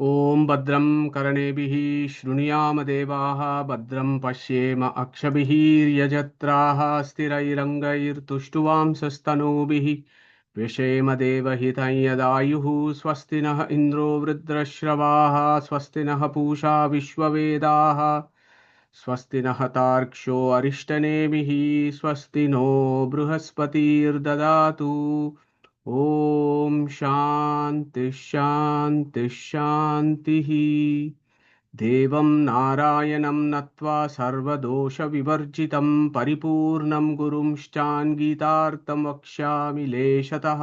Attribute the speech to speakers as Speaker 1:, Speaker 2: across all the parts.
Speaker 1: ॐ भद्रं कर्णेभिः शृणुयाम देवाः भद्रं पश्येम अक्षभिः यजत्राः स्थिरैरङ्गैर्तुष्टुवांसस्तनूभिः व्यशेम देवहितं यदायुः स्वस्ति नः इन्द्रो वृद्धश्रवाः स्वस्ति नः पूषा विश्ववेदाः स्वस्ति नः तार्क्ष्यो अरिष्टनेमिः स्वस्ति नो बृहस्पतिर्ददातु ॐ शान्ति शान्ति शान्तिः देवं नारायणं नत्वा सर्वदोषविवर्जितं परिपूर्णं गुरुंश्चान्गीतार्थं वक्ष्यामि लेशतः.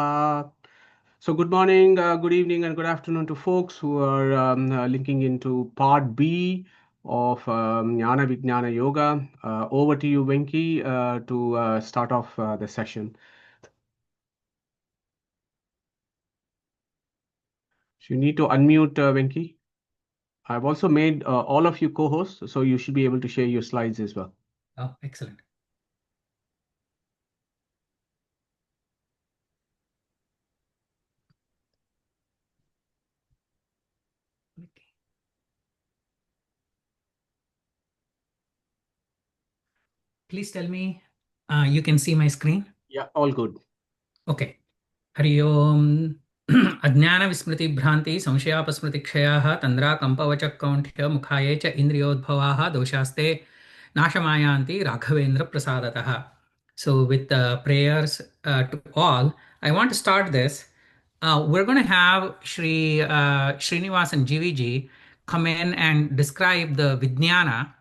Speaker 1: So good morning, good evening, and good afternoon to folks who are linking into part B of Jnana Vijnana Yoga. Over to you, Venki, to start off the session. So you need to unmute, Venki. I've also made all of you co-hosts, so you should be able to share your slides as well.
Speaker 2: Oh, excellent. Please tell me, you can see my screen?
Speaker 1: Yeah, all good.
Speaker 2: Okay. Hari Om. Ajnana-vismriti-bhranti samshayapasmriti-kshayaः तन्द्राकम्पवचः मुखाये च इन्द्रियोद्भवाः दोषास्ते नाशमायान्ति Raghavendra prasadatah. So with prayers to all, I want to start this. We're going to have Srinivas and GVG come in and describe the Vijnana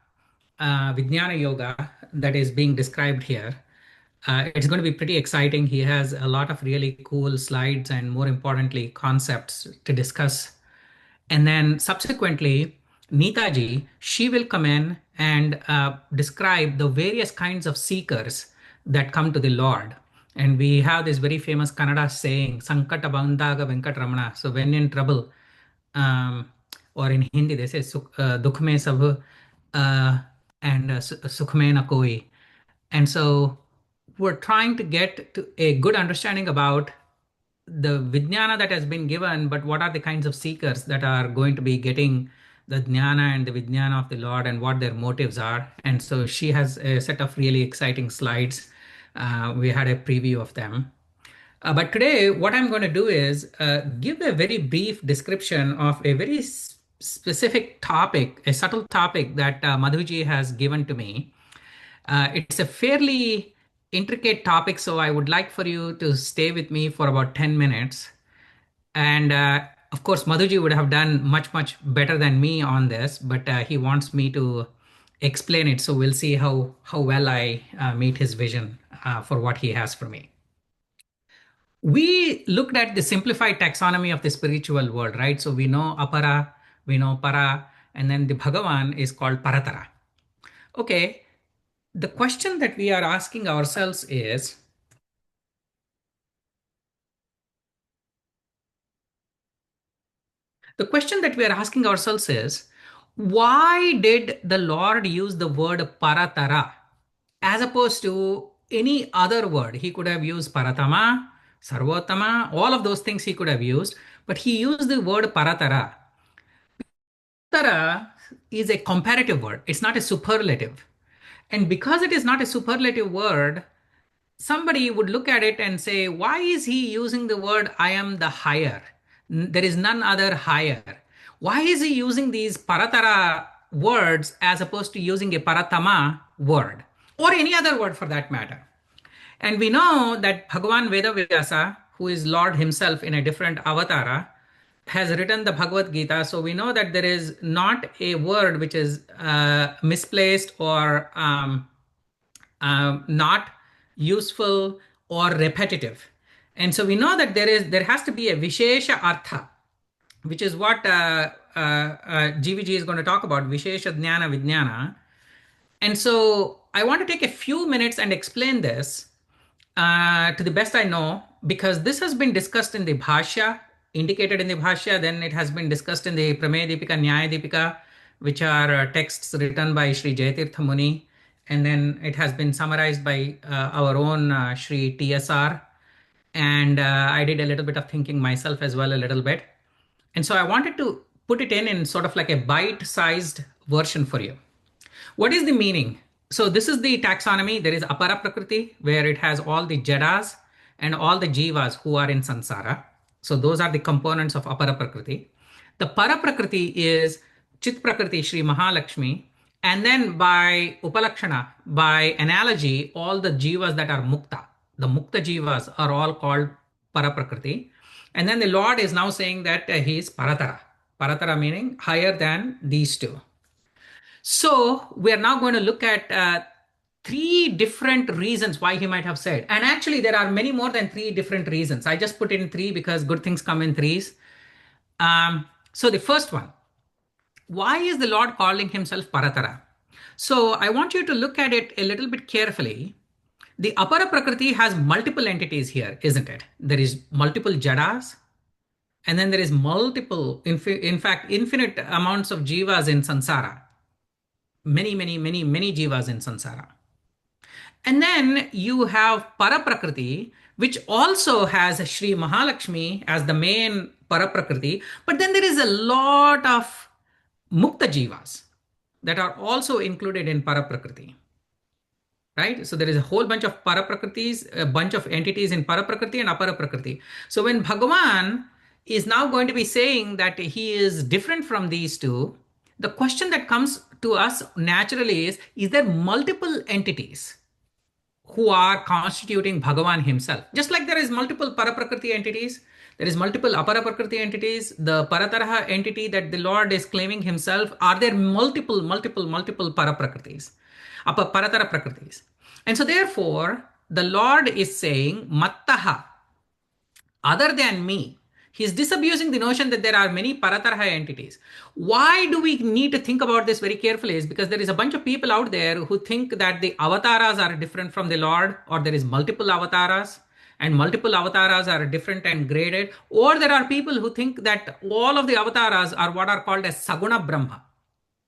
Speaker 2: Yoga that is being described here. It's going to be pretty exciting. He has a lot of really cool slides and, more importantly, concepts to discuss. And then subsequently, Neetaji, she will come in and describe the various kinds of seekers that come to the Lord. And we have this very famous Kannada saying, Sankata Bandaga Venkatramana. So when in trouble, or in Hindi, they say, Dukh mein sab and Sukh mein na koi. And so we're trying to get to a good understanding about the Vijnana that has been given, but what are the kinds of seekers that are going to be getting the Jnana and the Vijnana of the Lord and what their motives are. And so she has a set of really exciting slides. We had a preview of them. But today, what I'm going to do is give a very brief description of a very specific topic, a subtle topic that Madhuji has given to me. It's a fairly intricate topic, so I would like for you to stay with me for about 10 minutes. And of course, Madhuji would have done much, much better than me on this, but he wants me to explain it. So we'll see how well I meet his vision for what he has for me. We looked at the simplified taxonomy of the spiritual world, right? So we know apara, we know para, and then the Bhagavan is called paratara. Okay, the question that we are asking ourselves is, why did the Lord use the word paratara as opposed to any other word? He could have used paratama, sarvotama, all of those things he could have used, but he used the word paratara. Paratara is a comparative word, it's not a superlative. And because it is not a superlative word, somebody would look at it and say, why is he using the word I am the higher? There is none other higher. Why is he using these paratara words as opposed to using a paratama word or any other word for that matter? And we know that Bhagavan Vedavyasa, who is Lord himself in a different avatara, has written the Bhagavad Gita. So we know that there is not a word which is misplaced or not useful or repetitive. And so we know that there has to be a Vishesha Artha, which is what GVG is going to talk about, Vishesha Jnana Vijnana. And so I want to take a few minutes and explain this to the best I know, because this has been discussed in the Bhashya, indicated in the Bhashya, then it has been discussed in the Prameya Deepika, Nyaya Deepika, which are texts written by Sri Jayatirtha Muni, and then it has been summarized by our own Sri TSR, and I did a little bit of thinking myself as well, a little bit. And so I wanted to put it in sort of like a bite-sized version for you. What is the meaning? So this is the taxonomy. There is apara prakriti, where it has all the jadas and all the jivas who are in samsara. So those are the components of apara prakriti. The para prakriti is chit prakriti, Shri Mahalakshmi, and then by upalakshana, by analogy, all the jivas that are mukta, the mukta jivas are all called para prakriti. And then the Lord is now saying that he is paratara. Paratara meaning higher than these two. So we are now going to look at three different reasons why he might have said. And actually, there are many more than three different reasons. I just put in three because good things come in threes. So the first one, why is the Lord calling himself Paratara? So I want you to look at it a little bit carefully. The Apara Prakriti has multiple entities here, isn't it? There is multiple jadas, and then there is multiple, in fact, infinite amounts of jivas in samsara. Many jivas in samsara. And then you have Paraprakriti, which also has Sri Mahalakshmi as the main Paraprakriti. But then there is a lot of Mukta Jivas that are also included in Paraprakriti. Right? So there is a whole bunch of Paraprakritis, a bunch of entities in Paraprakriti and Aparaprakriti. So when Bhagavan is now going to be saying that he is different from these two, the question that comes to us naturally is there multiple entities who are constituting Bhagavan himself? Just like there is multiple Paraprakriti entities, there is multiple Aparaprakriti entities, the Parataraha entity that the Lord is claiming himself, are there multiple Paraprakritis, Paratara Prakritis? And so therefore, the Lord is saying, Mattaha, other than me. He's disabusing the notion that there are many Paratarha entities. Why do we need to think about this very carefully? Is because there is a bunch of people out there who think that the avatars are different from the Lord, or there is multiple avatars, and multiple avatars are different and graded, or there are people who think that all of the avatars are what are called as Saguna Brahma.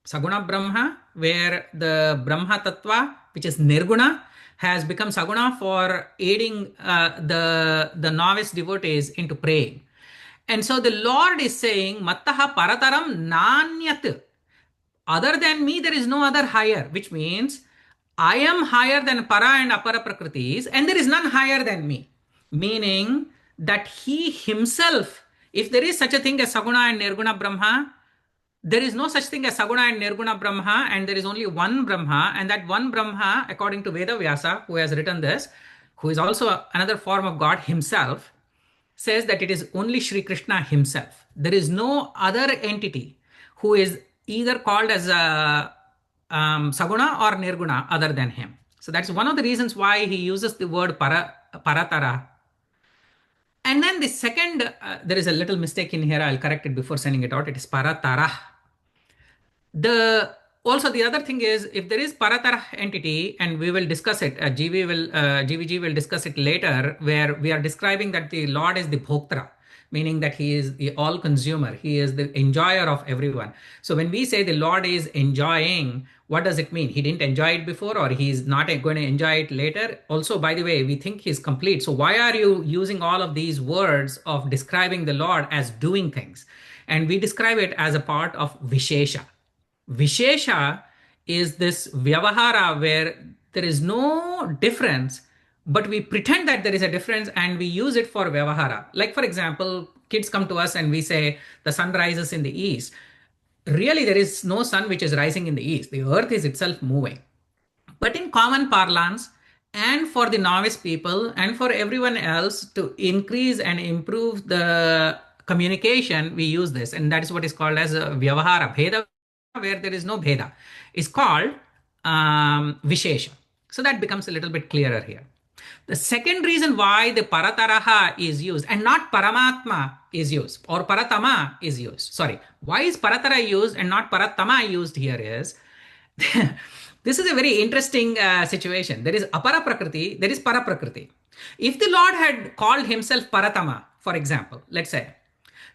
Speaker 2: Saguna Brahma, where the Brahma Tattva, which is Nirguna, has become Saguna for aiding the novice devotees into praying. And so the Lord is saying, Mattaha Parataram Nanyat. Other than me, there is no other higher, which means I am higher than Para and Apara Prakritis, and there is none higher than me. Meaning that he himself, if there is such a thing as Saguna and Nirguna Brahma, there is no such thing as Saguna and Nirguna Brahma, and there is only one Brahma, and that one Brahma, according to Veda Vyasa, who has written this, who is also another form of God himself, says that it is only Sri Krishna himself. There is no other entity who is either called as Saguna or Nirguna other than him. So that's one of the reasons why he uses the word Paratara. And then the second, there is a little mistake in here. I'll correct it before sending it out. It is Paratara. Also, the other thing is, if there is Paratara entity, and we will discuss it, GVG will discuss it later, where we are describing that the Lord is the Bhoktra, meaning that he is the all consumer. He is the enjoyer of everyone. So when we say the Lord is enjoying, what does it mean? He didn't enjoy it before, or he's not going to enjoy it later. Also, by the way, we think he's complete. So why are you using all of these words of describing the Lord as doing things? And we describe it as a part of Vishesha. Vishesha is this Vyavahara where there is no difference, but we pretend that there is a difference and we use it for Vyavahara. Like, for example, kids come to us and we say the sun rises in the east. Really, there is no sun which is rising in the east. The earth is itself moving. But in common parlance, and for the novice people and for everyone else to increase and improve the communication, we use this. And that is what is called as a Vyavahara. Bheda, where there is no Bheda, is called Vishesha. So that becomes a little bit clearer here. The second reason why the Parataraha is used and not Paramatma is used, or Paratama is used. Sorry, why is Paratara used and not Paratama used here is, this is a very interesting situation. There is Apara Prakriti, there is Para Prakriti. If the Lord had called himself Paratama, for example, let's say,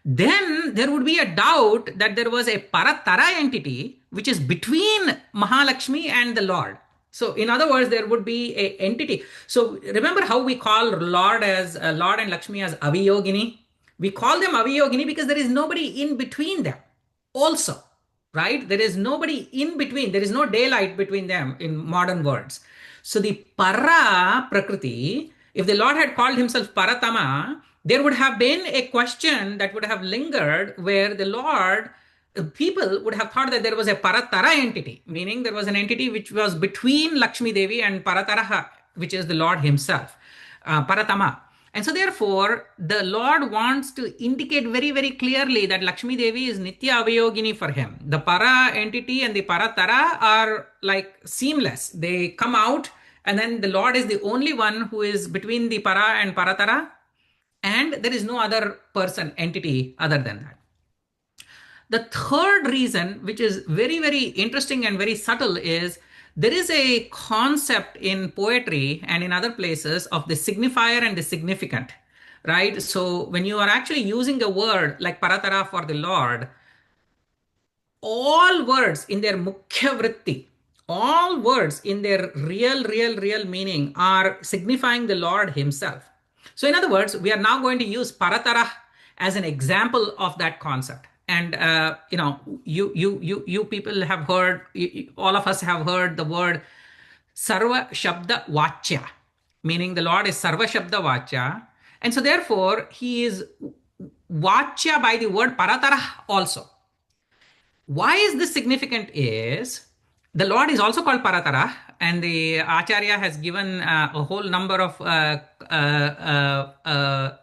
Speaker 2: then there would be a doubt that there was a Paratara entity which is between Mahalakshmi and the Lord. So in other words, there would be a entity. So remember how we call Lord and Lakshmi as Aviyogini? We call them Aviyogini because there is nobody in between them. also, right? There is nobody in between. There is no daylight between them in modern words. So the para prakriti, if the Lord had called himself paratama, there would have been a question that would have lingered where the Lord, people would have thought that there was a paratara entity, meaning there was an entity which was between Lakshmi Devi and parataraha, which is the Lord himself, paratama. And so, therefore, the Lord wants to indicate very, very clearly that Lakshmi Devi is Nitya Avayogini for him. The para entity and the para tara are like seamless. They come out, and then the Lord is the only one who is between the para and paratara, and there is no other person, entity other than that. The third reason, which is very, very interesting and very subtle, is there is a concept in poetry and in other places of the signifier and the significant, right? So when you are actually using a word like paratara for the Lord, all words in their mukhya vritti, all words in their real meaning are signifying the Lord himself. So in other words, we are now going to use paratara as an example of that concept. And you people have heard, all of us have heard the word sarva shabda vachya, meaning the Lord is sarva shabda vachya. And so therefore he is vachya by the word paratara also. Why is this significant is the Lord is also called Paratara, and the Acharya has given a whole number of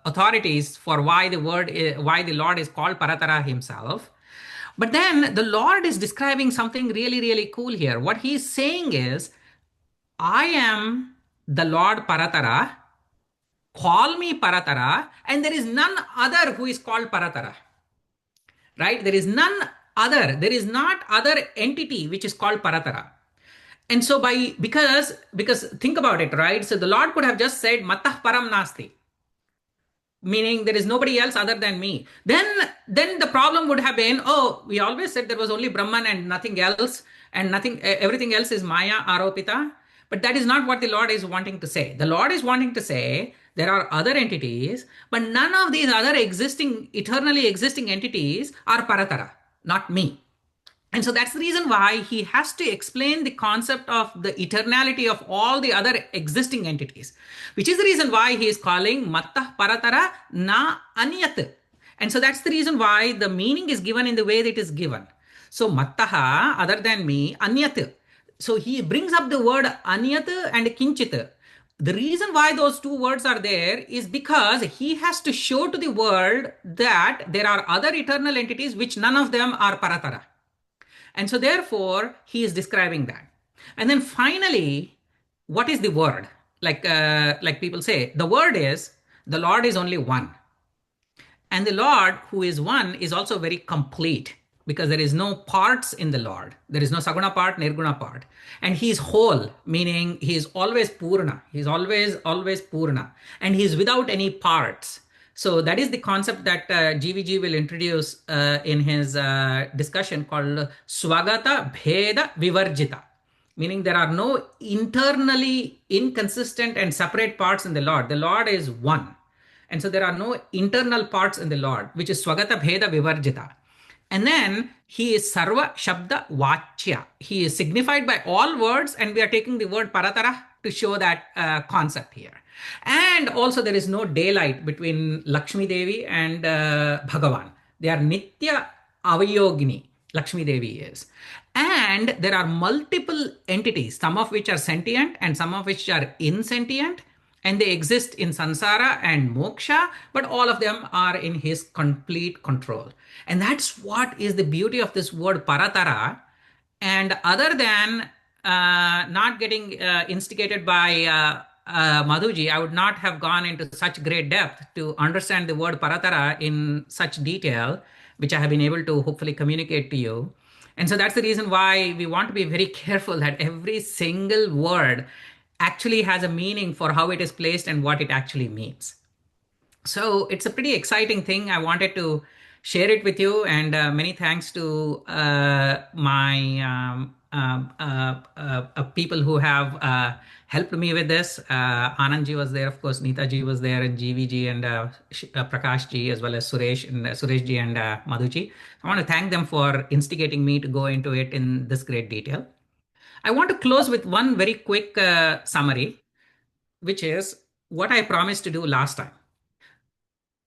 Speaker 2: authorities for why why the Lord is called Paratara himself. But then the Lord is describing something really, really cool here. What he's saying is, I am the Lord Paratara, call me Paratara, and there is none other who is called Paratara, right? There is none other, there is not other entity which is called paratara. And so because think about it, right? So the Lord could have just said matah param nasti, meaning there is nobody else other than me. Then the problem would have been, oh, we always said there was only Brahman and nothing else, and nothing everything else is Maya aropita. But that is not what the Lord is wanting to say. The Lord is wanting to say there are other entities, but none of these other eternally existing entities are paratara, not me. And so that's the reason why he has to explain the concept of the eternality of all the other existing entities, which is the reason why he is calling mattah paratara na anyat. And so that's the reason why the meaning is given in the way that it is given. So mattaha, other than me, anyat. So he brings up the word anyat and kinchit. The reason why those two words are there is because he has to show to the world that there are other eternal entities which none of them are paratara. And so therefore he is describing that. And then finally, what is the word? Like people say, the word is the Lord is only one. And the Lord who is one is also very complete, because there is no parts in the Lord. There is no saguna part, nirguna part. And he is whole, meaning he is always purna. He is always purna. And he is without any parts. So that is the concept that GVG will introduce in his discussion called Swagata Bheda Vivarjita, meaning there are no internally inconsistent and separate parts in the Lord. The Lord is one. And so there are no internal parts in the Lord, which is Swagata Bheda Vivarjita. And then he is Sarva Shabda Vachya. He is signified by all words, and we are taking the word Paratara to show that concept here. And also there is no daylight between Lakshmi Devi and Bhagavan. They are Nitya Avayogini, Lakshmi Devi is. And there are multiple entities, some of which are sentient and some of which are insentient, and they exist in samsara and moksha, but all of them are in his complete control. And that's what is the beauty of this word paratara. And other than not getting instigated by Madhuji, I would not have gone into such great depth to understand the word paratara in such detail, which I have been able to hopefully communicate to you. And so that's the reason why we want to be very careful that every single word actually has a meaning for how it is placed and what it actually means. So it's a pretty exciting thing. I wanted to share it with you, and many thanks to my people who have helped me with this. Anandji was there, of course, Neetaji was there, and GVG and Prakashji, as well as Suresh and Sureshji and Madhuji. I want to thank them for instigating me to go into it in this great detail. I want to close with one very quick summary, which is what I promised to do last time.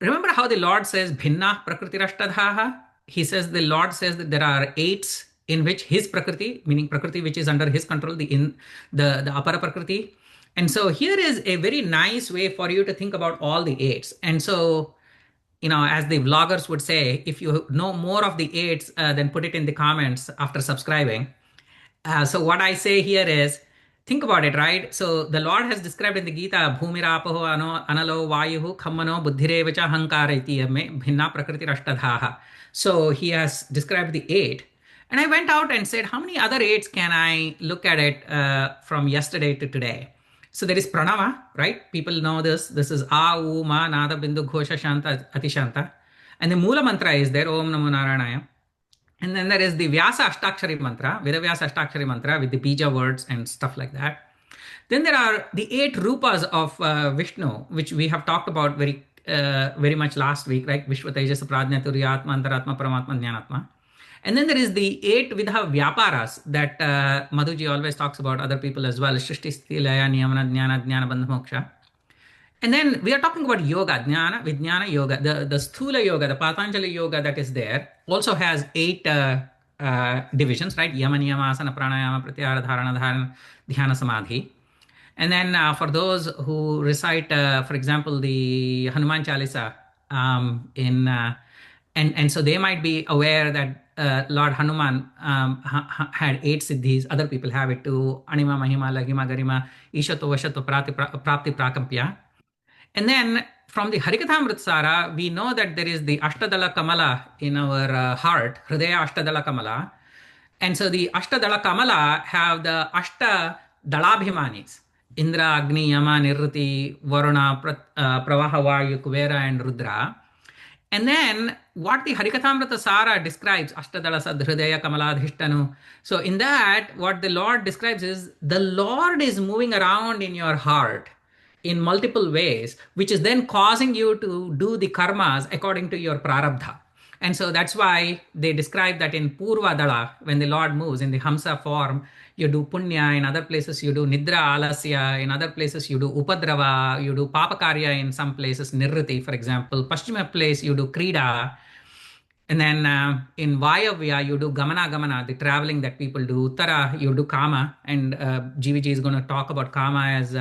Speaker 2: Remember how the Lord says, Bhinna Prakritirashtadhaha? He says, the Lord says that there are eights in which his Prakriti, meaning Prakriti which is under his control, the Apara Prakriti. And so here is a very nice way for you to think about all the eights. And so, as the vloggers would say, if you know more of the eights, then put it in the comments after subscribing. So what I say here is, think about it, right? So the Lord has described in the Gita, Bhumirapaho analo vayuhu khammano buddhirevacha hankara iti bhinna prakriti rashtadhaha. So he has described the eight. And I went out and said, how many other eights can I look at it from yesterday to today? So there is pranava, right? People know this. This is a, u, ma, nada, bindu, ghosha, shanta, atishanta. And the Mula mantra is there, Om Namo Narayana. And then there is the Vyasa Ashtakshari mantra, Vedavyasa Ashtakshari mantra with the Bija words and stuff like that. Then there are the eight rupas of Vishnu, which we have talked about very much last week, right? Vishwa Tejasa Prajna Turyatma Antaratma Paramatma Jnanatma. And then there is the eight Vidha Vyaparas that Madhuji always talks about, other people as well. Shrishti Sthiti Laya Niyamana Jnana Jnana Bandha Moksha. And then we are talking about yoga, jnana, vijnana yoga. The sthula yoga, the Patanjali yoga that is there also has eight divisions, right? Yama, niyama, asana, pranayama, pratyahara, dharana, dharana, dhyana, samadhi. And then for those who recite, for example, the Hanuman Chalisa, and so they might be aware that Lord Hanuman had eight siddhis. Other people have it too. Anima, Mahima, Lagima, Garima, Ishato, Vashato, Prapti, Prakampya. And then from the Harikathamritsara, we know that there is the Ashtadala Kamala in our heart, Hridaya Ashtadala Kamala. And so the Ashtadala Kamala have the Ashta Dalabhimanis, Indra, Agni, Yama, Nirriti, Varuna, Pravaha, Vayu, Kuvera, and Rudra. And then what the Harikathamrita Sara describes, Ashtadala Sadhridaya Kamaladhishtanu. So in that, what the Lord describes is the Lord is moving around in your heart in multiple ways, which is then causing you to do the karmas according to your prarabdha. And so that's why they describe that in Purva Dala, when the Lord moves in the Hamsa form, you do punya, in other places you do nidra alasya, in other places you do upadrava, you do papakarya, in some places nirriti, for example. Paschima place you do krida. And then in Vayavya, you do Gamana Gamana, the traveling that people do. Uttara, you do Kama. And GVG is going to talk about Kama as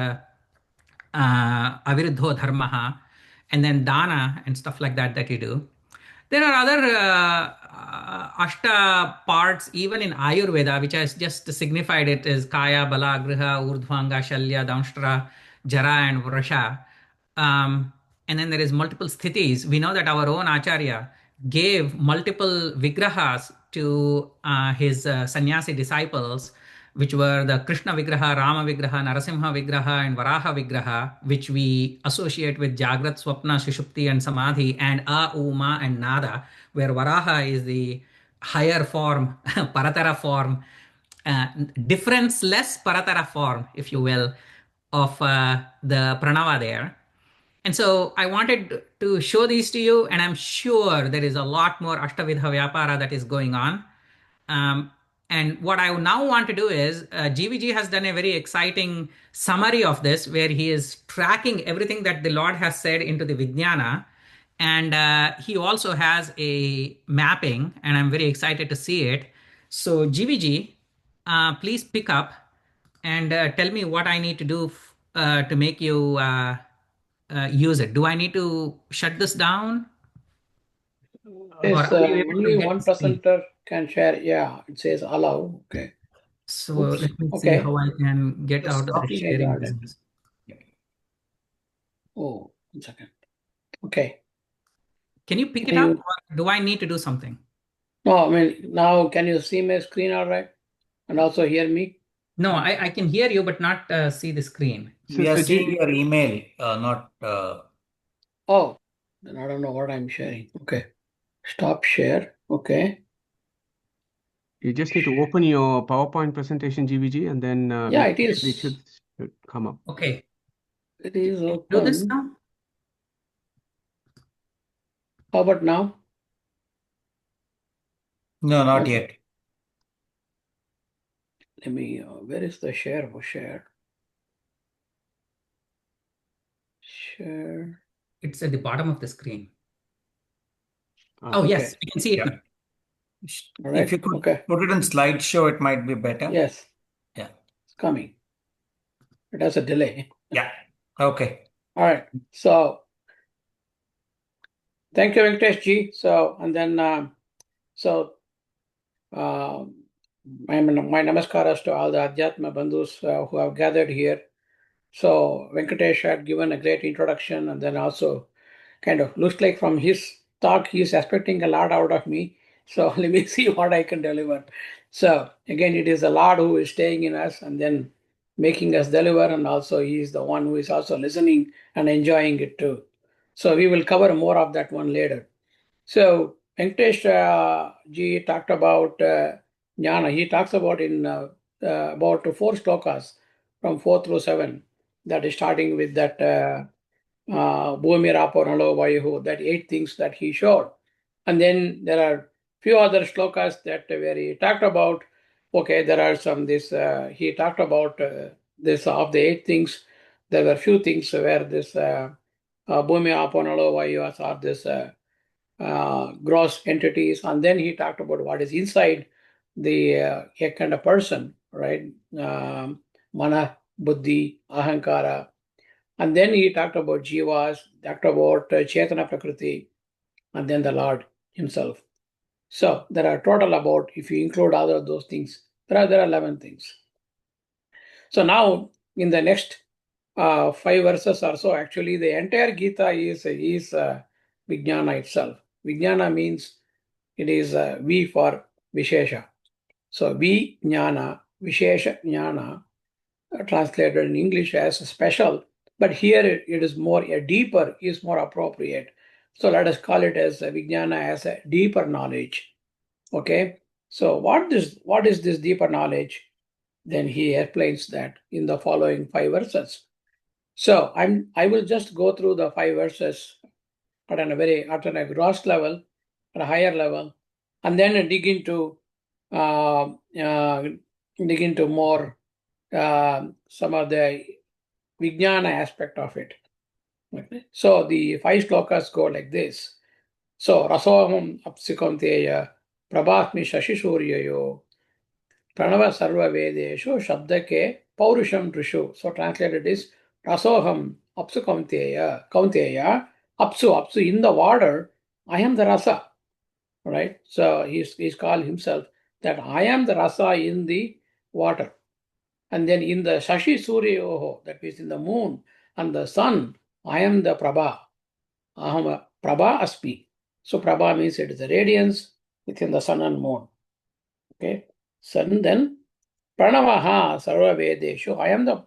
Speaker 2: aviruddho dharmaha, and then dana and stuff like that you do. There are other ashta parts even in Ayurveda, which has just signified it as kaya, bala, griha, urdhvanga, shalya, damshtra, jara, and vrasha. And then there is multiple sthitis. We know that our own acharya gave multiple vigrahas to his sannyasi disciples, which were the Krishna Vigraha, Rama Vigraha, Narasimha Vigraha, and Varaha Vigraha, which we associate with Jagrat, Swapna, Sushupti, and Samadhi, and A, Uma, and Nada, where Varaha is the higher form, Paratara form, difference-less Paratara form, if you will, of the Pranava there. And so I wanted to show these to you, and I'm sure there is a lot more Ashtavidha Vyapara that is going on. And what I now want to do is, GVG has done a very exciting summary of this, where he is tracking everything that the Lord has said into the Vijnana. And he also has a mapping, and I'm very excited to see it. So GVG, please pick up and tell me what I need to do to make you use it. Do I need to shut this down? Or
Speaker 3: Yes,
Speaker 2: are you able to
Speaker 3: only
Speaker 2: get
Speaker 3: one
Speaker 2: the screen?
Speaker 3: presenter can share. Yeah, it says allow. Okay.
Speaker 2: So
Speaker 3: Oops.
Speaker 2: let me see
Speaker 3: Okay.
Speaker 2: how I can get
Speaker 3: Just
Speaker 2: out of
Speaker 3: stop
Speaker 2: the
Speaker 3: sharing
Speaker 2: sharing
Speaker 3: garden.
Speaker 2: business.
Speaker 3: Oh, 1 second. Okay.
Speaker 2: Can you pick
Speaker 3: Can
Speaker 2: it up,
Speaker 3: you?
Speaker 2: or do I need to do something?
Speaker 3: No, I mean, now can you see my screen all right? And also hear me?
Speaker 2: No, I can hear you, but not see the screen.
Speaker 4: We are seeing your email, not.
Speaker 3: Oh, then I don't know what I'm sharing. Okay. Stop share. Okay.
Speaker 1: You just need to open your PowerPoint presentation, GVG, and then
Speaker 3: Yeah, it
Speaker 1: it
Speaker 3: is.
Speaker 1: should come up.
Speaker 2: Okay.
Speaker 3: It is
Speaker 2: Do this
Speaker 3: open.
Speaker 2: now?
Speaker 3: How about now?
Speaker 4: No, not
Speaker 3: Okay.
Speaker 4: yet.
Speaker 3: Let me, where is the share for share? Share.
Speaker 2: It's at the bottom of the screen.
Speaker 1: Ah,
Speaker 2: Oh,
Speaker 3: Okay.
Speaker 2: yes, we can see it
Speaker 4: Yeah.
Speaker 2: now.
Speaker 3: All right.
Speaker 4: If you could
Speaker 3: Okay.
Speaker 4: put it in slideshow, it might be better.
Speaker 3: Yes,
Speaker 4: Yeah.
Speaker 3: it's coming. It has a delay.
Speaker 4: Yeah. Okay.
Speaker 3: All right. So thank you, Venkatesh ji. So, and then, my namaskaras to all the Adhyatma Bandhus who have gathered here. So Venkatesh had given a great introduction, and then also kind of looks like from his talk he's expecting a lot out of me. So let me see what I can deliver. So again, it is the Lord who is staying in us and then making us deliver, and also he is the one who is also listening and enjoying it too. So we will cover more of that one later. So Venkatesh ji talked about jnana. He talks about in about 4 slokas from 4 through 7, that is starting with that Bhumi Rapo Nalo Vayuhu, that 8 things that he showed. And then there are few other slokas that where he talked about, okay, there are some this, he talked about this of the 8 things. There were few things where this Bhumi Rapo Nalo Vayuhas are this gross entities, and then he talked about what is inside the a kind of person, right? Mana, buddhi, ahankara, and then he talked about jivas, talked about chetana prakriti, and then the Lord Himself. So there are total about, if you include all of those things, there are 11 things. So now in the next 5 verses or so, actually the entire Gita is Vijnana itself. Vijnana means it is V for Vishesha. So Vijnana, Vishesha Jnana, translated in English as special, but here it is more, a deeper is more appropriate. So let us call it as Vijnana, as a deeper knowledge. Okay. So what is this deeper knowledge? Then he explains that in the following 5 verses. So I will just go through the 5 verses at a gross level, at a higher level, and then uh, uh, dig into more some of the Vijnana aspect of it. Okay. So the 5 slokas go like this. So Rasoham Apsikonteya Prabhatmi Shashisuryayo Pranava Sarva Vedeshu Shabdake Paurusham Drishu. So translated is Rasoham Apsu Kaunteya Apsu in the water, I am the rasa. Right? So he's called himself that I am the rasa in the water. And then in the Shashi Suryoho, that means in the moon and the sun, I am the Prabha. Aham Prabha Asmi. So Prabha means it is a radiance within the sun and moon. Okay. Sun, then Pranavaha Sarva Vedeshu. I am the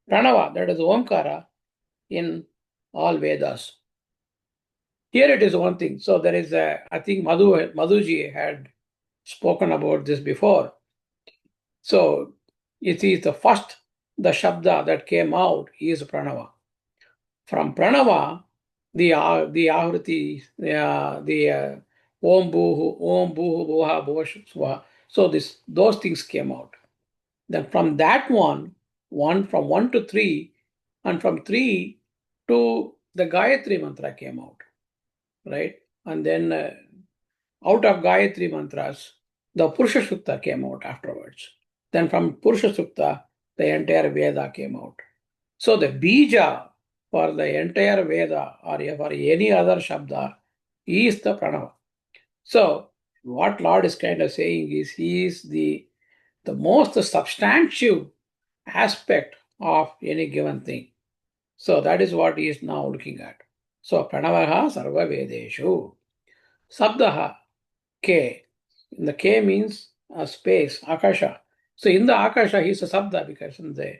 Speaker 3: Pranava, that is Omkara, in all Vedas. Here it is one thing. So there is I think Madhuji had spoken about this before. So it is the Shabda that came out is Pranava. From Pranava, the Ahruti, the Om Bhuhu, Bhuha, Bhuva, Swaha. So those things came out. Then from that one from 1 to 3, and from 3 to the Gayatri mantra came out, right? And then out of Gayatri mantras, the Purusha Sukta came out afterwards. Then from Purusha Sukta, the entire Veda came out. So the bija for the entire Veda or for any other Shabda is the Pranava. So what Lord is kind of saying is he is the most substantive aspect of any given thing. So that is what he is now looking at. So Pranavaha Sarva Vedeshu. Sabdaha K. In the K means space, Akasha. So in the Akasha, he is a Sabda because the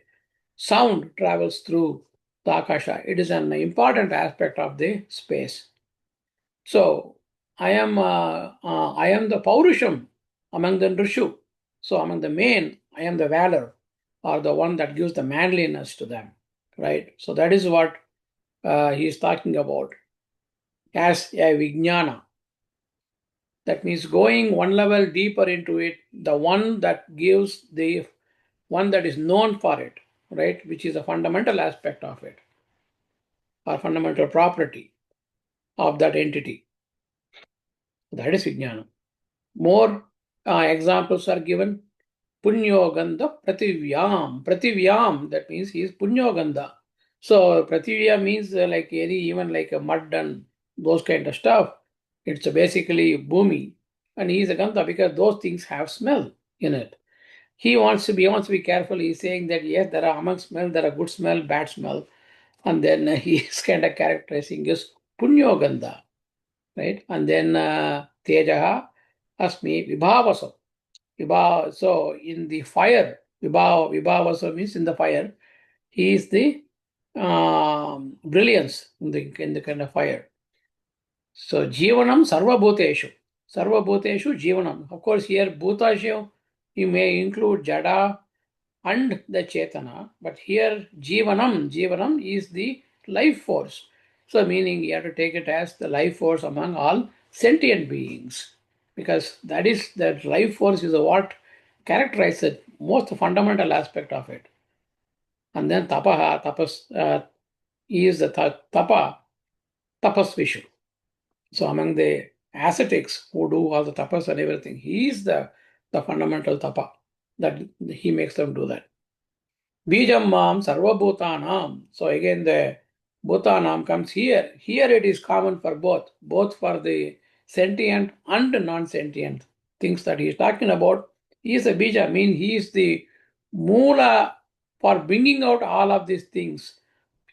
Speaker 3: sound travels through the Akasha. It is an important aspect of the space. So I am the Paurusham among the Nrishu. So among the men, I am the valor, or the one that gives the manliness to them, right? So that is what he is talking about as a vijnana. That means going one level deeper into it, the one that gives the one that is known for it, right? Which is a fundamental aspect of it, or fundamental property of that entity. That is vijnana. More examples are given. Punyogandha Prativyam. Prativyam, that means he is Punyogandha. So Prativya means like any, even like a mud and those kind of stuff. It's basically Bhumi. And he is a Gandha because those things have smell in it. He wants to be careful. He's saying that yes, there are among smell, there are good smell, bad smell. And then he is kind of characterizing as Punyogandha, right? And then Tejaha Asmi Vibhavasam. So in the fire, Vibhavasa means in the fire, he is the brilliance in the kind of fire. So Jivanam Sarva Bhuteshu. Sarva Bhuteshu Jivanam. Of course, here Bhutashu, you may include Jada and the Chetana, but here Jivanam is the life force. So meaning you have to take it as the life force among all sentient beings, because that life force is what characterizes the most fundamental aspect of it. And then tapas is the tapasvishu. So among the ascetics who do all the tapas and everything, he is the fundamental tapa that he makes them do that. Bijam mam sarvabhutanam. So again the bhutanam comes here. Here it is common for both for the sentient and non-sentient things that he is talking about. He is a bija, mean he is the mula for bringing out all of these things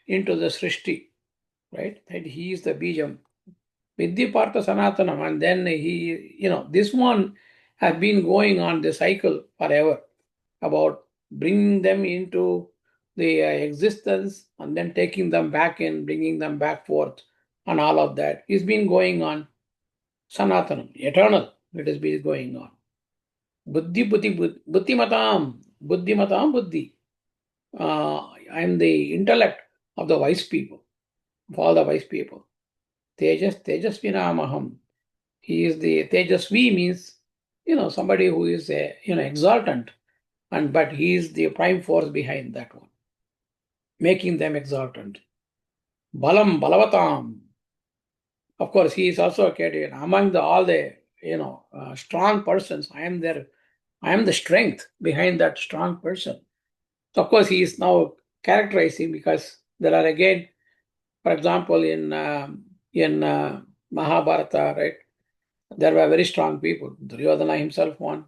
Speaker 3: into the srishti, right? That he is the bijam. Vidya Sanatanam, and then this one has been going on the cycle forever about bringing them into the existence and then taking them back in, bringing them back forth, and all of that. It's been going on Sanatanam, eternal. It has been going on. Buddhimatam, Buddhi. I am the intellect of the wise people, of all the wise people. Tejasvinamaham. He is the Tejasvi means, somebody who is exultant, but he is the prime force behind that one, making them exultant. Balam Balavatam. Of course, he is also a category. Among all the strong persons, I am the strength behind that strong person. So of course, he is now characterizing, because there are again, for example, in Mahabharata, right? There were very strong people. Duryodhana himself one,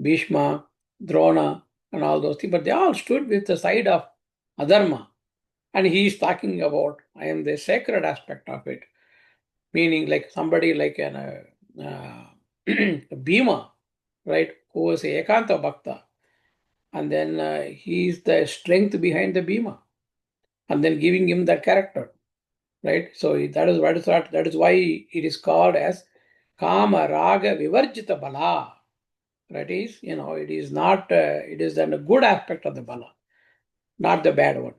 Speaker 3: Bhishma, Drona, and all those things. But they all stood with the side of adharma. And he is talking about, I am the sacred aspect of it. Meaning like somebody like an Bhima, right, who was a Ekanta Bhakta. And then he is the strength behind the Bhima. And then giving him that character, right? So that is why it is called as Kama Raga Vivarjita Bala. That is, it is not, it is then a good aspect of the Bala, not the bad one.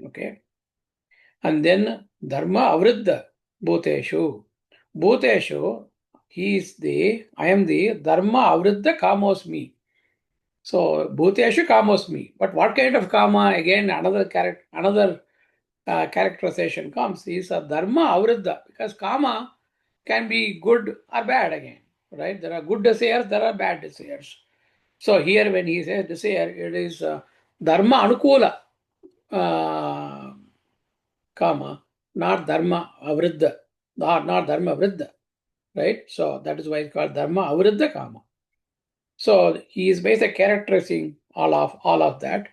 Speaker 3: Okay. And then Dharma Avriddha Bhuteshu. Bhuteshu, I am the Dharma Avriddha Kamosmi. So Bhuteshu Kamosmi. But what kind of Kama? Again, another characterization comes is a Dharma Avriddha, because Kama can be good or bad again, right? There are good desires, there are bad desires. So here when he says desire, it is Dharma Anukula Kama, not Dharma Avriddha, not Dharma Vriddha, right? So that is why it's called Dharma Avriddha Kama. So he is basically characterizing all of that.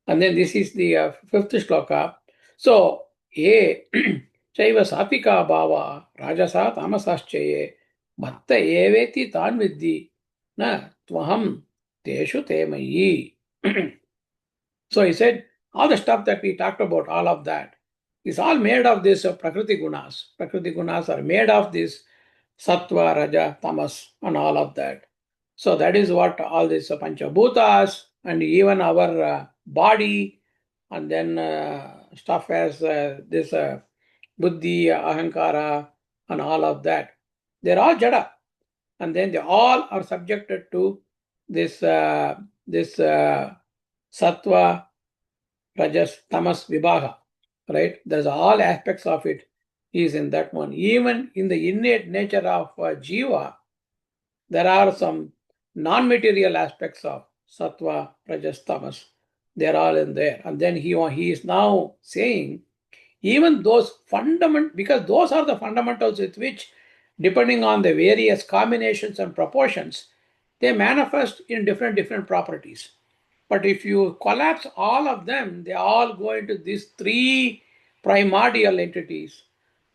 Speaker 3: And then this is the fifth shloka. So, ye chaiva sapika bhava rajasa tamasaschaye bhatta eveti tan viddhi na tvaham teshu temayi. So he said, all the stuff that we talked about, all of that, is all made of this Prakriti Gunas. Prakriti Gunas are made of this Sattva, Raja, Tamas, and all of that. So that is what all these panchabhutas and even our body, and then stuff as this buddhi, ahankara, and all of that. They're all jada, and then they all are subjected to this sattva, rajas, tamas, vibhaga, right? There's all aspects of it is in that one. Even in the innate nature of jiva, there are some non-material aspects of sattva, rajas, tamas. They're all in there. And then he is now saying, even those because those are the fundamentals with which, depending on the various combinations and proportions, they manifest in different properties. But if you collapse all of them, they all go into these three primordial entities,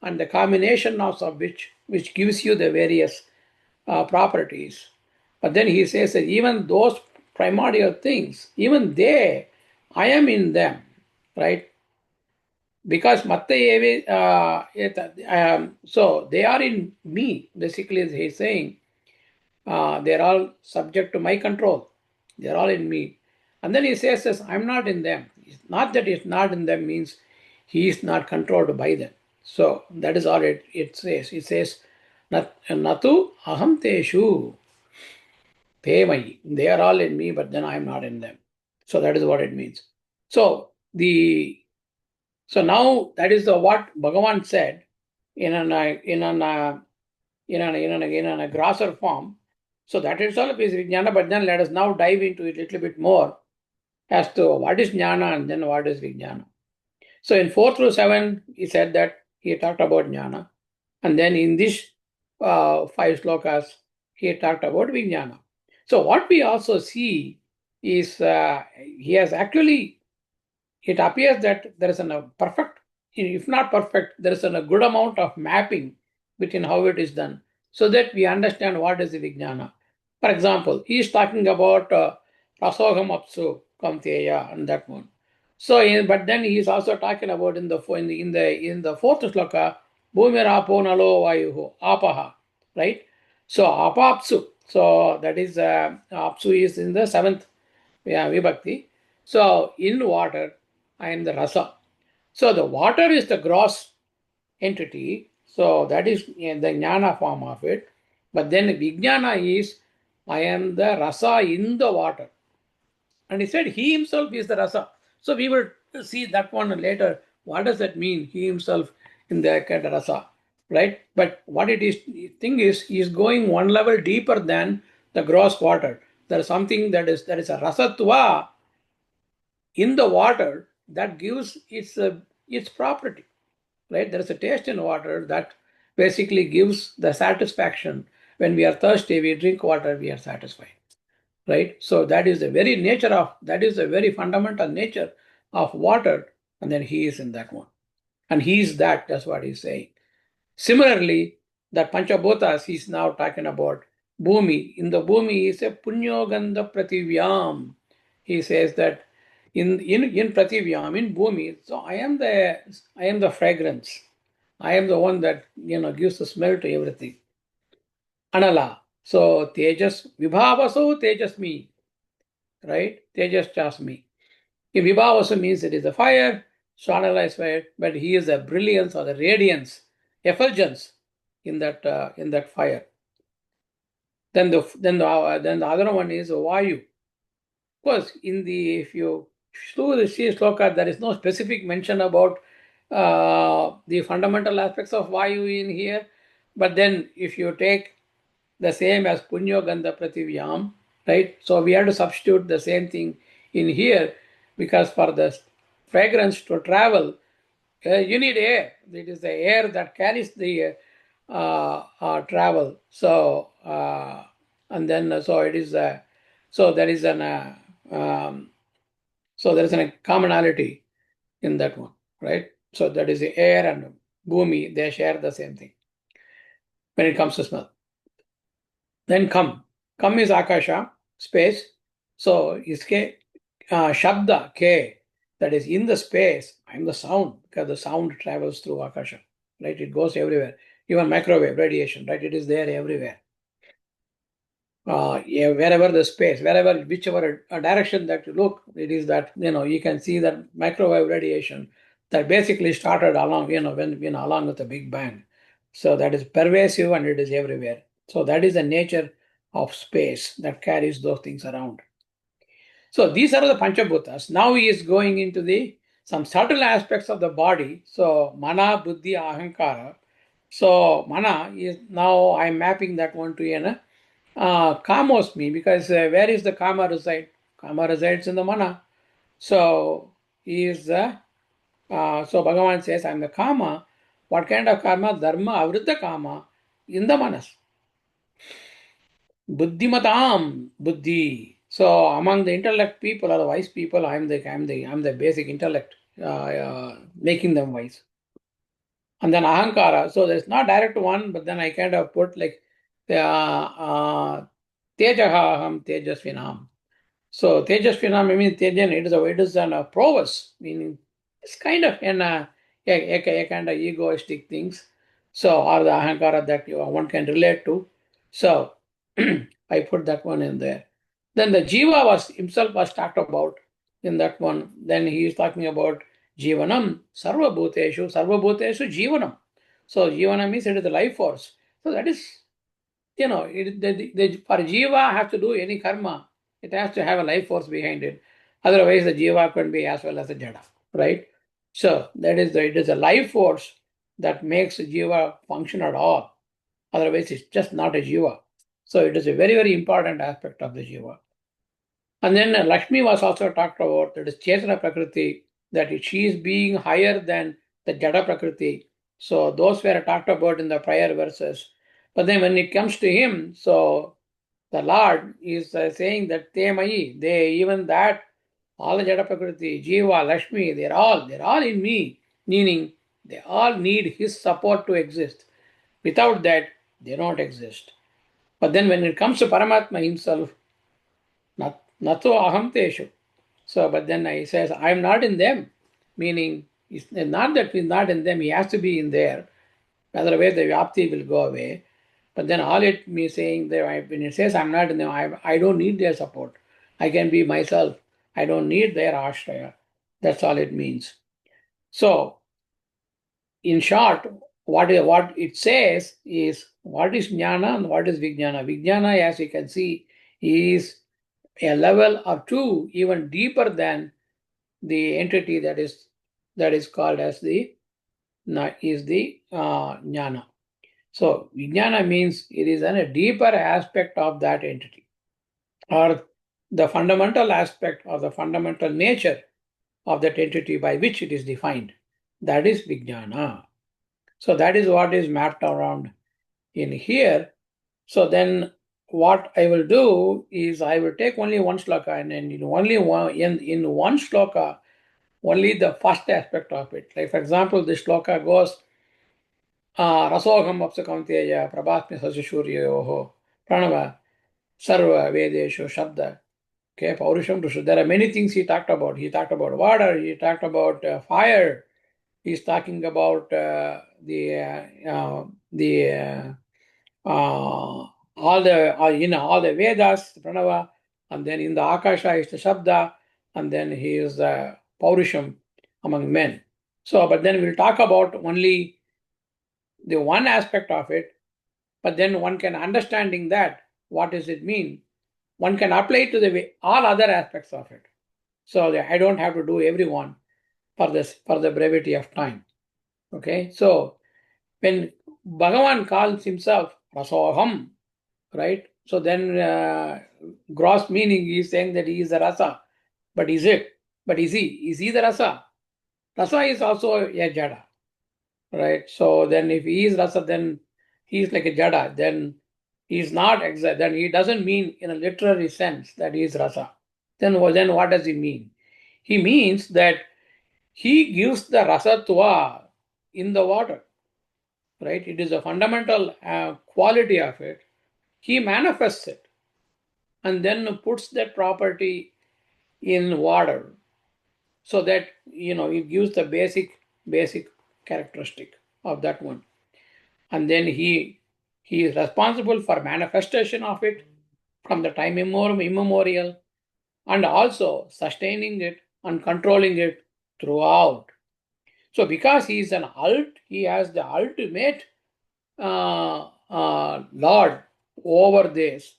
Speaker 3: and the combination of which gives you the various properties. But then he says that even those primordial things, even they, I am in them, right? Because so they are in me. Basically, he's saying they're all subject to my control. They're all in me. And then he says, I'm not in them. It's not that it's not in them means he is not controlled by them. So that is all it says. It says, Natu aham teshu te mai. They are all in me, but then I'm not in them. So that is what it means. So now that is what Bhagavan said in a grosser form. So that itself is Vijnana, but then let us now dive into it a little bit more as to what is Jnana and then what is Vijnana. So in 4 through 7, he said that he talked about Jnana. And then in this 5 slokas, he talked about Vijnana. So what we also see is he has actually, it appears that there is a perfect, if not perfect, there is a good amount of mapping between how it is done so that we understand what is the Vijnana. For example, he is talking about Rasoham Apsu Kamteya and that one. So, but then he is also talking about in the fourth sloka, Bhumirapo Nalo Vayuho, Apaha, right? So Apapsu. So that is Apsu is in the seventh vibhakti. So in water, I am the rasa. So the water is the gross entity. So that is the jnana form of it. But then vijnana is I am the rasa in the water. And he said he himself is the rasa. So we will see that one later. What does that mean? He himself in the kind of rasa, right? But what it is, the thing is, he is going one level deeper than the gross water. There is something that is a rasatva in the water that gives its property, right? There is a taste in water that basically gives the satisfaction. When we are thirsty, we drink water, we are satisfied, right? So that is the very fundamental nature of water, and then he is in that one. And he is that's what he's saying. Similarly, that Panchabhutas, he's now talking about Bhumi. In the Bhumi, he says Punyogandha Prativyam. He says that in Prativyam, in Bhumi, so I am the fragrance. I am the one that gives the smell to everything. Anala. So Tejas Vibhavaso Tejas me. Right? Tejas Chasmi. If Vibhavaso means it is the fire, so Anala is fire, but he is the brilliance or the radiance, effulgence in that fire. Then the other one is Vayu. Of course, if you see sloka, there is no specific mention about the fundamental aspects of Vayu in here. But then if you take the same as Punyo Gandha Prativyam, right? So we have to substitute the same thing in here because for the fragrance to travel, you need air. It is the air that carries the travel. So and then so it is so there is a commonality in that one, right? So that is the air and bhumi, they share the same thing when it comes to smell. Then kam is akasha, space. So iske shabda ke, that is in the space. I'm the sound because the sound travels through akasha, right? It goes everywhere. Even microwave radiation, right? It is there everywhere. yeah, wherever the space, wherever, whichever direction that you look, it is that, you can see that microwave radiation that basically started along, when along with the Big Bang. So that is pervasive and it is everywhere. So that is the nature of space that carries those things around. So these are the Panchabhutas. Now he is going into some subtle aspects of the body. So mana, buddhi, ahankara. So mana is, now I'm mapping that one to kamosmi, because where is the kama reside? Kama resides in the mana. So he is so Bhagavan says, I'm the kama. What kind of karma? Dharma, avritta kama in the manas. Buddhimatam, buddhi. So among the intellect people or the wise people, I'm the basic intellect, making them wise. And then ahankara. So there's not direct one, but then I kind of put like tejaha aham tejasvinam. So tejasvinam means tejan. It is an prowess, meaning it's kind of a kind of egoistic things. So or the ahankara that one can relate to. So I put that one in there. Then the jiva was talked about in that one. Then he is talking about jivanam sarvabhuteshu jivanam. So jivanam means it is the life force. So that is, for jiva have to do any karma, it has to have a life force behind it. Otherwise, the jiva can be as well as a jada, right? So it is a life force that makes jiva function at all. Otherwise, it's just not a jiva. So it is a very, very important aspect of the jiva. And then Lakshmi was also talked about, that is Chetana Prakriti, that she is being higher than the Jada Prakriti. So those were talked about in the prior verses. But then when it comes to him, so the Lord is saying that even that, all the Jada Prakriti, Jiva, Lakshmi, they're all in me, meaning they all need his support to exist. Without that, they don't exist. But then when it comes to Paramatma himself, nato aham teshu. So, but then he says, I'm not in them, meaning it's not that he's not in them, he has to be in there. Otherwise, the vyapti will go away. But then all it means saying that when it says I'm not in them, I don't need their support. I can be myself. I don't need their ashraya. That's all it means. So, in short, what it says is what is jnana and what is vijnana. Vijnana, as you can see, is a level or two even deeper than the entity that is called as the jnana. So vijnana means it is a deeper aspect of that entity, or the fundamental aspect or the fundamental nature of that entity by which it is defined. That is vijnana. So that is what is mapped around in here. So then what I will do is I will take only one sloka, and then in one sloka, only the first aspect of it. Like for example, this sloka goes Rasoham Apsakaunteya Prabhatmi Sasishuryoho Pranava Sarva Vedeshu Shabda. Okay, Paurusham Rusha. There are many things he talked about. He talked about water, he talked about fire, he's talking about all the Vedas, Pranava, and then in the Akasha is the Shabda, and then he is the Paurusham among men. So, but then we'll talk about only the one aspect of it, but then one can understanding that, what does it mean? One can apply it to all other aspects of it. So I don't have to do every one for the brevity of time. Okay, so when Bhagavan calls himself Rasoham, right? So then gross meaning he is saying that he is the rasa. But is it? But is he? Is he the rasa? Rasa is also a jada, right? So then if he is rasa, then he is like a jada. Then he is not exact. Then he doesn't mean in a literary sense that he is rasa. Then what does he mean? He means that he gives the rasatva in the water, right? It is a fundamental quality of it. He manifests it and then puts that property in water so that it gives the basic characteristic of that one. And then he is responsible for manifestation of it, from the time immemorial, and also sustaining it and controlling it throughout. So because he is he has the ultimate Lord over this.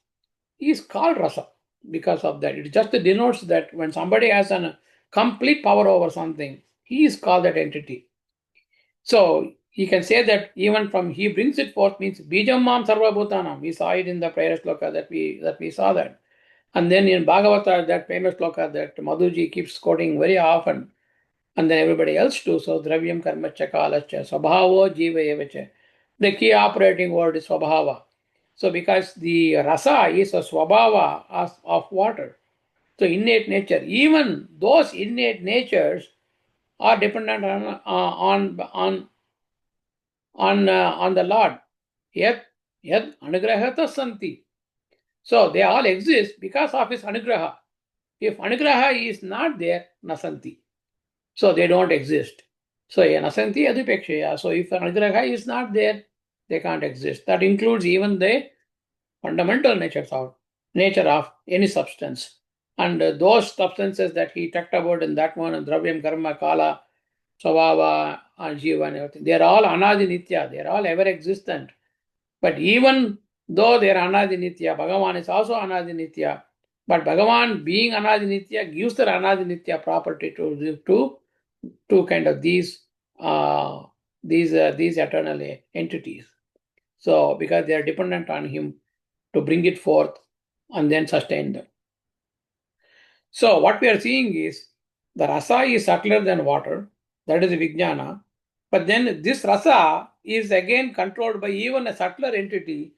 Speaker 3: He is called Rasa because of that. It just denotes that when somebody has a complete power over something, he is called that entity. So you can say that even from he brings it forth means Bijam Mam Sarva Bhutanam. We saw it in the prayer sloka that we saw that. And then in Bhagavata, that famous sloka that Madhuji keeps quoting very often, and then everybody else too. So Dravyam Karma Chakalacha, Swabhavo Jiva Evacha. The key operating word is Swabhava. So because the rasa is a swabhava of water, so innate nature, even those innate natures are dependent on the Lord. Yet anugrahata santi. So they all exist because of his anugraha. If anugraha is not there, nasanti. So they don't exist. So nasanti adipekshaya. So if anugraha is not there, they can't exist. That includes even the fundamental nature of any substance. And those substances that he talked about in that one, Dravyam, Karma, Kala, Swabhava, Jiva, and everything, they are all Anadi Nitya, they are all ever existent. But even though they are Anadi Nitya, Bhagavan is also Anadi Nitya. But Bhagavan being Anadi Nitya gives the Anadi Nitya property to kind of these eternal entities. So because they are dependent on him to bring it forth and then sustain them. So what we are seeing is the rasa is subtler than water, that is vijnana, but then this rasa is again controlled by even a subtler entity,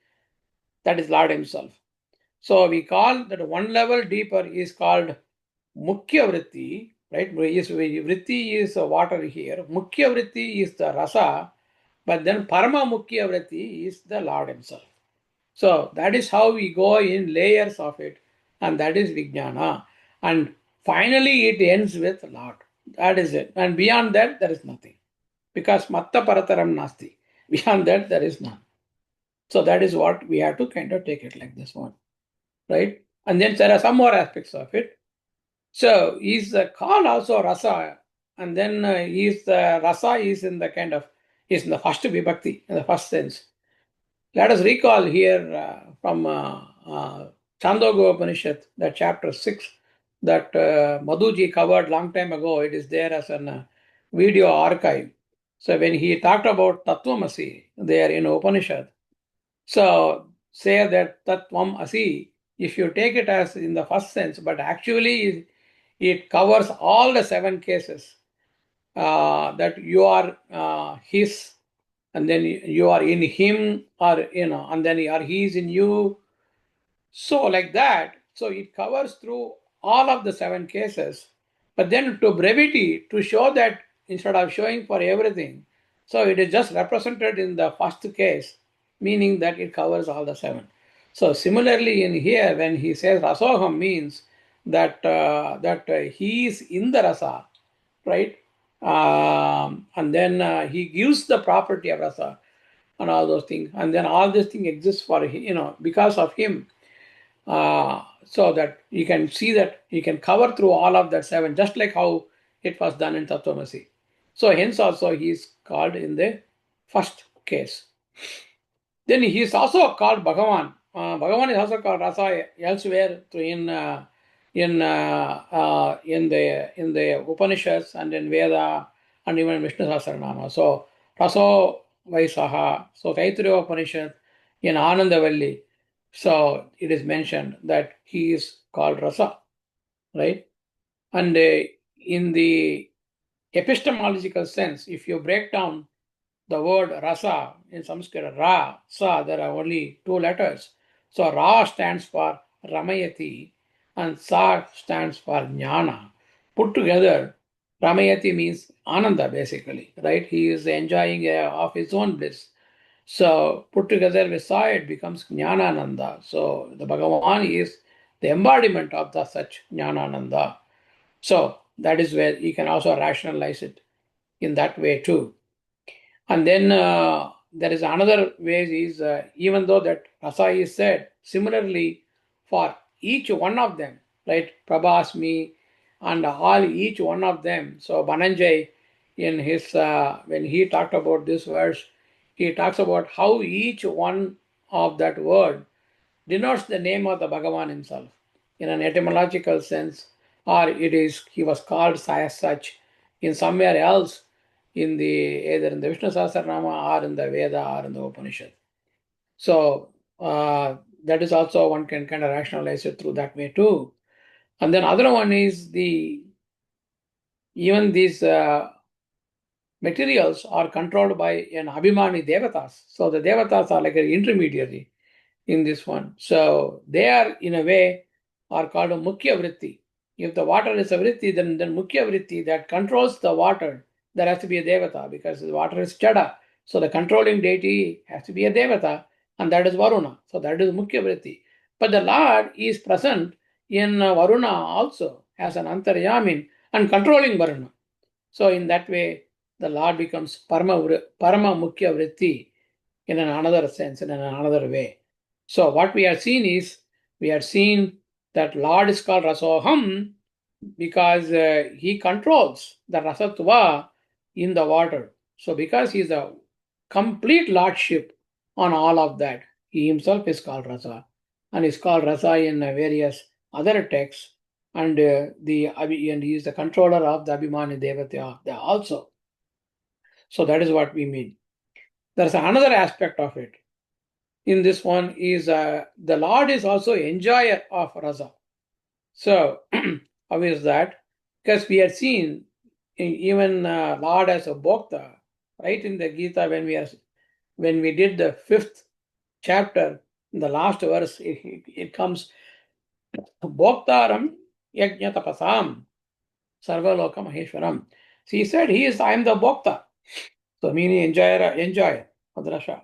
Speaker 3: that is Lord himself. So we call that one level deeper is called mukhya vritti, right? Vritti is water here, mukhya vritti is the rasa, but then parama mukhya vritti is the Lord himself. So that is how we go in layers of it, and that is Vijnana. And finally it ends with Lord. That is it. And beyond that, there is nothing. Because Matta Parataram Nasti. Beyond that, there is none. So that is what we have to kind of take it like this one. Right? And then there are some more aspects of it. So is the call also rasa, and then is the rasa is in the kind of is in the first vibhakti, in the first sense. Let us recall here from Chandogya Upanishad, that chapter 6 that Madhuji covered long time ago. It is there as a video archive. So when he talked about Tattvamasi there in Upanishad, so say that Tattvam Asi, if you take it as in the first sense, but actually it covers all the 7 cases that you are his, and then you are in him, or and then he is in you. So like that, so it covers through all of the 7 cases. But then to brevity, to show that instead of showing for everything, so it is just represented in the first case, meaning that it covers all the 7. So similarly in here, when he says rasoham, means that he is in the rasa, right? And then he gives the property of rasa and all those things, and then all this thing exists for because of him. So that you can see that you can cover through all of that 7, just like how it was done in Tattvamasi. So hence also he is called in the first case. Then he is also called Bhagavan. Bhagavan is also called Rasa elsewhere in the Upanishads and in Veda and even Vishnu Sahasranama. So Raso Vaisaha. So Taittiriya Upanishad in Anandavalli. So it is mentioned that he is called Rasa, right? And in the epistemological sense, if you break down the word rasa in Sanskrit, ra, sa, there are only 2 letters. So ra stands for ramayati and sa stands for jnana. Put together, ramayati means ananda basically, right? He is enjoying of his own bliss. So put together with sa, it becomes jnanananda. So the Bhagavan is the embodiment of the such jnanananda. So that is where you can also rationalize it in that way too. And then there is another way is even though that rasa is said, similarly for each one of them, right? Prabhasmi and all each one of them. So Bananjay, in his when he talked about this verse, he talks about how each one of that word denotes the name of the Bhagavan himself in an etymological sense, or it is he was called as such in somewhere else in the either in the Vishnu Sahasranama or in the Veda or in the Upanishad. So that is also one can kind of rationalize it through that way too. And then other one is the even these materials are controlled by an Abhimani Devatas. So the Devatas are like an intermediary in this one. So they are in a way are called a Mukhya Vritti. If the water is a Vritti, then Mukhya Vritti that controls the water, there has to be a Devata because the water is Chada. So the controlling deity has to be a Devata, and that is Varuna. So that is Mukhya Vritti. But the Lord is present in Varuna also as an Antaryamin and controlling Varuna. So in that way, the Lord becomes Parama Mukhya Vritti in another sense, in another way. So what we are seeing is, we are seeing that Lord is called Rasoham because he controls the Rasatva in the water. So because he is a complete lordship on all of that, he himself is called Rasa, and is called Rasa in various other texts. And he is the controller of the Abhimani Devata also. So that is what we mean. There's another aspect of it. In this one is the Lord is also enjoyer of rasa. So how is that? Because we are seen even Lord as a bhokta, right? In the Gita, when we did the 5th chapter, in the last verse, it comes bhoktaram yajna tapasam sarvaloka maheshwaram. So he said, I am the bhokta. So meaning enjoyer of the rasa.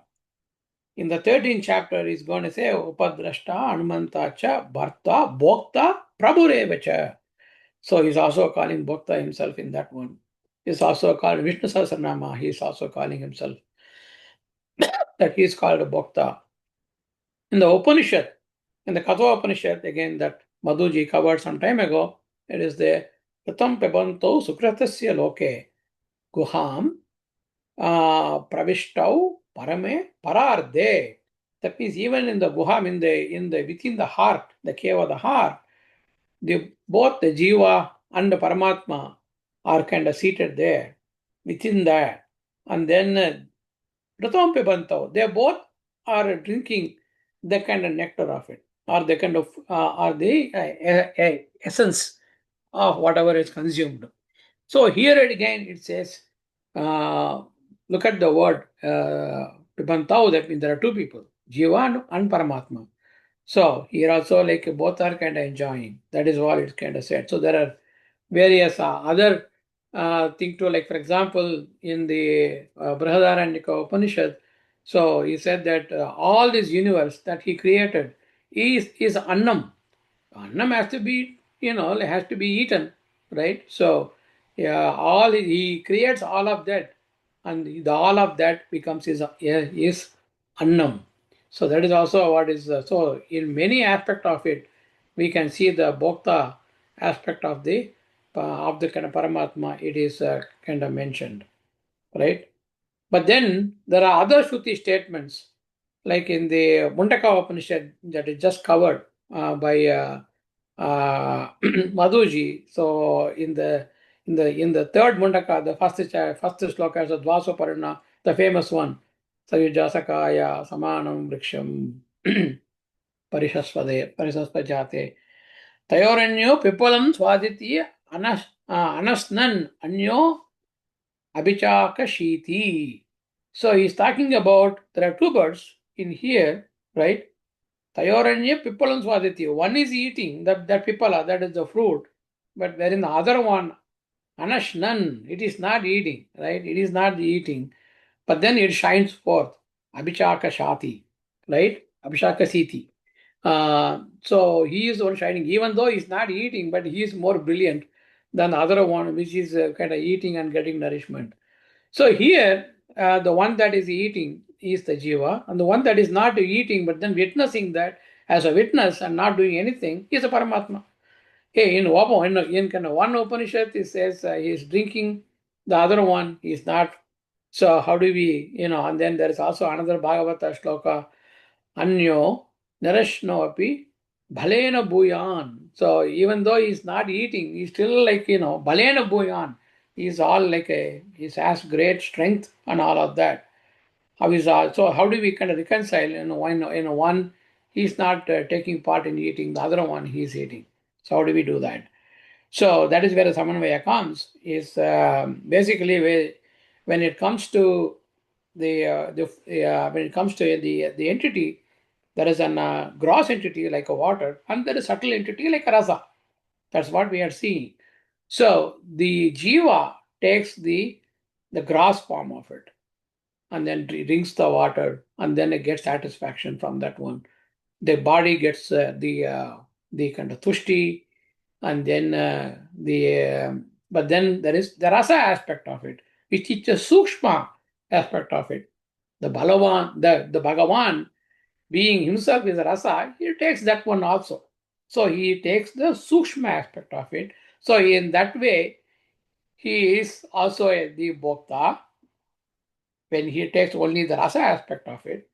Speaker 3: In the 13th chapter, he's going to say, Upadrashta, Anumanta cha, Bharta, Bhokta, Prabhurevacha. So he's also calling Bhokta himself in that one. He's also called Vishnu Sahasranama. He's also calling himself that he's called a Bhokta. In the Upanishad, in the Katha Upanishad, again, that Madhuji covered some time ago, it is the Pratam Pebanto Sukratasya Loke Guham Pravishtav Parame Pararde. That means even in the Guham, in the within the heart, the cave of the heart, both the Jiva and the Paramatma are kind of seated there within that. And then Pratam Pibantav, they both are drinking the kind of nectar of it, or the kind of or the essence of whatever is consumed. So here again it says, look at the word Pibantau, that means there are two people, Jiva and Paramatma. So here also like both are kind of enjoying. That is what it's kind of said. So there are various other thing too, like for example, in the Brihadaranyaka Upanishad, so he said that all this universe that he created is Annam. Annam has to be, it has to be eaten, right? So, yeah, all he creates all of that, and all of that becomes is Annam. So that is also what is so in many aspect of it, we can see the Bhokta aspect of the kind of Paramatma. It is kind of mentioned, right? But then there are other Shruti statements, like in the Mundaka Upanishad that is just covered by Madhuji. So in the third Mundaka, the first sloka is Dvasoparana, the famous one. Sayujasakaya Samanam Vriksham Parishaspajate Tayoranyo Pipalam Swaditi Anasnan Anyo Abhichakashiti. So he's talking about there are two birds in here, right? Tayoranya Pipalam Swaditi. One is eating that pipala, that is the fruit, but wherein the other one, Anashnan, it is not eating, right? It is not eating, but then it shines forth. Abhichakashati, right? Abhishakasiti. So he is the one shining, even though he's not eating, but he is more brilliant than the other one, which is kind of eating and getting nourishment. So here, the one that is eating is the jiva, and the one that is not eating but then witnessing that as a witness and not doing anything, he is a Paramatma. Hey, in kind of one Upanishad, it says he is drinking, the other one he is not. So how do we, and then there is also another Bhagavata shloka, Anyo Narashno api Bhalena Bhuyan. So even though he's not eating, he's still like, Bhalena Bhuyan. He's all like he has great strength and all of that. So how do we kind of reconcile? One he's not taking part in eating, the other one he's eating. So how do we do that? So that is where the Samanvaya comes. Is basically when it comes to when it comes to the entity, there is a gross entity like a water, and there is subtle entity like a rasa. That's what we are seeing. So the jiva takes the gross form of it, and then drinks the water, and then it gets satisfaction from that one. The body gets the kind of tushti, and then but then there is the rasa aspect of it, which is the sukshma aspect of it. The Bhagavan, being himself is a rasa, he takes that one also. So he takes the sukshma aspect of it. So in that way, he is also the bhokta when he takes only the rasa aspect of it.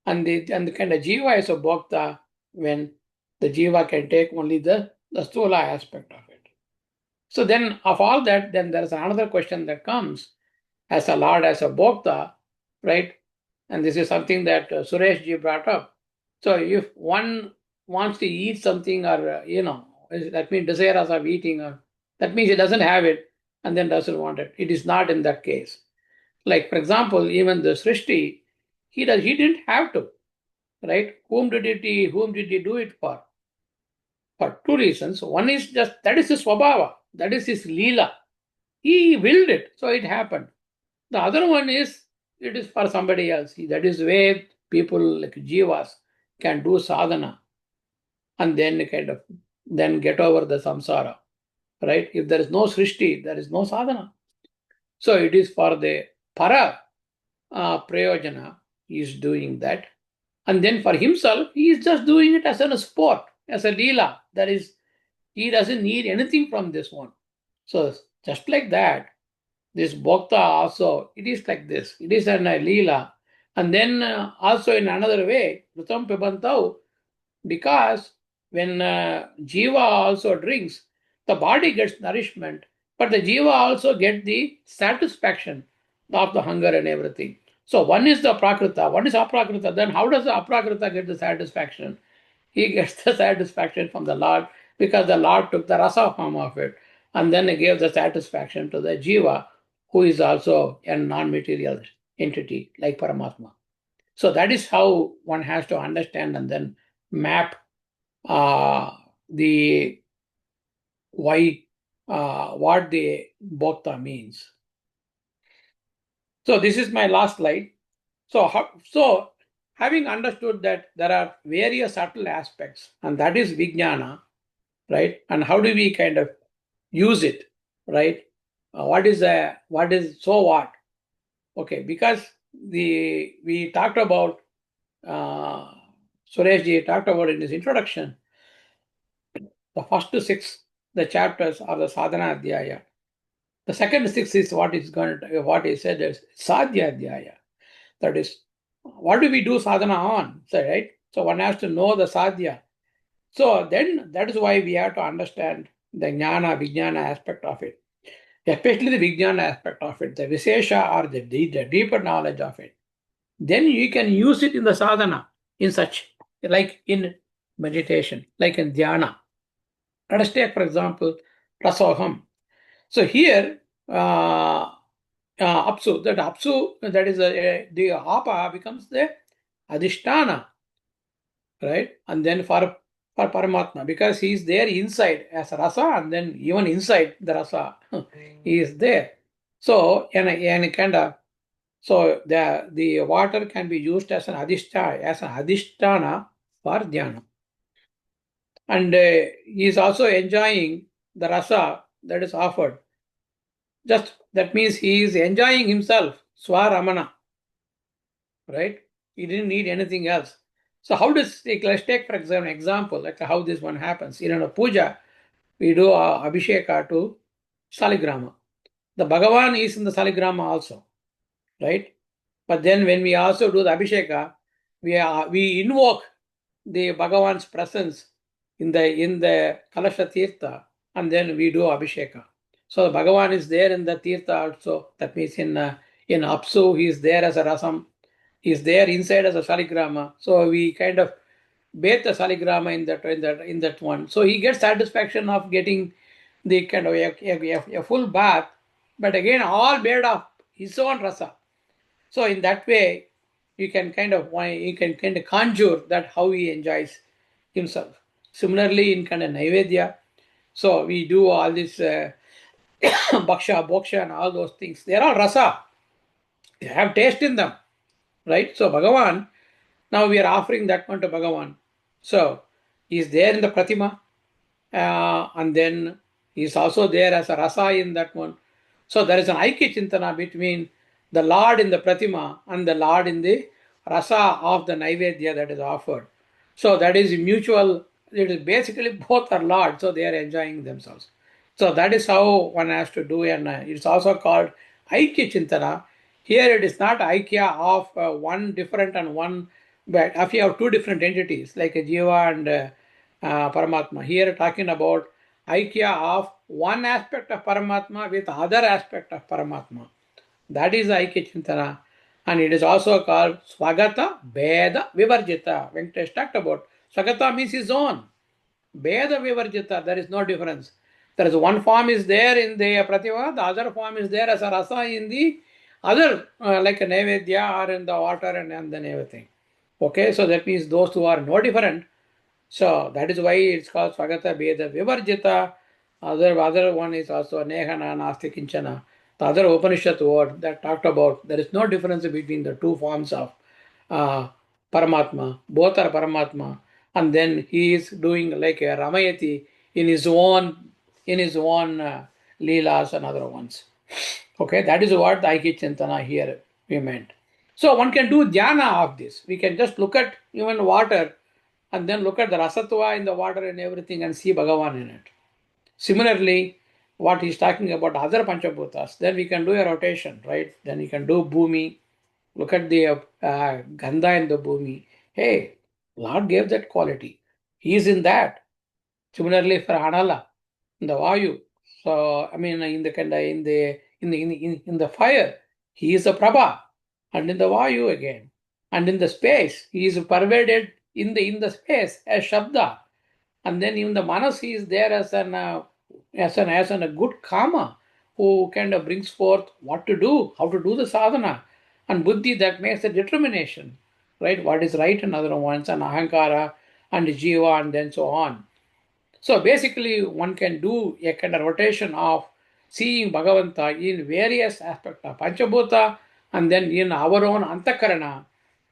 Speaker 3: And the kind of jiva is a bhokta when the jiva can take only the stula aspect of it. So then of all that, then there is another question that comes as a Lord, as a bhokta, right? And this is something that Suresh ji brought up. So if one wants to eat something or, that means desirous of eating, or that means he doesn't have it and then doesn't want it. It is not in that case. Like, for example, even the Srishti, he didn't have to, right? Whom did he do it for? For two reasons. One is just that is his swabhava, that is his leela. He willed it, so it happened. The other one is it is for somebody else. That is where people like jivas can do sadhana and then then get over the samsara, right? If there is no srishti, there is no sadhana. So it is for the para prayojana. He is doing that, and then for himself, he is just doing it as a sport, as a leela. That is, he doesn't need anything from this one. So just like that, this bhakta also, it is like this. It is an leela. And then also in another way, Rutam Pibantau, because when jiva also drinks, the body gets nourishment, but the jiva also gets the satisfaction of the hunger and everything. So one is the prakrita, one is aprakrita. Then how does the aprakrita get the satisfaction? He gets the satisfaction from the Lord because the Lord took the rasa form of it and then he gave the satisfaction to the jiva, who is also a non-material entity like Paramatma. So that is how one has to understand and then map the why what the bhakta means. So this is my last slide. So having understood that there are various subtle aspects, and that is vijnana, right? And how do we kind of use it, right? What is so what? Okay, because we talked about Suresh ji talked about in his introduction. The first six the chapters are the sadhana adhyaya. The second six is what he said is sadhya adhyaya. That is, what do we do sadhana on? So, right? So one has to know the sadhya. So then that is why we have to understand the jnana, vijnana aspect of it, especially the vijnana aspect of it, the visesha or the deeper knowledge of it. Then you can use it in the sadhana, in such, like in meditation, like in dhyana. Let us take, for example, rasoham. So here, apsu, that is the apa becomes the adhisthana, right? And then for Paramatma, because he is there inside as a rasa, and then even inside the rasa, he is there. So, and kind of, so the water can be used as an adhisthana for dhyana. And he is also enjoying the rasa that is offered. Just that means he is enjoying himself, swaramana, right? He didn't need anything else. So how does, let's take for example, like how this one happens. In a puja, we do Abhisheka to Saligrama. The Bhagavan is in the Saligrama also, right? But then when we also do the Abhisheka, we invoke the Bhagavan's presence in the Kalasha Tirtha, and then we do Abhisheka. So the Bhagavan is there in the Tirtha also. That means in Apsu, he is there as a Rasam. He is there inside as a Saligrama. So we kind of bathe the Saligrama in that one. So he gets satisfaction of getting the kind of a full bath, but again all made of his own rasa. So in that way, you can kind of conjure that how he enjoys himself. Similarly, in kind of Naivedya, so we do all this bhaksha, boksha, and all those things. They are all rasa. They have taste in them, right? So Bhagavan, now we are offering that one to Bhagavan. So he is there in the Pratima, and then he is also there as a rasa in that one. So there is an Aiki Chintana between the Lord in the Pratima and the Lord in the rasa of the Naivedya that is offered. So that is mutual. It is basically both are Lord, so they are enjoying themselves. So that is how one has to do, and it's also called Aikya Chintana. Here it is not Aikya of one different and one, but if you have two different entities like a Jiva and Paramatma, here talking about Aikya of one aspect of Paramatma with other aspect of Paramatma. That is Aikya Chintana. And it is also called Swagata Beda Vivarjita. Venkatesh talked about Swagata means his own. Beda Vivarjita, there is no difference. There is one form is there in the Prativa, the other form is there as a rasa in the other, like a Naivedya or in the water and then everything. Okay, so that means those two are no different. So that is why it's called Swagata Beda Vivarjita. Other one is also Nehana Nasti Kinchana. The other Upanishad word that talked about there is no difference between the two forms of uh, Paramatma. Both are Paramatma. And then he is doing like a Ramayati in his own Leelas and other ones. Okay, that is what the Aiki Chintana here we meant. So one can do dhyana of this. We can just look at even water and then look at the rasatva in the water and everything and see Bhagavan in it. Similarly, what he's talking about other Panchabhutas, then we can do a rotation, right? Then we can do Bhumi, look at the Gandha in the Bhumi. Hey, Lord gave that quality. He is in that. Similarly for Anala, in the Vayu. So I mean in the Kanda in the fire, he is a Prabha. And in the Vayu again. And in the space, he is pervaded in the space as Shabda. And then even the Manas he is there as an a good karma who kind of brings forth what to do, how to do the sadhana. And Buddhi that makes the determination, right? What is right and other ones, and Ahankara and Jiva and then so on. So basically, one can do a kind of rotation of seeing Bhagavanta in various aspects of Panchabhuta, and then in our own Antakarana,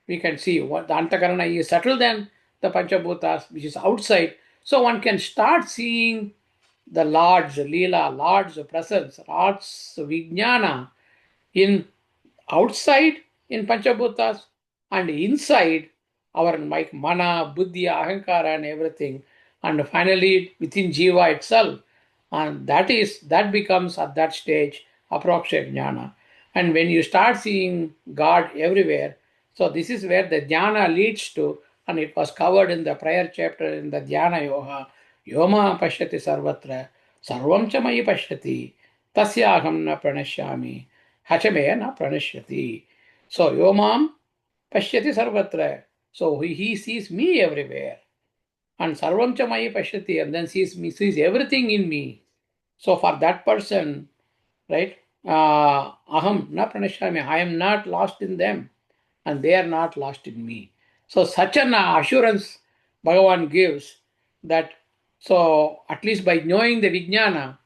Speaker 3: we can see what the Antakarana is settled than the Panchabhutas, which is outside. So one can start seeing the Lord's Leela, Lord's presence, Lord's Vijnana in outside in Panchabhutas and inside our like mana, buddhi, ahankara, and everything, and finally within jiva itself, and that becomes at that stage aproksha jnana. And when you start seeing God everywhere, so this is where the jnana leads to, and it was covered in the prior chapter in the Dhyana Yoga. Yoma pashyati sarvatra, sarvam cha mayi pashyati, tasyaham na pranashyami, hachame na pranashyati. So Yomam pashyati sarvatra. So he sees me everywhere. And sarvam cha mayi pashyati, and then sees everything in me. So for that person, right? Aham na pranashyami. I am not lost in them, and they are not lost in me. So such an assurance Bhagavan gives that. So at least by knowing the vijnana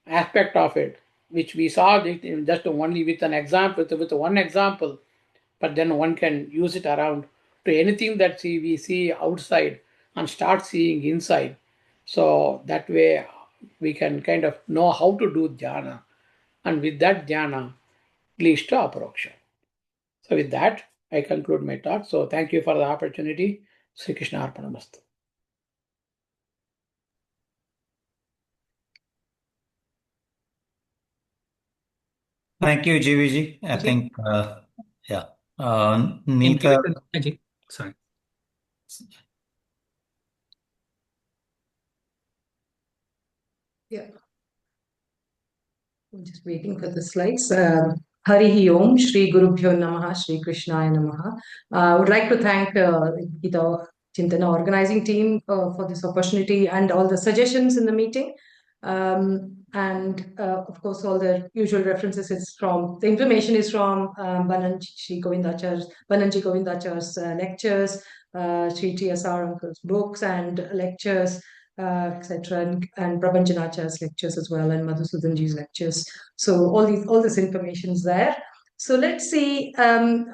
Speaker 3: aspect of it, which we saw just only with an example, with one example, but then one can use it around to anything that we see outside and start seeing inside. So that way we can kind of know how to do dhyana, and with that dhyana leads to aproksha. So with that, I conclude my talk. So thank you for the opportunity. Sri Krishna Arpanamastu.
Speaker 4: Thank you, GVG. I think, yeah. Neetha.
Speaker 2: Sorry.
Speaker 5: Yeah. I'm just waiting for the slides. Harihi Om, Shri Gurubhyo Namaha, Shri Krishnaya Namaha. I would like to thank Gita Chinthana organizing team for this opportunity and all the suggestions in the meeting. Of course, all the usual references the information is from Bananji Govindachar's lectures, Sri T.S.R. Uncle's books and lectures, etc., and Prabhanjanachar's lectures as well, and Madhusudanji's lectures. So all this information is there. So let's see. I'm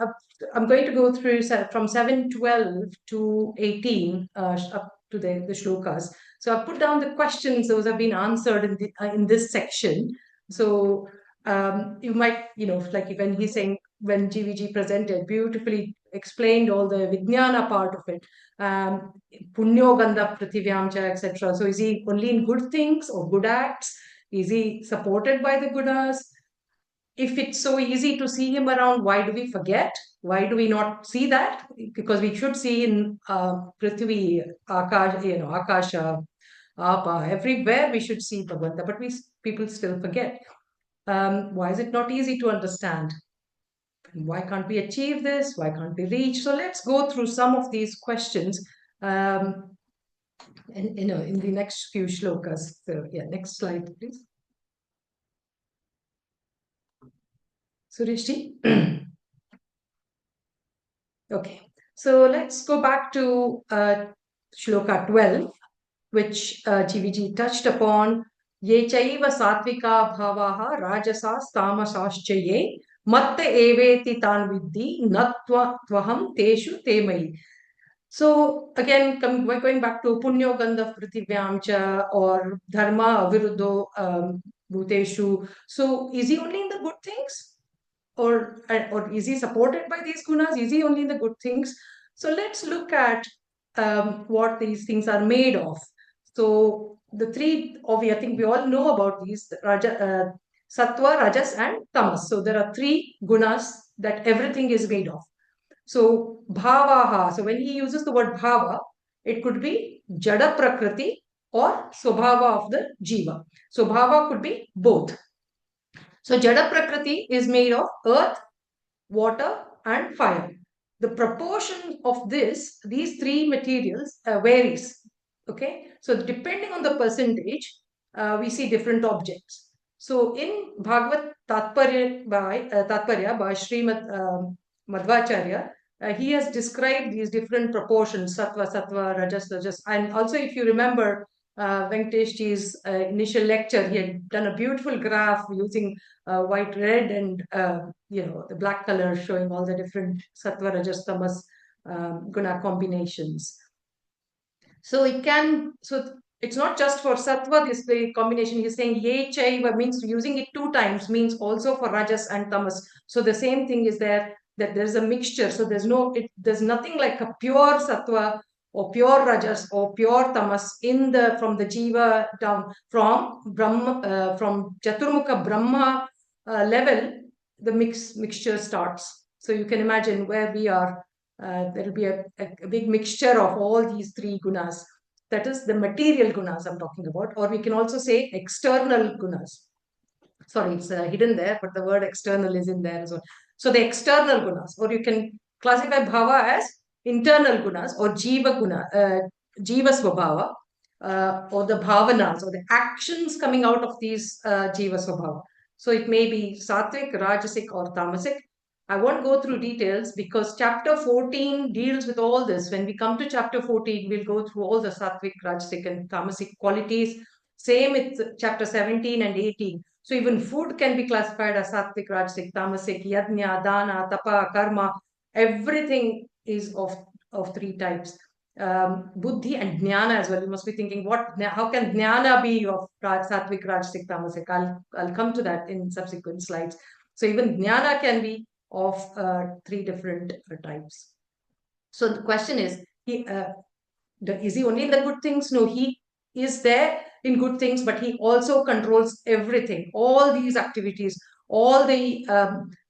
Speaker 5: going to go through from 7:12 to 18 up to the shlokas. So I've put down the questions; those have been answered in this section. So you might, like when he's saying, when GVG presented, beautifully explained all the Vijnana part of it. Punyo Gandha Prativyamcha, etc. So is he only in good things or good acts? Is he supported by the Gunas? If it's so easy to see him around, why do we forget? Why do we not see that? Because we should see in Prithvi, Akasha, Apa, everywhere we should see Bhagavanta, but people still forget. Why is it not easy to understand? Why can't we achieve this? Why can't we reach? So let's go through some of these questions in the next few shlokas. So yeah, next slide, please. Sureshji? Okay, so let's go back to shloka 12, which GVG touched upon. Ye chaiva satvika bhavaha rajasas tamasascha ye matta eveti tan viddhi natva tvaham teshu temai. So again, going back to punyo gandha prativyamcha or dharma aviruddho bhuteshu. So is he only in the good things? Or is he supported by these gunas? Is he only in the good things? So let's look at what these things are made of. So the three, I think we all know about these, sattva, rajas, and tamas. So there are three gunas that everything is made of. So bhavaha, so when he uses the word bhava, it could be jada prakriti or swabhava of the jiva. So bhava could be both. So jada prakriti is made of earth, water, and fire. The proportion of these three materials varies. Okay, so depending on the percentage, we see different objects. So in Bhagavad Tatparya by Srimad Madhvacharya, he has described these different proportions: sattva, rajas, and also if you remember Venkateshji's initial lecture, he had done a beautiful graph using white, red, and the black color, showing all the different sattva, rajas, tamas guna combinations. So it's not just for sattva, this the combination. He's saying ye chaiva means using it 2 times, means also for rajas and tamas. So the same thing is there, that there's a mixture. So there's nothing like a pure sattva or pure rajas or pure tamas from the jiva down, from Brahma, from Chaturmukha Brahma level, the mixture starts. So you can imagine where we are. There will be a big mixture of all these three gunas. That is the material gunas I'm talking about, or we can also say external gunas. Sorry, it's hidden there, but the word external is in there as well. So the external gunas, or you can classify bhava as internal gunas or jiva guna, jiva swabhava, or the bhavanas or the actions coming out of these jiva swabhava. So it may be sattvic, rajasic, or tamasic. I won't go through details because chapter 14 deals with all this. When we come to chapter 14, we'll go through all the sattvic, rajasic, and tamasic qualities. Same with chapter 17 and 18. So even food can be classified as sattvic, rajasic, tamasic, yajna, dana, tapa, karma. Everything is of 3 types. Buddhi and jnana as well. You must be thinking, how can jnana be of sattvic, rajasic, tamasic? I'll come to that in subsequent slides. So even jnana can be of three different types. So the question is, is he only in the good things? No, he is there in good things, but he also controls everything, all these activities, all the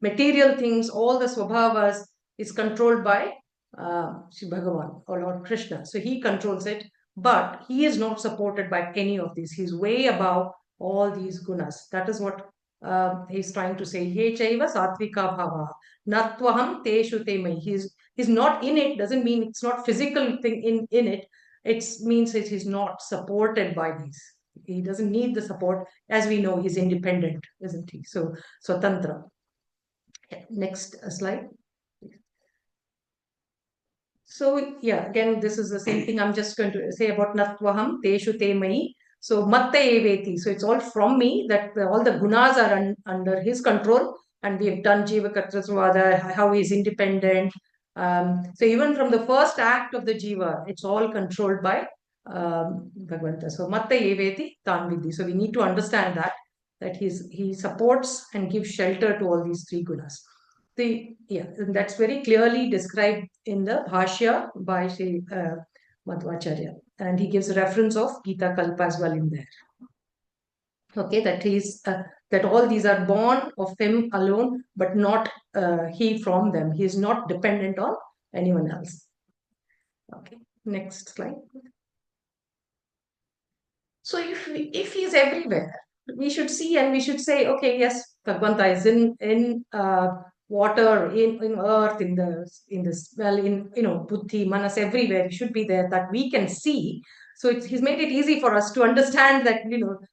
Speaker 5: material things, all the swabhavas is controlled by Shri Bhagavan or Lord Krishna. So he controls it, but he is not supported by any of these. He's way above all these gunas. That is what he's trying to say. Ye chaiva satvika bhava natvaham teshu temai. He's not in it, doesn't mean it's not physical thing in it. It means that he's not supported by these. He doesn't need the support. As we know, he's independent, isn't he? So, Swatantra. Next slide. So, yeah, again, this is the same thing I'm just going to say about Natvaham, Teshu Te Mai. So, Matta Eveti. So, it's all from me that all the gunas are under his control. And we have done Jiva Katrasvada, how he's independent. So, even from the first act of the Jiva, it's all controlled by Bhagavanta. So, Matta Eveti Tanvidhi. So, we need to understand that he supports and gives shelter to all these three gunas. That's very clearly described in the Bhashya by Sri Madhvacharya, and he gives a reference of Gita Kalpa as well in there. Okay, that all these are born of him alone, but not he from them. He is not dependent on anyone else. Okay, next slide. So if he is everywhere, we should see and we should say, okay, yes, Bhagavanta is in water, in earth, in this, well, in buddhi, manas, everywhere. He should be there, that we can see. So he's made it easy for us to understand that,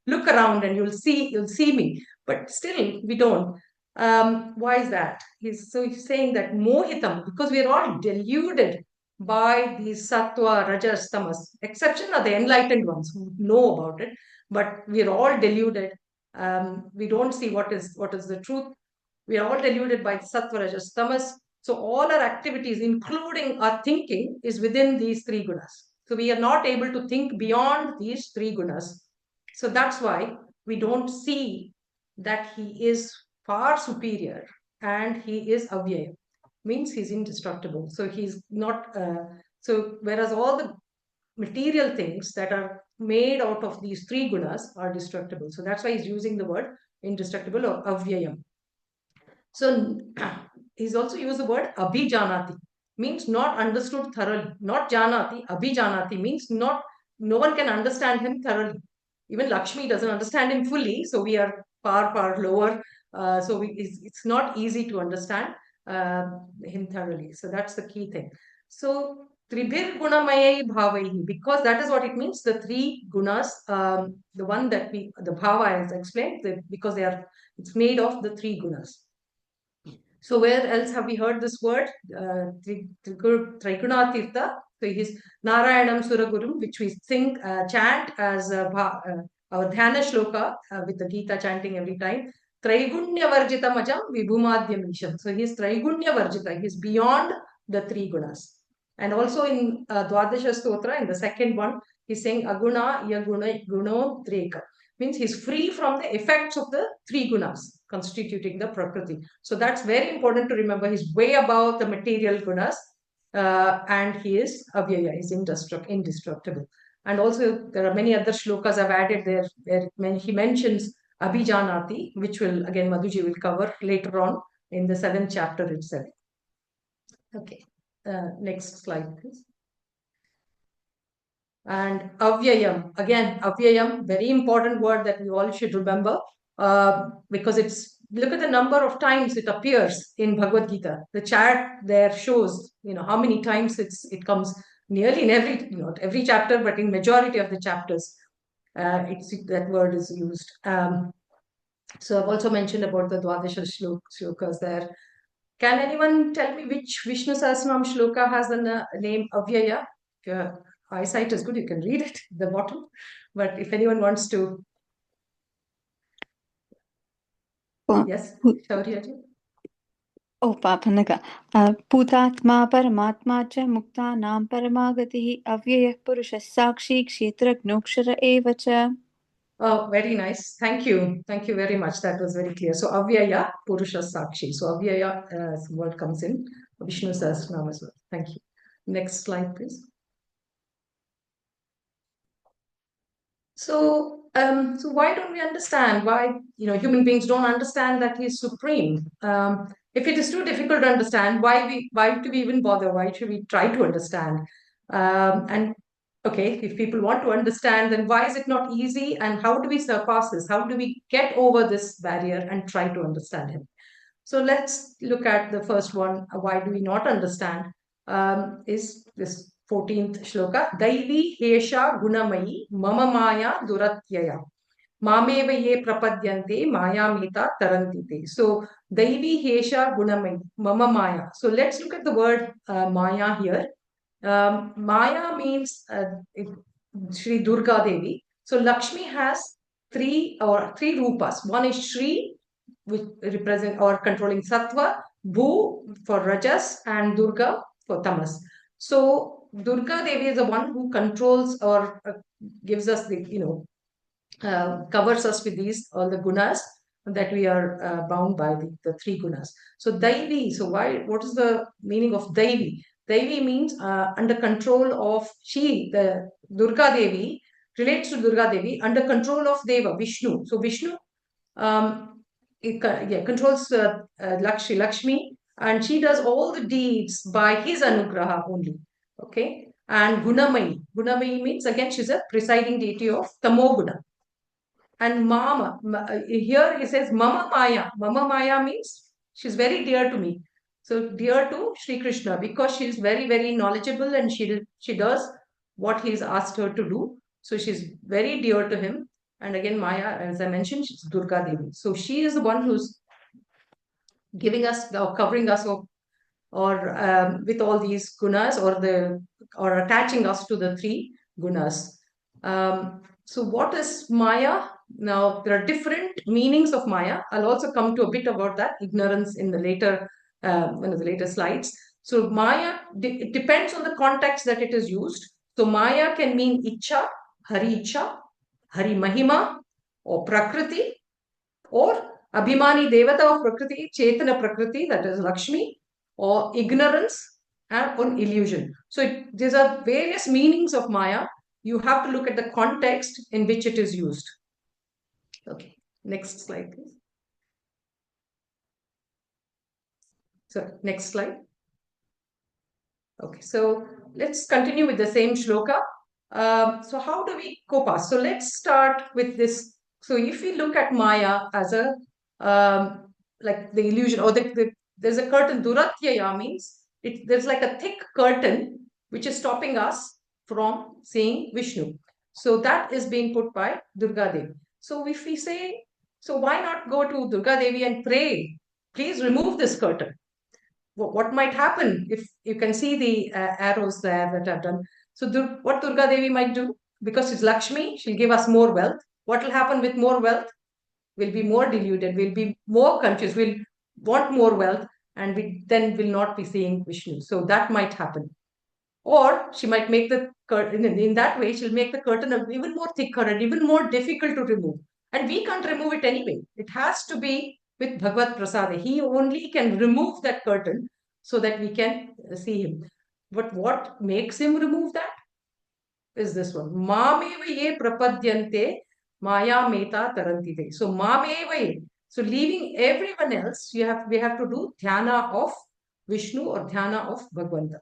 Speaker 5: look around and you'll see me. But still, we don't. Why is that? He's saying that mohitam, because we're all deluded by these sattva, rajas, tamas. Exception are the enlightened ones who know about it, but we're all deluded. We don't see what is the truth. We are all deluded by sattva, rajas, tamas. So all our activities, including our thinking, is within these three gunas. So we are not able to think beyond these three gunas. So that's why we don't see that he is far superior and he is avyaya. Means he's indestructible. So he's not, whereas all the material things that are made out of these three gunas are destructible. So that's why he's using the word indestructible or avyayam. So he's also used the word abhijanati, means not understood thoroughly. Not janati, abhijanati means no one can understand him thoroughly. Even Lakshmi doesn't understand him fully, so we are far lower. So it's not easy to understand him thoroughly. So that's the key thing. So Tribhir Gunamayai Bhavaihi, because that is what it means, the three gunas, the one that the bhava is explained, because it's made of the three gunas. So where else have we heard this word? Triguna Tirtha. So his Narayanam Suragurum, which we chant as our Dhyana Shloka with the Gita chanting every time. Traigunya Varjita Majam Vibhumadhyam Isham. So he's Traigunya Varjita. He's beyond the three gunas. And also in Dwadasha Stotra, in the second one, he's saying Aguna Yaguna Guno Dreka. Means he's free from the effects of the three gunas constituting the Prakriti. So that's very important to remember. He's way above the material gunas and he is avyaya, he's indestructible. And also there are many other shlokas I've added there where he mentions Abhijanati, which will again Madhuji will cover later on in the 7th chapter itself. Okay, next slide please. And avyayam, again, avyayam, very important word that we all should remember because look at the number of times it appears in Bhagavad Gita. The chart there shows, how many times it comes nearly in every chapter, but in majority of the chapters, that word is used. So I've also mentioned about the Dwadasha shlokas there. Can anyone tell me which Vishnu Sahasranam shloka has the name Avyaya? If your eyesight is good, you can read it at the bottom. But if anyone wants to. Yes, Shauryaji.
Speaker 6: Papanaka. Putatma Paramatma cha Muktanam Paramagatihi Avyayah Purushah Sakshi Kshetrajnokshara Eva cha.
Speaker 5: Very nice. Thank you. Thank you very much. That was very clear. So Avyaya Purusha Sakshi. So Avyaya word comes in Vishnu Sahasranam as well. Thank you. Next slide, please. So why don't we understand why human beings don't understand that he is supreme? If it is too difficult to understand, why do we even bother? Why should we try to understand? And okay, if people want to understand, then why is it not easy? And how do we surpass this? How do we get over this barrier and try to understand him? So let's look at the first one. Why do we not understand? Is this 14th shloka. Daivi hesha gunamayi mama maya duratyaya. Mameva ye prapadyante maya mita tarantite. So Daivi hesha gunamayi mama maya. So let's look at the word maya here. Maya means Sri Durga Devi. So Lakshmi has three rupas. One is Sri, which represent or controlling sattva, Bhu for rajas, and Durga for tamas. So Durga Devi is the one who controls or gives us the covers us with all the gunas that we are bound by the three gunas. So Daivi. So what is the meaning of Daivi? Daivi means under control of the Durga Devi relates to Durga Devi under control of Deva Vishnu. So Vishnu controls Lakshmi, and she does all the deeds by his anugraha only. Okay, and Gunamayi means again she's a presiding deity of Tamoguna. And Mama, here he says Mama Maya. Mama Maya means she's very dear to me. So dear to Sri Krishna because she's very, very knowledgeable and she does what he's asked her to do. So she's very dear to him. And again, Maya, as I mentioned, she's Durga Devi. So she is the one who's giving us or covering us or with all these gunas or attaching us to the three gunas. So what is Maya? Now, there are different meanings of Maya. I'll also come to a bit about that, ignorance, in the later one of the later slides. So Maya, it depends on the context that it is used. So Maya can mean Icha, Hari Mahima, or Prakriti, or Abhimani Devata of Prakriti, Chetana Prakriti, that is Lakshmi, or ignorance and or illusion. So these are various meanings of Maya. You have to look at the context in which it is used. Okay, next slide, please. So next slide. Okay, so let's continue with the same shloka. So how do we go past? So let's start with this. So if we look at Maya as a like the illusion or there's a curtain, Duratyaya means there's like a thick curtain which is stopping us from seeing Vishnu. So that is being put by Durga Devi. So if we say, so why not go to Durga Devi and pray? Please remove this curtain. What might happen if you can see the arrows there that I've done. So what Durga Devi might do, because she's Lakshmi, she'll give us more wealth. What will happen with more wealth? We'll be more deluded, we'll be more confused, we'll want more wealth, and we then will not be seeing Vishnu. So that might happen. Or she might make the curtain, in that way, she'll make the curtain even more thicker and even more difficult to remove. And we can't remove it anyway. It has to be with Bhagavad Prasada. He only can remove that curtain so that we can see him. But what makes him remove that is this one. Mameva ye prapadyante maya meta tarantite. So mameva ye. So leaving everyone else, we have to do dhyana of Vishnu or dhyana of Bhagavanta.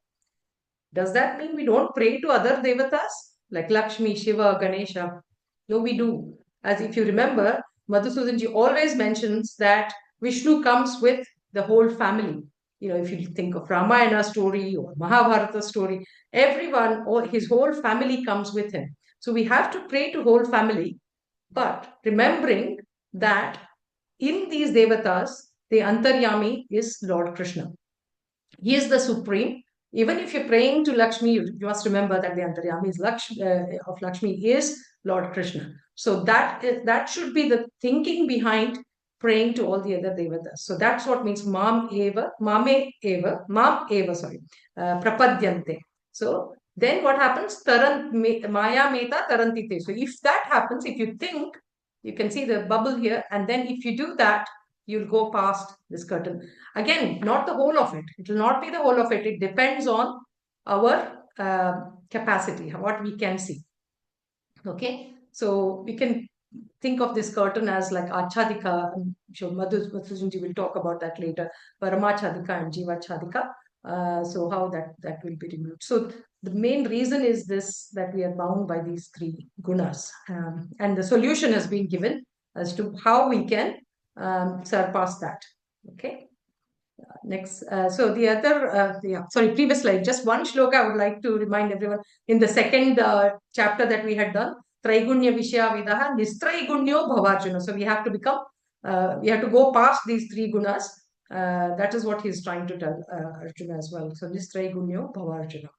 Speaker 5: Does that mean we don't pray to other devatas like Lakshmi, Shiva, Ganesha? No, we do. As if you remember, Madhusudanji always mentions that Vishnu comes with the whole family. If you think of Ramayana story or Mahabharata story, everyone or his whole family comes with him. So we have to pray to whole family, but remembering that in these devatas, the Antaryami is Lord Krishna. He is the supreme. Even if you're praying to Lakshmi, you must remember that the Antaryami of Lakshmi is Lord Krishna. So that should be the thinking behind praying to all the other devatas. So that's what means mame eva, prapadyante. So then what happens? Maya meta tarantite. So if that happens, if you think You can see the bubble here. And then if you do that, you'll go past this curtain. Again, not the whole of it. It will not be the whole of it. It depends on our capacity, what we can see. Okay, so we can think of this curtain as like Achadika. I'm sure Madhusudanji will talk about that later. Paramachadika and Jivachadika. So how that will be removed. So the main reason is this, that we are bound by these three gunas. And the solution has been given as to how we can surpass that. Okay. Next, so the other, previous slide, just one shloka I would like to remind everyone. In the second chapter that we had done, Traigunya Vishya Vidaha, Nistraigunyo Bhavarjuna. So we have to become, we have to go past these three gunas. That is what he's trying to tell Arjuna as well. So Nistraigunyo Bhavarjuna.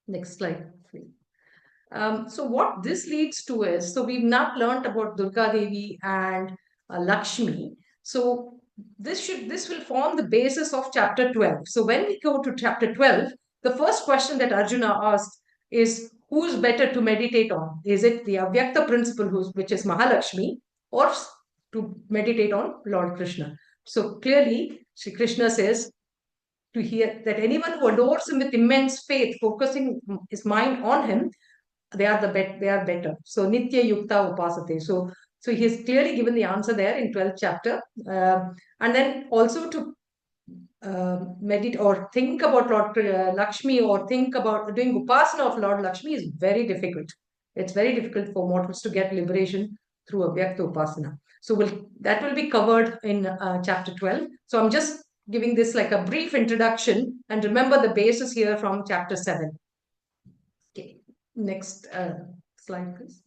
Speaker 5: Next slide, please. So what this leads to is, so we've now learned about Durga Devi and Lakshmi. So this will form the basis of chapter 12. So when we go to chapter 12, the first question that Arjuna asked is, who's better to meditate on? Is it the Avyakta principle, which is Mahalakshmi, or to meditate on Lord Krishna? So clearly, Sri Krishna says to hear that anyone who adores him with immense faith, focusing his mind on him, they are better. So Nitya Yukta Upasate. So he has clearly given the answer there in 12th chapter. And then also to meditate or think about Lord Lakshmi, or think about doing upasana of Lord Lakshmi is very difficult. It's very difficult for mortals to get liberation through Avyakta Upasana. So that will be covered in chapter 12. So I'm just giving this like a brief introduction, and remember the basis here from chapter 7. Okay, next slide, please.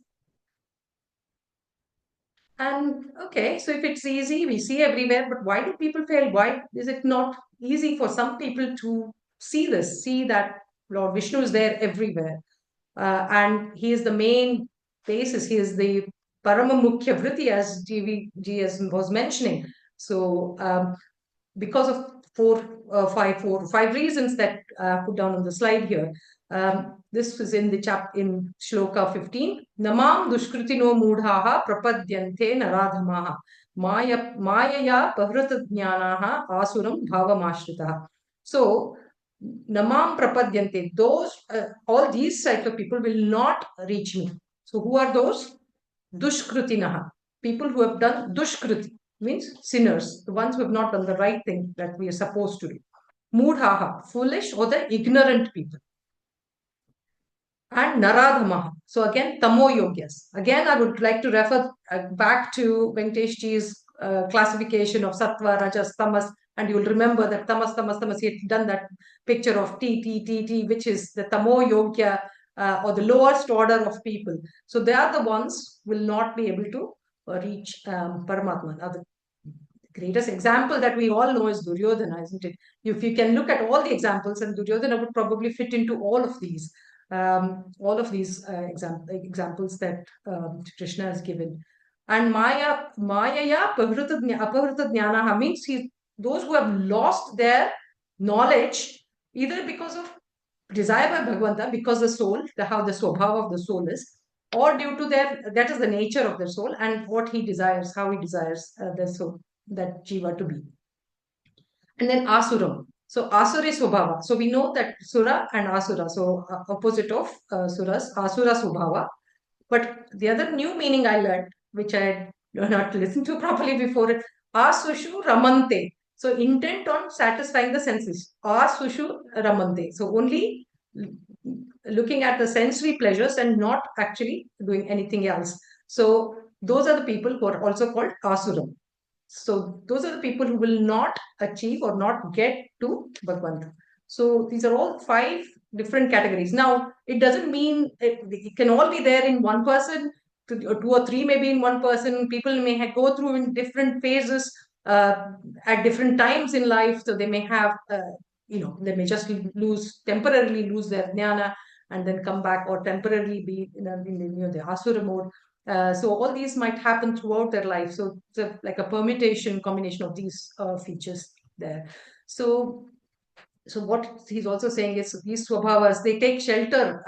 Speaker 5: And okay, so if it's easy, we see everywhere, but why do people fail? Why is it not easy for some people to see this, see that Lord Vishnu is there everywhere? And he is the main basis. He is the Parama Mukhya Vritti, as GVG was mentioning. So because of five reasons that put down on the slide here. This was in the in Shloka 15. Namam dushkritino mudhaha prapadyante naradhamaha mayaya pahrata jnanaha asuram bhavamashritaha. So namam prapadyante, those all these types of people will not reach me. So who are those? Dushkritinaha, people who have done dushkriti, means sinners, the ones who have not done the right thing that we are supposed to do. Mudhaha, foolish or the ignorant people. And naradhamaha, so again tamo yogyas. Again, I would like to refer back to Venkateshji's classification of sattva, rajas, tamas, and you will remember that tamas, he had done that picture of T, which is the tamo yogya, or the lowest order of people. So they are the ones who will not be able to reach Paramatma. Now, the greatest example that we all know is Duryodhana, isn't it? If you can look at all the examples, and Duryodhana would probably fit into all of these examples that Krishna has given. And Maya Pahrita Jnanaha means those who have lost their knowledge, either because of desire by Bhagavanta, because the soul, how the swabhava of the soul is, or due to that is the nature of the soul and what he desires, how he desires the soul, that jiva to be. And then asuram. So asura is swabhava. So we know that sura and asura, so opposite of suras, asura swabhava. But the other new meaning I learned, which I had not listened to properly before, asushu ramante. So intent on satisfying the senses. Asushu ramante. So only looking at the sensory pleasures and not actually doing anything else. So those are the people who are also called asuram. So those are the people who will not achieve or not get to Bhagavanta. So these are all 5 different categories. Now, it doesn't mean it can all be there in one person, 2 or 3 maybe in one person. People may go through in different phases at different times in life. So they may have, they may just temporarily lose their jnana and then come back, or temporarily be in the asura mode. So all these might happen throughout their life. So it's like a combination of these features there. So what he's also saying is these swabhavas, they take shelter.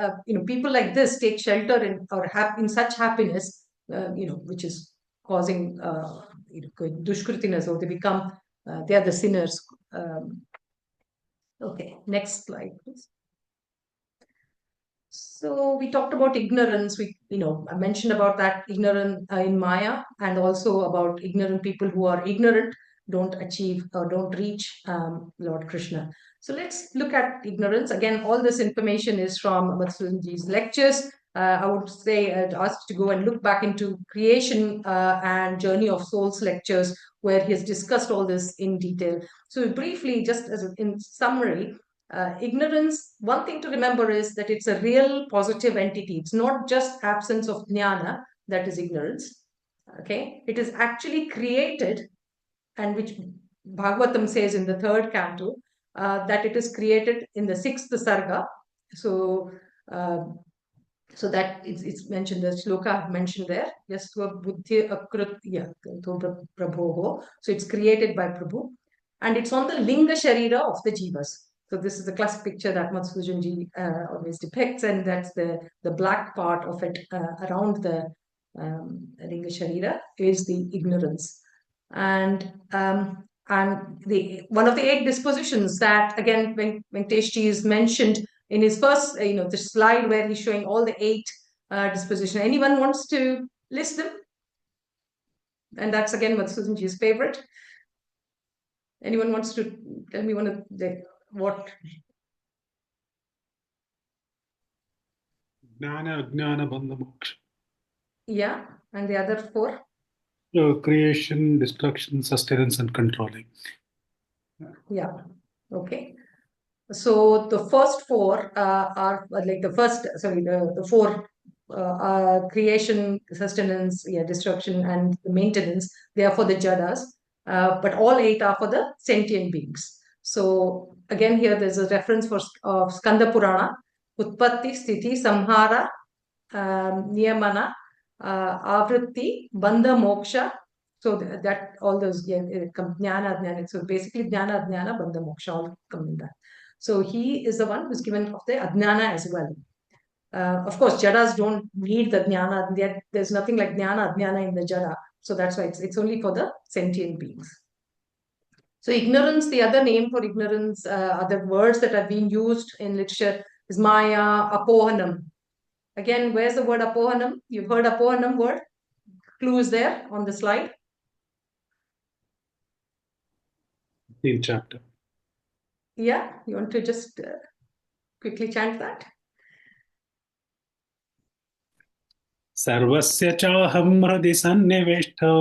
Speaker 5: People like this take shelter in such happiness which is causing dushkritina, so they become, they are the sinners. Okay, next slide, please. So we talked about ignorance. I mentioned about that ignorant in Maya, and also about ignorant people who are ignorant don't achieve or don't reach Lord Krishna. So let's look at ignorance. Again, all this information is from Madhusudanji's lectures. I would say ask to go and look back into creation and journey of souls lectures, where he has discussed all this in detail. So briefly, just as in summary, ignorance, one thing to remember is that it's a real positive entity. It's not just absence of jnana that is ignorance. Okay, it is actually created, and which Bhagavatam says in the third canto, that it is created in the sixth sarga. So, so that it's mentioned, the shloka mentioned there. Yasva buddhi akrutya prabhoho. So it's created by Prabhu, and it's on the linga sharira of the jivas. So this is the classic picture that Madhusudanji always depicts, and that's the black part of it around the linga sharira is the ignorance. And the one of the 8 dispositions that again Venkateshji is mentioned in his first, the slide where he's showing all the 8 dispositions. Anyone wants to list them? And that's again Madhusudanji's favorite. Anyone wants to tell me what?
Speaker 7: Jnana, Ajnana, Bandha, Moksha.
Speaker 5: Yeah, and the other 4?
Speaker 7: Creation, destruction, sustenance, and controlling.
Speaker 5: Yeah, okay. So the first 4 are like the 4 creation, sustenance, destruction, and the maintenance. They are for the jadas, but all 8 are for the sentient beings. So again, here there's a reference for Skanda Purana, Utpatti, Sthiti, Samhara, Niyamana, Avritti, Bandha, Moksha. So that all those jnana, jnana. So basically jnana, jnana, bandha, moksha all come in that. So he is the one who's given of the ajnana as well. Of course, jadas don't need the jnana. There's nothing like jnana, ajnana in the jada. So that's why it's only for the sentient beings. So ignorance, the other name for ignorance, other words that have been used in literature is maya, apohanam. Again, where's the word apohanam? You've heard apohanam word? Clue is there on the slide.
Speaker 7: In chapter.
Speaker 5: Yeah, you want to just quickly chant that?
Speaker 7: Sarvasya chaham hृदि सन्निविष्टो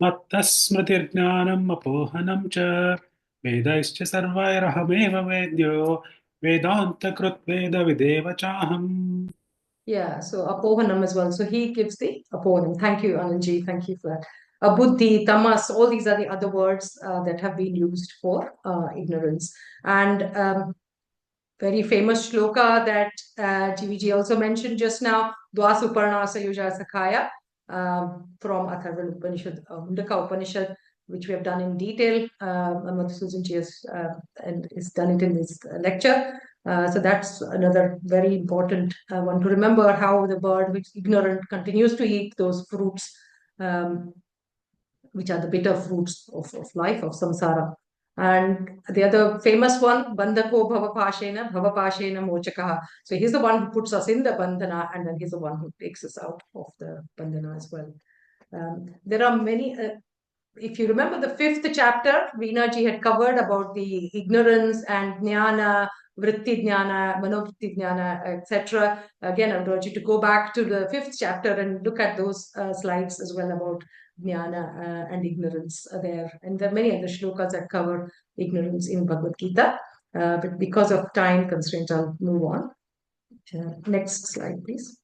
Speaker 7: मत्तः स्मृतिर्ज्ञानम् अपोहनं च वेदैश्च सर्वैरहमेव वेद्यो वेदान्तकृत् वेदविदेव चाहम्.
Speaker 5: Yeah, so apohanam as well. So he gives the apohanam. Thank you, Anandji. Thank you for that. Buddhi, tamas, all these are the other words that have been used for ignorance. And very famous shloka that GVG also mentioned just now, Dwasuparna Sayuja Sakhaya, from Atharvana Upanishad, Mundaka Upanishad, which we have done in detail. Madhusudanji has done it in his lecture. So that's another very important one to remember, how the bird, which is ignorant, continues to eat those fruits, which are the bitter fruits of life, of samsara. And the other famous one, Bandhako Bhavapashena, Bhavapashena Mochakaha. So he's the one who puts us in the bandhana, and then he's the one who takes us out of the bandhana as well. There are many, if you remember the 5th chapter, Veena-ji had covered about the ignorance and jnana, vritti jnana, manovritti jnana, etc. Again, I would urge you to go back to the 5th chapter and look at those slides as well about jnana and ignorance there. And there are many other shlokas that cover ignorance in Bhagavad Gita. But because of time constraints, I'll move on. Next slide, please.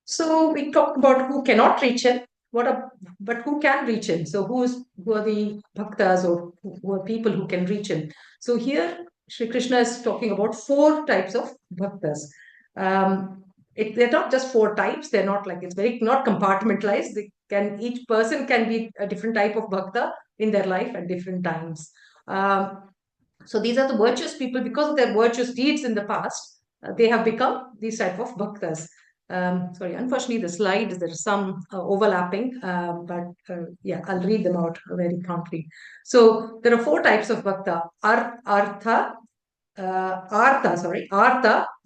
Speaker 5: So we talked about who cannot reach him, but who can reach him? So who are the bhaktas, or who are people who can reach him? So here Sri Krishna is talking about 4 types of bhaktas. They're not just 4 types. They're not like, it's very not compartmentalized. Each person can be a different type of bhakta in their life at different times. So these are the virtuous people. Because of their virtuous deeds in the past, they have become these type of bhaktas. Sorry, unfortunately, the slides, there's some overlapping, but yeah, I'll read them out very promptly. So there are 4 types of bhakta: Artha,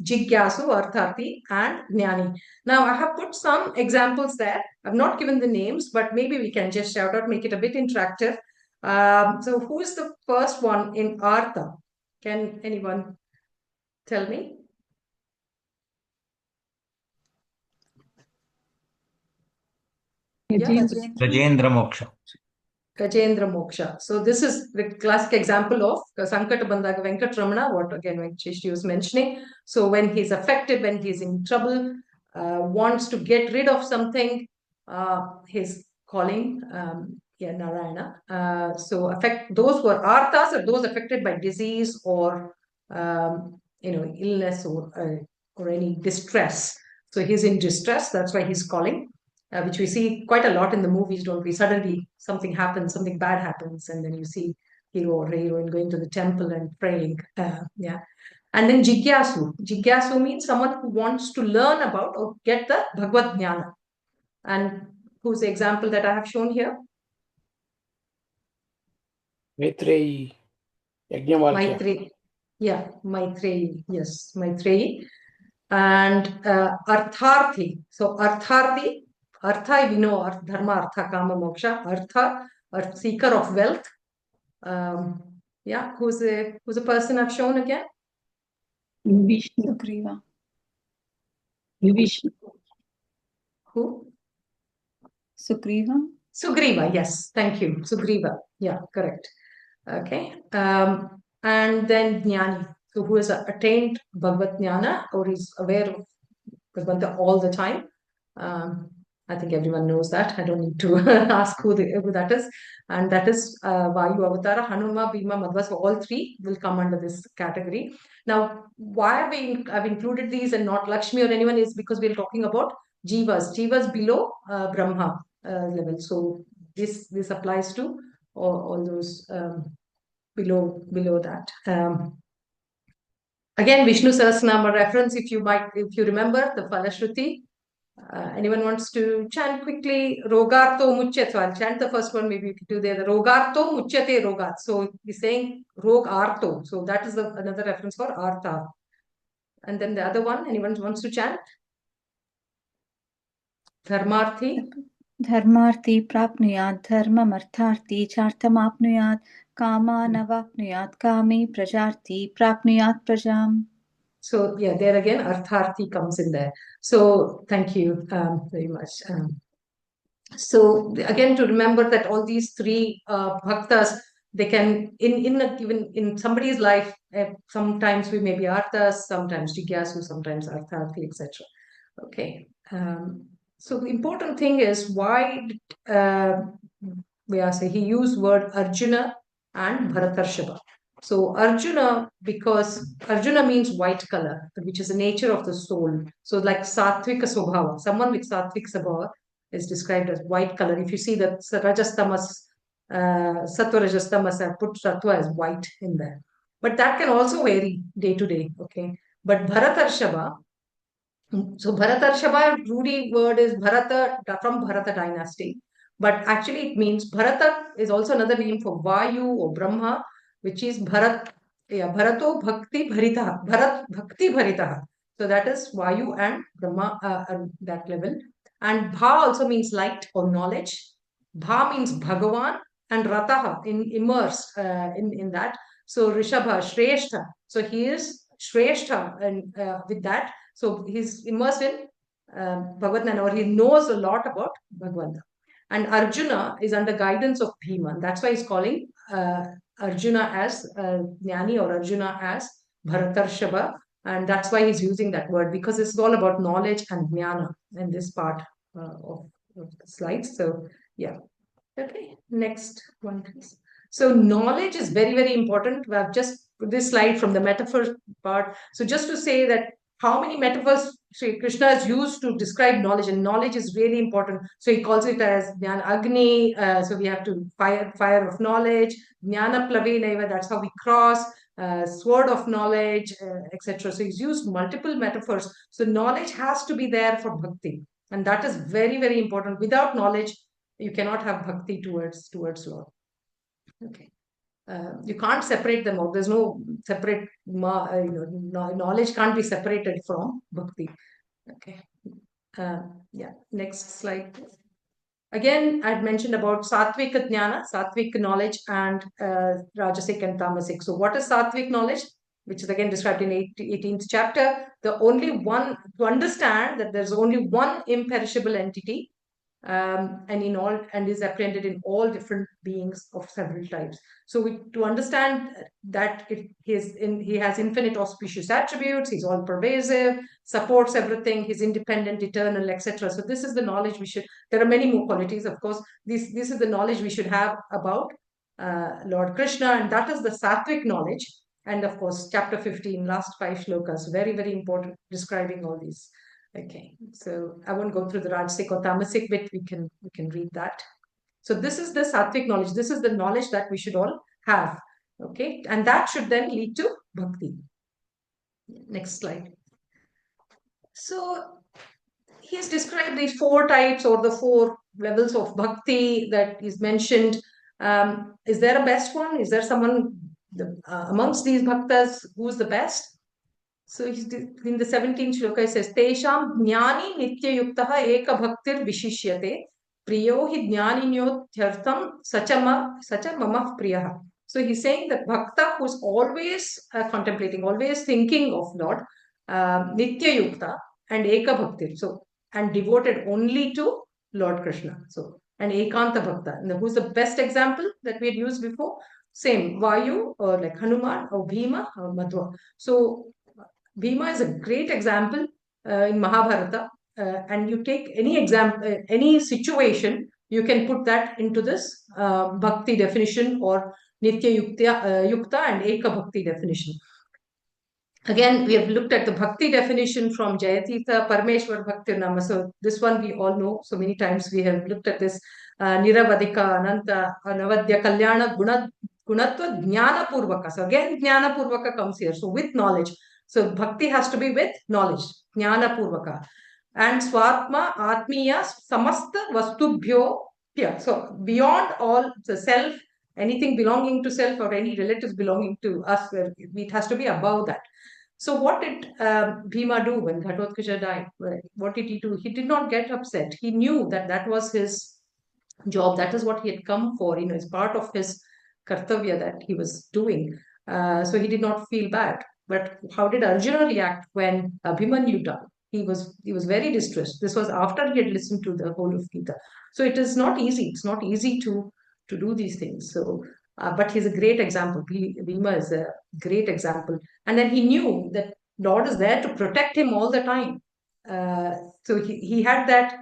Speaker 5: Jigyasu, Arthati, and Jnani. Now, I have put some examples there. I've not given the names, but maybe we can just shout out, make it a bit interactive. So who is the first one in Artha? Can anyone tell me?
Speaker 4: Gajendra Moksha.
Speaker 5: Gajendra Moksha. So this is the classic example of Sankata Bandhaga Venkatramana, what again Venkatesh was mentioning. So when he's affected, when he's in trouble, wants to get rid of something, he's calling Narayana. So affect those who are arthas are those affected by disease or illness or any distress. So he's in distress, that's why he's calling. Which we see quite a lot in the movies, don't we? Suddenly something happens, something bad happens, and then you see hero or heroine going to the temple and praying. Yeah. And then Jigyasu. Jigyasu means someone who wants to learn about or get the Bhagavad Jnana. And who's the example that I have shown here?
Speaker 3: Maitreyi, Yajnavalkya.
Speaker 5: Maitreyi. Yeah, Maitreyi. Yes, Maitreyi. And Artharthi. So Artharthi, Artha, we know, Dharma, Artha, Kama, Moksha. Artha, a seeker of wealth. Yeah, who's a person I've shown again?
Speaker 6: Vishnu. Sugriva. Vishnu.
Speaker 5: Who?
Speaker 6: Sugriva.
Speaker 5: Sugriva, yes, thank you. Sugriva, yeah, correct. Okay. And then Jnani, so who has attained Bhagavad Jnana or is aware of Bhagavanta all the time. I think everyone knows that. I don't need to ask who that is. And that is Vayu Avatara, Hanuma, Bhima, Madhva. So all 3 will come under this category. Now, why I've included these and not Lakshmi or anyone is because we're talking about Jivas. Jivas below Brahma level. So this applies to all those below that. Again, Vishnu Sahasranama reference, if you remember the Falashruti. Anyone wants to chant quickly? Rogarto muchyate. So I'll chant the first one, maybe you can do the Rogarto muchyate rogat. So he's saying rogarto. So that is another reference for artha. And then the other one, anyone wants to chant? Dharmarthi.
Speaker 6: Dharmarthi prapnuyat dharmamartharthi charthamapnuyat kamanavapnuyat kami prajarthi prapnuyat prajam.
Speaker 5: So yeah, there again, artharthi comes in there. So thank you very much. So again, to remember that all these 3 bhaktas, they can in somebody's life, sometimes we may be arthas, sometimes jigyasu, sometimes artharthi, etc. Okay. So the important thing is why he used word Arjuna and Bharatarshava. So Arjuna, because Arjuna means white color, which is the nature of the soul. So like Sattvika Swabhava, someone with Sattvik Swabhava is described as white color. If you see that Rajastamas, Sattva Rajastamas, I put Sattva as white in there. But that can also vary day to day. Okay. But Bharatarshava, so Bharatarshava, Rudy word is Bharata from Bharata dynasty. But actually it means Bharata is also another name for Vayu or Brahma, which is Bharat. Yeah, Bharato Bhakti Bharitaha. Bharat Bhakti Bharitaha. So that is Vayu and Brahma at that level. And Bha also means light or knowledge. Bha means Bhagavan and Rataha, immersed in that. So Rishabha, Shrestha. So he is Shrestha and with that. So he's immersed in Bhagavad Gita, or he knows a lot about Bhagavanta. And Arjuna is under guidance of Bhima. That's why he's calling Arjuna as Jnani or Arjuna as Bharatarshava. And that's why he's using that word, because it's all about knowledge and jnana in this part of the slides. So, yeah. Okay, next one, please. So knowledge is very, very important. We have just put this slide from the metaphor part. So just to say that how many metaphors Sri Krishna has used to describe knowledge, and knowledge is really important. So he calls it as Jnana Agni. So we have to fire of knowledge. Jnana Plave Naiva, that's how we cross. sword of knowledge, etc. So he's used multiple metaphors. So knowledge has to be there for bhakti, and that is very, very important. Without knowledge, you cannot have bhakti towards Lord. Okay. You can't separate them out. There's no separate, knowledge can't be separated from bhakti. Okay. Yeah. Next slide. Again, I'd mentioned about sattvic jnana, sattvic knowledge, and rajasic and tamasic. So what is sattvic knowledge? Which is again described in 18th chapter. The only one, to understand that there's only one imperishable entity, and is apprehended in all different beings of several types. So to understand that he has infinite auspicious attributes, he's all pervasive, supports everything, he's independent, eternal, etc. So this is the knowledge we should. There are many more qualities, of course. This is the knowledge we should have about Lord Krishna, and that is the sattvic knowledge. And of course, chapter 15, last 5 shlokas, very, very important, describing all these. Okay, so I won't go through the Rajasic or Tamasic bit. We can read that. So this is the sattvic knowledge. This is the knowledge that we should all have. Okay, and that should then lead to bhakti. Next slide. So he's described these 4 types or the 4 levels of bhakti that is mentioned. Is there a best one? Is there someone amongst these bhaktas who's the best? So in the 17th shloka, it says, Tesham jnani nityayuktaha eka bhaktir vishishyate priyo hi jnaninyothyartham sacha mama priyaha. So he's saying that bhakta who's always contemplating, always thinking of Lord, nityayukta and eka bhaktir. So, and devoted only to Lord Krishna. So, and ekanta bhakta. And who's the best example that we had used before? Same, Vayu or like Hanuman or Bhima or Madhva. So, Bhima is a great example in Mahabharata, and you take any example, any situation, you can put that into this bhakti definition or nitya yukta and eka bhakti definition. Again, we have looked at the bhakti definition from Jayatitha, Parameshwar Bhakti Nama. So this one we all know. So many times we have looked at this Niravadika, Ananta, Anavadya, Kalyana, Gunatva, Jnana Purvaka. So again, Jnana Purvaka comes here. So with knowledge. So bhakti has to be with knowledge, Jnana Purvaka. And Swatma, Atmiya, Samasta Vastubhyo. Yeah. So beyond all the self, anything belonging to self or any relatives belonging to us, it has to be above that. So what did Bhima do when Ghatotkacha died? What did he do? He did not get upset. He knew that that was his job. That is what he had come for. It's part of his kartavya that he was doing. So he did not feel bad. But how did Arjuna react when Abhimanyu died? He was very distressed. This was after he had listened to the whole of Gita. So it is not easy. It's not easy to do these things. So, but he's a great example. Bhima is a great example. And then he knew that Lord is there to protect him all the time. So he had that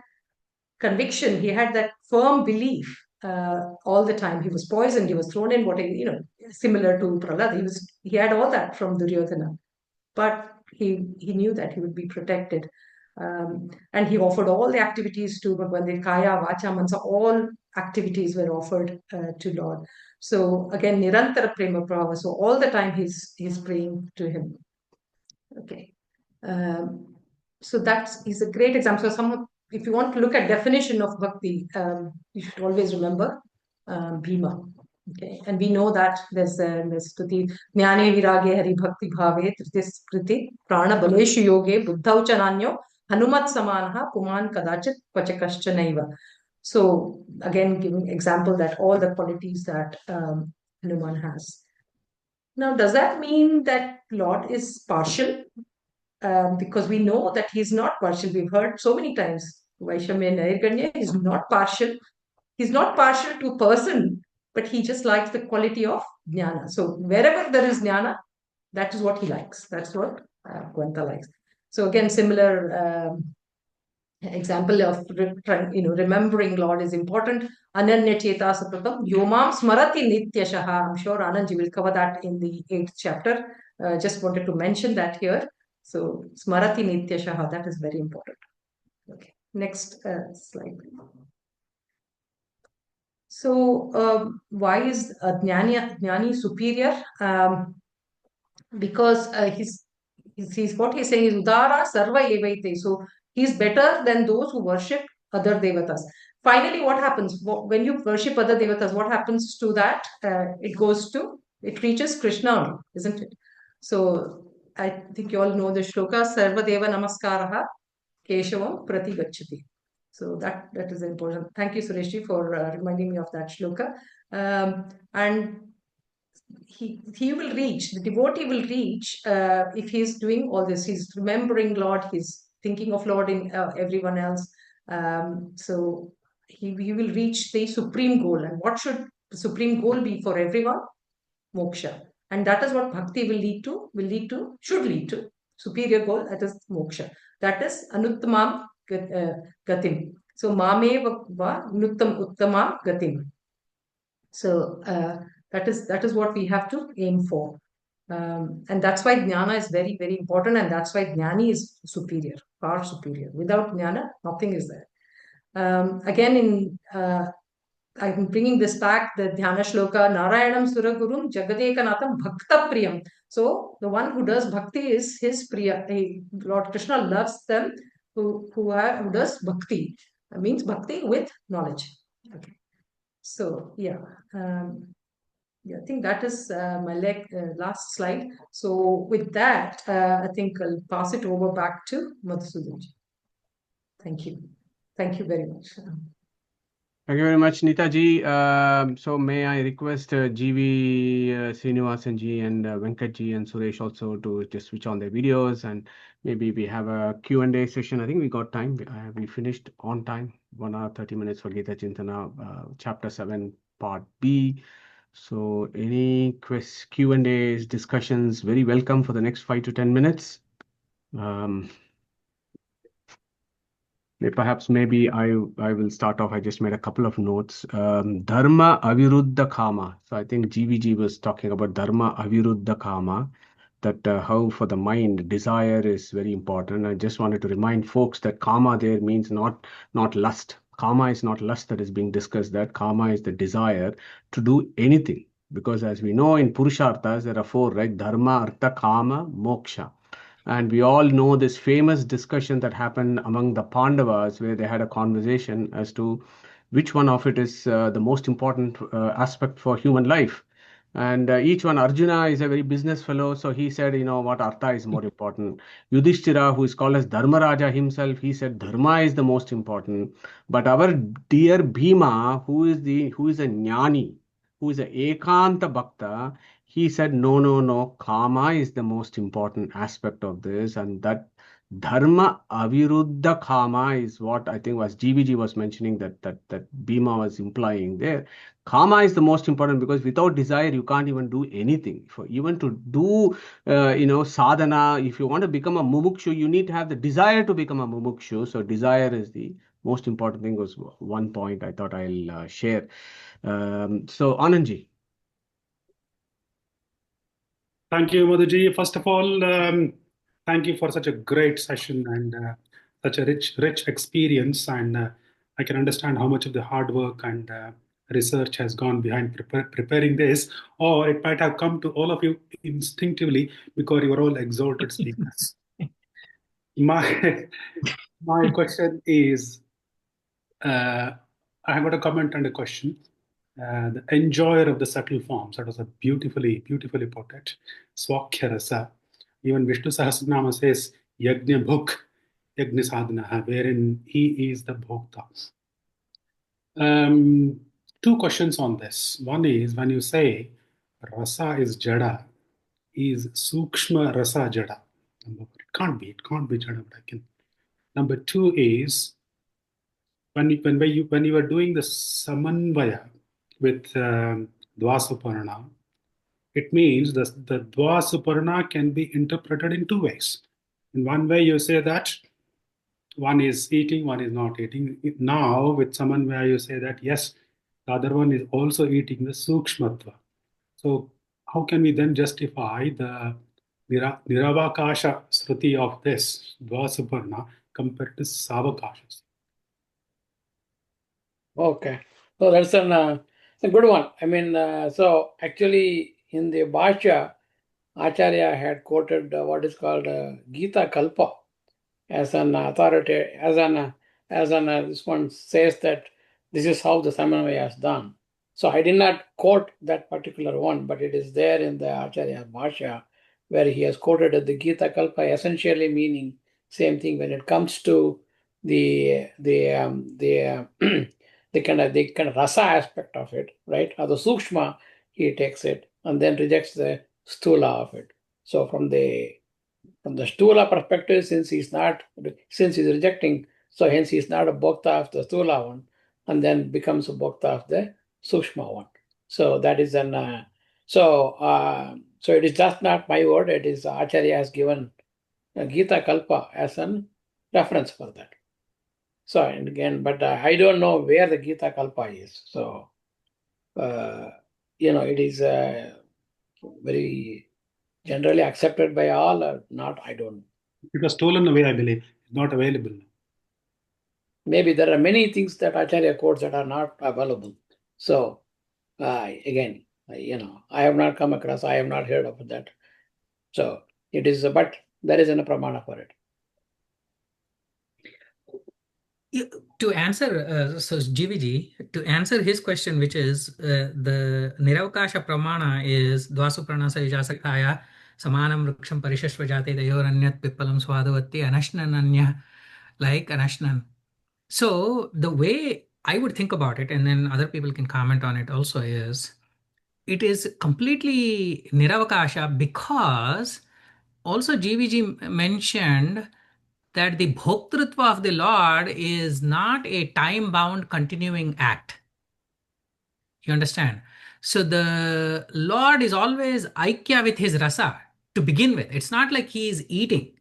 Speaker 5: conviction, he had that firm belief all the time. He was poisoned, he was thrown in similar to Prahlad. He had all that from Duryodhana. But he knew that he would be protected. And he offered all the activities to Bhagwan, Kaya, Vacha, Mansa, all activities were offered to Lord. So again, Nirantara Prema Prava. So all the time he's praying to him. Okay. So he's a great example. So if you want to look at definition of bhakti, you should always remember Bhima. Okay, and we know that there's Stuti Jnane Virage Hari Bhakti Bhave Tritis Kriti Prana Baleshu Yoge Buddhau Chananyo Hanumat Samanaha Puman Kadachit Pachakaschanaiva. So again, giving example that all the qualities that Hanuman has. Now, does that mean that Lord is partial? Because we know that he's not partial. We've heard so many times, Vaishamya Nairganya is not partial. He's not partial to a person, but he just likes the quality of jnana. So wherever there is jnana, that is what he likes. That's what Gwanta likes. So again, similar example of remembering Lord is important. Ananya Cheta Sapratam Yomam Smarati Nityashaha. I'm sure Anand will cover that in the 8th chapter. Just wanted to mention that here. So Smarati Nityashaha, that is very important. Okay, next slide. So why is Jnani superior? because he's what he's saying is Udara Sarva Evaite. So he's better than those who worship other devatas. Finally, what happens when you worship other devatas? What happens to that? It reaches Krishna, isn't it? So I think you all know the shloka Sarva Deva Namaskaraha Keshavam Prati Gacchati. So that is important. Thank you, Sureshji, for reminding me of that shloka. And he will reach, the devotee will reach if he's doing all this. He's remembering Lord, he's thinking of Lord in everyone else. So he will reach the supreme goal. And what should the supreme goal be for everyone? Moksha. And that is what bhakti should lead to. Superior goal, that is moksha. That is anuttamam gatim. So mame va uttamam gatim. So that is what we have to aim for. And that's why jnana is very, very important. And that's why jnani is superior, far superior. Without jnana, nothing is there. Again, I'm bringing this back, the Dhyana Shloka, Narayanam Suragurum Jagadekanatham Bhakta Priyam. So the one who does bhakti is his Priya. Lord Krishna loves them who does bhakti. That means bhakti with knowledge. Okay. So yeah. I think that is my last slide. So with that, I think I'll pass it over back to Madhusudan. Thank you. Thank you very much.
Speaker 1: Thank you very much, Neetaji. So may I request GV Srinivasan ji and Venkat ji and Suresh also to just switch on their videos, and maybe we have a Q&A session. I think we got time. We finished on time, 1 hour 30 minutes for Gita Chinthana, chapter 7, part B. So any Q&As, discussions, very welcome for the next 5 to 10 minutes. Perhaps maybe I will start off. I just made a couple of notes. Dharma aviruddha kama. So I think GVG was talking about dharma aviruddha kama, that how for the mind desire is very important. I just wanted to remind folks that kama there means not lust. Kama is not lust that is being discussed. That kama is the desire to do anything. Because as we know in Purusharthas, there are 4, right? Dharma, artha, kama, moksha. And we all know this famous discussion that happened among the Pandavas, where they had a conversation as to which one of it is the most important aspect for human life. And each one, Arjuna is a very business fellow, so he said, you know what, Artha is more important. Yudhishthira, who is called as Dharmaraja himself, he said Dharma is the most important. But our dear Bhima, who is a Jnani, who is a Ekanta Bhakta, he said, no, Kama is the most important aspect of this, and that Dharma Aviruddha Kama is what I think was GVG was mentioning, that Bhima was implying there. Kama is the most important because without desire, you can't even do anything. Even to do, sadhana, if you want to become a mumukshu, you need to have the desire to become a mumukshu. So desire is the most important thing, was one point I thought I'll share. So Anandji.
Speaker 7: Thank you, Madhuji. First of all, thank you for such a great session and such a rich experience. And I can understand how much of the hard work and research has gone behind preparing this, or it might have come to all of you instinctively because you are all exalted speakers. My question is, I have got a comment and a question. The enjoyer of the subtle forms. That was a beautifully put it. Swakya rasa. Even Vishnu Sahasranama says Yajna Bhuk, Yajna Sadhana, wherein he is the Bhokta. Two questions on this. One is, when you say rasa is jada, is sukshma rasa jada? It can't be jada, but I can. Number two is, when you are doing the samanvaya with Dvasuparna, it means the Dvasuparna can be interpreted in two ways. In one way, you say that one is eating, one is not eating. Now, with samanvaya, you say that yes, the other one is also eating the sukshmatva. So, how can we then justify the Niravakasha Sruti of this Dvasuparna compared to Savakasha?
Speaker 3: Okay. So that's a good one. I mean, so actually in the Bhashya, Acharya had quoted what is called Gita Kalpa as an authority, this one says that this is how the Samanvaya is done. So I did not quote that particular one, but it is there in the Acharya Bhashya, where he has quoted the Gita Kalpa, essentially meaning same thing when it comes to the kind of rasa aspect of it, right? Or the sukshma, he takes it and then rejects the stula of it. So from the stula perspective, since he's rejecting, so hence he's not a bhakta of the stula one, and then becomes a bhakta of the sukshma one. So that is so it is just not my word. It is Acharya has given Gita Kalpa as an reference for that. So and again, but I don't know where the Gita Kalpa is. So it is very generally accepted by all or not. I don't know.
Speaker 7: It was stolen away, I believe. It's not available.
Speaker 3: Maybe there are many things that Acharya quotes that are not available. So again, I have not come across, I have not heard of that. So it is, but there is a pramana for it.
Speaker 2: To answer, so GVG, to answer his question, which is the Niravakasha Pramana is Dvasupranasa Vijasakaya Samanam Vriksham Parishashvajate Dayoranyat Pipalam Swadavati Anashnan like Anashnan. So the way I would think about it, and then other people can comment on it also, is it is completely Niravakasha because also GVG mentioned that the bhoktritva of the Lord is not a time-bound continuing act. You understand? So the Lord is always aikya with his rasa to begin with. It's not like he is eating,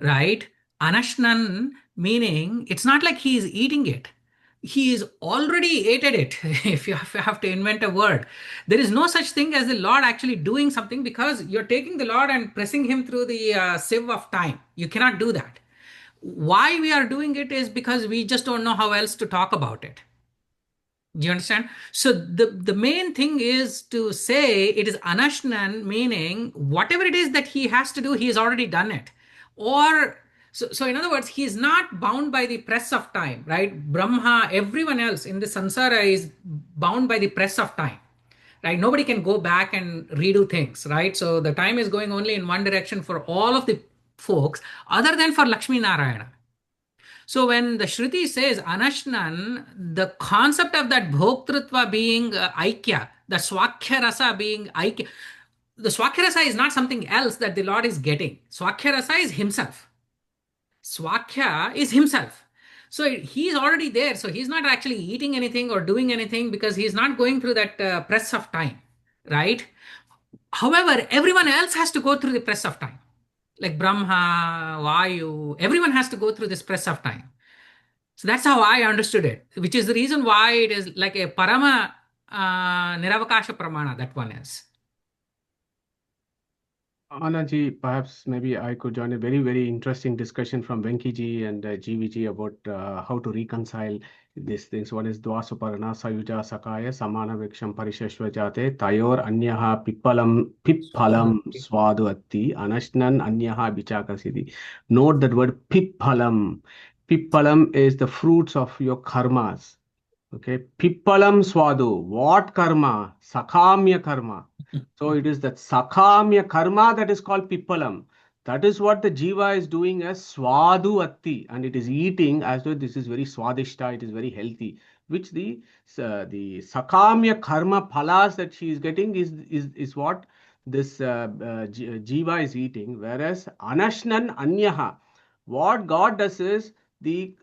Speaker 2: right? Anashnan meaning it's not like he is eating it. He is already ate it. If you have to invent a word, there is no such thing as the Lord actually doing something because you're taking the Lord and pressing him through the sieve of time. You cannot do that. Why we are doing it is because we just don't know how else to talk about it. Do you understand? So the main thing is to say it is anashnan, meaning whatever it is that he has to do, he has already done it. Or so in other words, he is not bound by the press of time, right? Brahma, everyone else in the samsara is bound by the press of time, right? Nobody can go back and redo things, right? So the time is going only in one direction for all of the folks other than for Lakshmi Narayana. So when the Shruti says Anashnan, the concept of that bhoktritva being aikya, the swakhya rasa being aikya, the swakhya rasa is not something else that the Lord is getting. Swakhya rasa is himself. Swakhya is himself. So he's already there. So he's not actually eating anything or doing anything because he's not going through that press of time, right? However, everyone else has to go through the press of time. Like Brahma, Vayu, everyone has to go through this press of time. So that's how I understood it, which is the reason why it is like a Parama Niravakasha Pramana, that one is.
Speaker 1: Anandji, perhaps maybe I could join a very, very interesting discussion from Venkiji and GVG about how to reconcile these things. One is Dvasaparana Sayuja Sakaya Samana Viksham Parishashvajate Tayor Anyaha Pippalam Swadvati Anashnan Anyaha Bichakasidi. Note that word Pippalam. Pippalam is the fruits of your karmas. Okay, Pippalam Swadu. What karma? Sakamya karma. So it is that sakamya karma that is called Pippalam. That is what the jiva is doing as swadu atti, and it is eating as though this is very swadishta, it is very healthy. Which the sakamya karma phalas that she is getting is what this jiva is eating. Whereas anashnan anyaha, what God does is the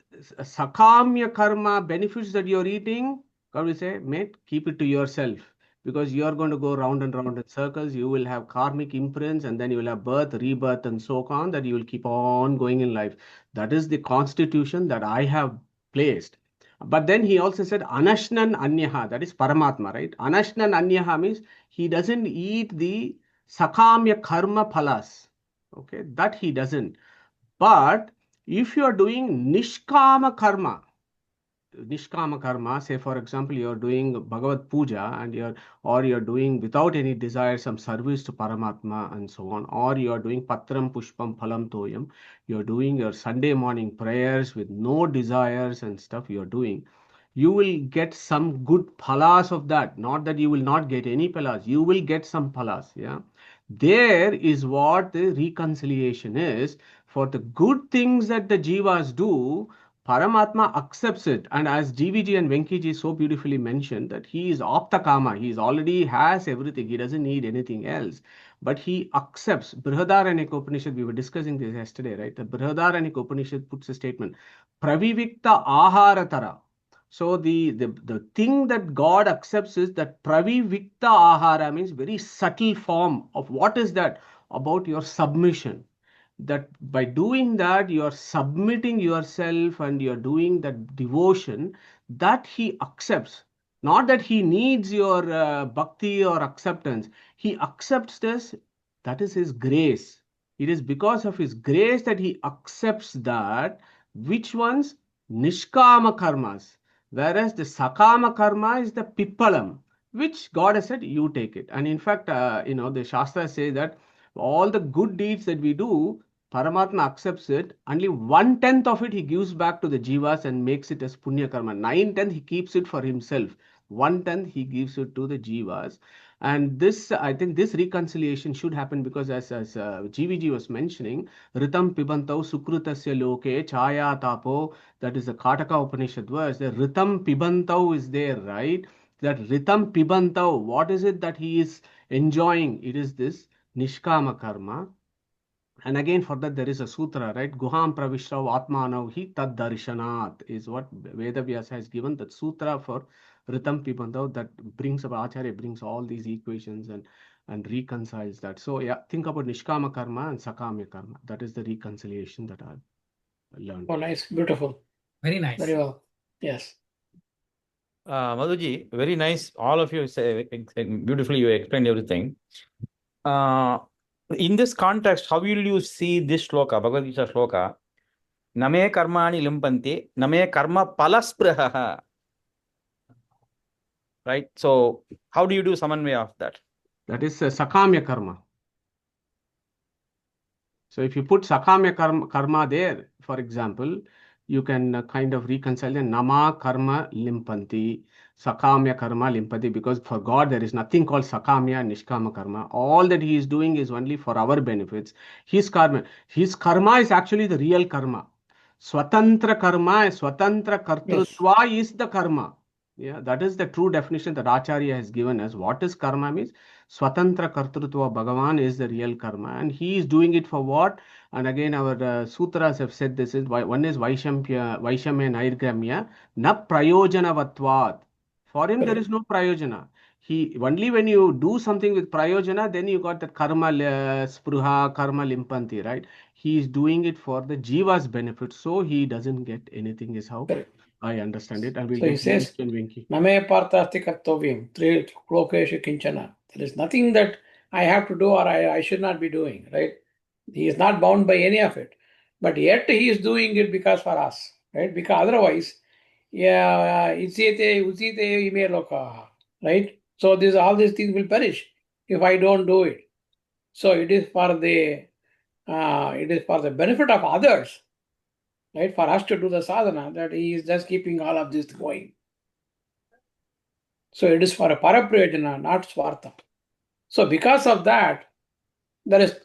Speaker 1: sakamya karma benefits that you are eating. God will say, mate, keep it to yourself, because you are going to go round and round in circles. You will have karmic imprints, and then you will have birth, rebirth, and so on, that you will keep on going in life. That is the constitution that I have placed. But then he also said anashnan anyaha, that is paramatma, right? Anashnan anyaha means he doesn't eat the sakamya karma phalas. Okay, that he doesn't. But if you are doing nishkama karma, nishkama karma, say for example, you're doing Bhagavad Puja and you're doing without any desire some service to Paramatma and so on, or you're doing Patram Pushpam Phalam Toyam, you're doing your Sunday morning prayers with no desires and stuff you're doing, you will get some good phalas of that. Not that you will not get any phalas, you will get some phalas. Yeah, there is what the reconciliation is. For the good things that the jivas do, Paramatma accepts it. And as GVG and Venkiji so beautifully mentioned, that he is Aptakama, he is already has everything, he doesn't need anything else. But he accepts. Brihadaranyaka Upanishad, we were discussing this yesterday, right? The Brihadaranyaka Upanishad puts a statement, Pravivikta Aharatara. So the thing that God accepts is that pravivikta ahara, means very subtle form of what is that? About your submission. That by doing that, you are submitting yourself and you are doing that devotion that he accepts. Not that he needs your bhakti or acceptance. He accepts this. That is his grace. It is because of his grace that he accepts that. Which ones? Nishkama karmas. Whereas the sakama karma is the pippalam, which God has said, you take it. And in fact, the Shastra say that all the good deeds that we do, Paramatma accepts it. Only 1/10 of it he gives back to the jivas and makes it as punya karma. 9/10 he keeps it for himself. 1/10 he gives it to the jivas. And this, I think, this reconciliation should happen because, as GVG was mentioning, Ritam Pibantau Sukrutasya Loke Chaya Tapo, that is the Kataka Upanishad verse. The Ritam Pibantau is there, right? That Ritam Pibantau, what is it that he is enjoying? It is this Nishkama Karma. And again, for that, there is a sutra, right? Guham Pravishrav Atmanav Hi Tad Darshanat is what Vedavyasa has given. That sutra for Ritam Pibandav that brings about Acharya, brings all these equations and reconciles that. So, yeah, think about Nishkama Karma and Sakamya Karma. That is the reconciliation that I've learned.
Speaker 3: Oh, nice. Beautiful.
Speaker 2: Very nice.
Speaker 3: Very well. Yes.
Speaker 4: Madhuji, very nice. All of you say beautifully. You explained everything. In this context, how will you see this shloka, Bhagavad Gita shloka? Name karmani limpanti, name karma palaspraha. Right? So, how do you do samanvaya of that?
Speaker 1: That is Sakamya Karma. So if you put Sakamya karma there, for example, you can kind of reconcile the Nama Karma Limpanti, Sakamya Karma Limpanti, because for God there is nothing called Sakamya and Nishkama Karma. All that he is doing is only for our benefits. His karma is actually the real karma. Swatantra karma, Swatantra Kartrutva is the karma. Yeah, that is the true definition that Acharya has given us. What is karma means? Swatantra Kartrutva Bhagavan is the real karma, and he is doing it for what? And again, our sutras have said this is one is Vaishamya Nairgamya, na prayojanavatvat. For him, there is no prayojana. He only when you do something with prayojana, then you got that karma spruha, karma limpanti, right? He is doing it for the jiva's benefit, so he doesn't get anything. Is how
Speaker 3: Correct.
Speaker 1: I understand it. And we'll
Speaker 3: So he
Speaker 1: get
Speaker 3: says,
Speaker 1: Venki.
Speaker 3: Name Parthasti Kartovyam, Tri Lokeshu Kinchana. There is nothing that I have to do or I should not be doing, right? He is not bound by any of it. But yet he is doing it because for us, right? Because otherwise, Utsite ime loka, right? So all these things will perish if I don't do it. So it is for the benefit of others, right? For us to do the sadhana, that he is just keeping all of this going. So it is for a paraprayojana, not swartha. So because of that, there is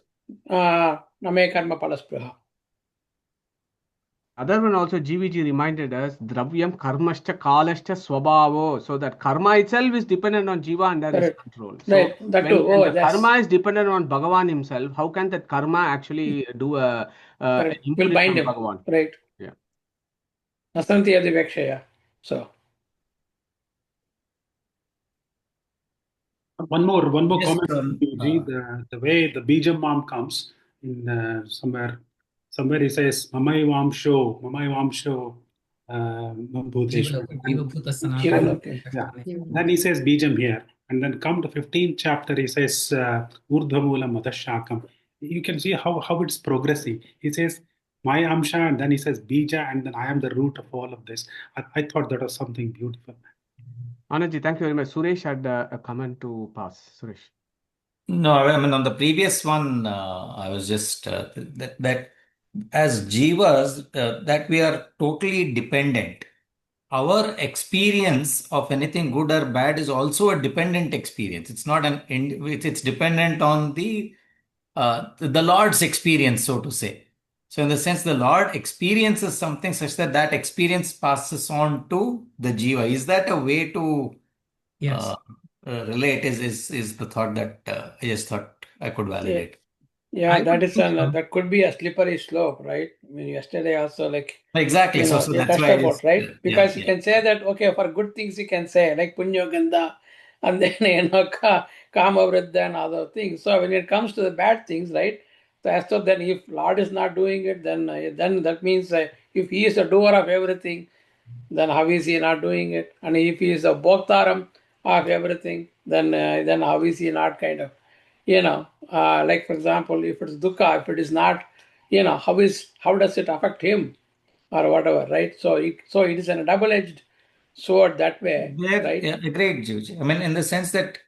Speaker 3: name karma palaspraha.
Speaker 1: Other one also, GVG reminded us, Dravyam karmascha kalascha swabhavo. So that karma itself is dependent on Jiva under his control. So
Speaker 3: right. That too.
Speaker 1: when the karma is dependent on Bhagavan himself, how can that karma actually do an
Speaker 3: will bind him.
Speaker 1: Bhagavan?
Speaker 3: Right.
Speaker 1: Yeah.
Speaker 3: Nasanti adivekshaya. So.
Speaker 7: One more
Speaker 2: Yes,
Speaker 7: comment. The way the Bijam comes in somewhere he says Mamai Vamsho, Bhuteshwar. Then he says Bijam here. And then come to 15th chapter, he says Urdhvamula Madashakam. You can see how it's progressing. He says My Amsha, and then he says Bija, and then I am the root of all of this. I thought that was something beautiful.
Speaker 1: Anandji, thank you very much. Suresh had a comment to pass. Suresh.
Speaker 8: No, I mean, on the previous one, I was just that as jivas, that we are totally dependent. Our experience of anything good or bad is also a dependent experience. It's not it's dependent on the Lord's experience, so to say. So in the sense, the Lord experiences something such that that experience passes on to the jiva. Is that a way to
Speaker 2: Yes.
Speaker 8: uh, relate? Is the thought that I just thought I could validate.
Speaker 3: Yeah,
Speaker 2: I
Speaker 3: that
Speaker 2: would
Speaker 3: is
Speaker 2: think so.
Speaker 3: that could be a slippery slope, right? I mean, yesterday also, like,
Speaker 8: Exactly. So
Speaker 3: you
Speaker 8: that's
Speaker 3: touched
Speaker 8: why I
Speaker 3: about,
Speaker 8: just
Speaker 3: right?
Speaker 8: yeah,
Speaker 3: Because you
Speaker 8: yeah.
Speaker 3: can say that, okay, for good things you can say, like Punyo Ganda, and then, Kama Vriddha and other things. So when it comes to the bad things, right? So as though then if Lord is not doing it, then that means if He is the doer of everything, then how is He not doing it? And if He is the Bhoktaram of everything, then how is He not kind of, like for example, if it's dukkha, if it is not, how does it affect him or whatever, right? So it is a double-edged sword that way,
Speaker 8: There,
Speaker 3: right?
Speaker 8: yeah, great, Juj. I mean, in the sense that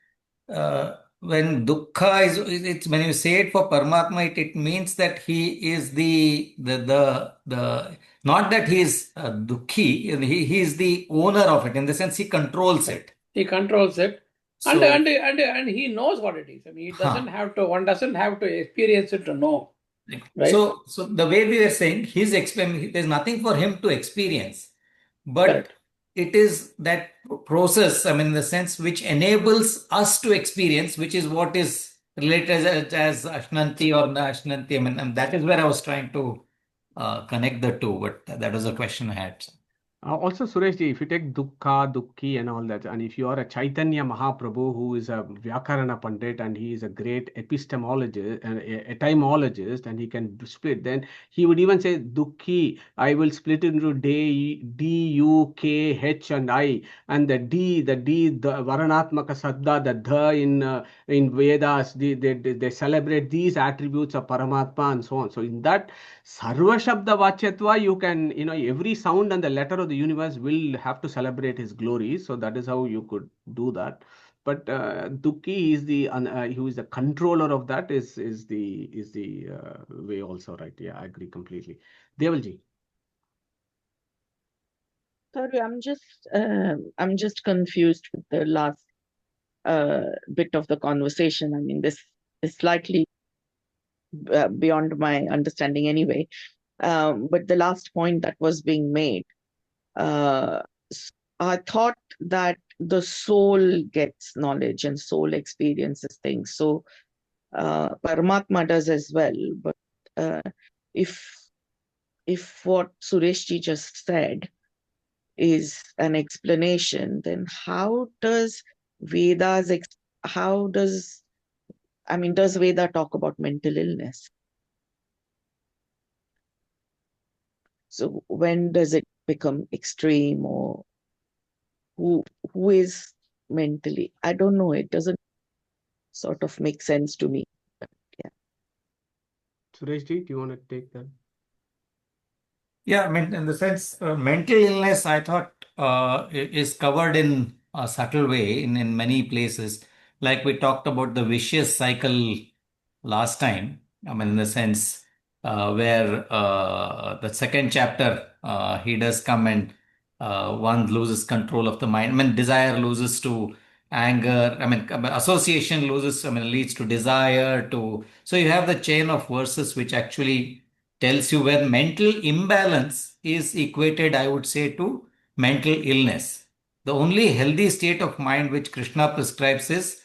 Speaker 8: when dukkha is, it's when you say it for Paramatma, it means that he is the not that he is dukhi, he is the owner of it. In the sense, he controls it.
Speaker 3: He controls it, and
Speaker 8: So,
Speaker 3: and and he knows what it is. I mean,
Speaker 8: huh.
Speaker 3: one doesn't have to experience it to know, right?
Speaker 8: So the way we were saying, there's nothing for him to experience, but
Speaker 3: Correct.
Speaker 8: it is that process, I mean, in the sense which enables us to experience, which is what is related as Ashnanti or Ashnanti. I mean, and that is where I was trying to connect the two, but that was a question I had.
Speaker 1: Also, Suresh ji, if you take Dukkha, Dukki, and all that, and if you are a Chaitanya Mahaprabhu who is a Vyakarana Pandit and he is a great epistemologist and etymologist and he can split, then he would even say Dukki, I will split it into D, U, K, H, and I, and the Varanatmaka Saddha, the in Vedas, they celebrate these attributes of Paramatma and so on. So in that Sarva Shabda Vachyatva, you can, every sound and the letter of the universe will have to celebrate his glory. So that is how you could do that. But Dukki is who is the controller of that is the way also, right? Yeah, I agree completely. Devalji.
Speaker 9: Sorry, I'm just confused with the last bit of the conversation. I mean, this is slightly beyond my understanding anyway. But the last point that was being made, I thought that the soul gets knowledge and soul experiences things. So Paramatma does as well. But uh, if what Sureshji just said is an explanation, then how does Vedas, does Veda talk about mental illness? So when does it become extreme, or who is mentally? I don't know. It doesn't sort of make sense to me. Yeah.
Speaker 1: Suresh ji, do you want to take that?
Speaker 8: Yeah, I mean, in the sense, mental illness, I thought is covered in a subtle way in many places. Like we talked about the vicious cycle last time. I mean, in the sense where the second chapter, he does come and one loses control of the mind. I mean, desire loses to anger. I mean, association loses, I mean, leads to desire to. So you have the chain of verses which actually tells you where mental imbalance is equated, I would say, to mental illness. The only healthy state of mind which Krishna prescribes is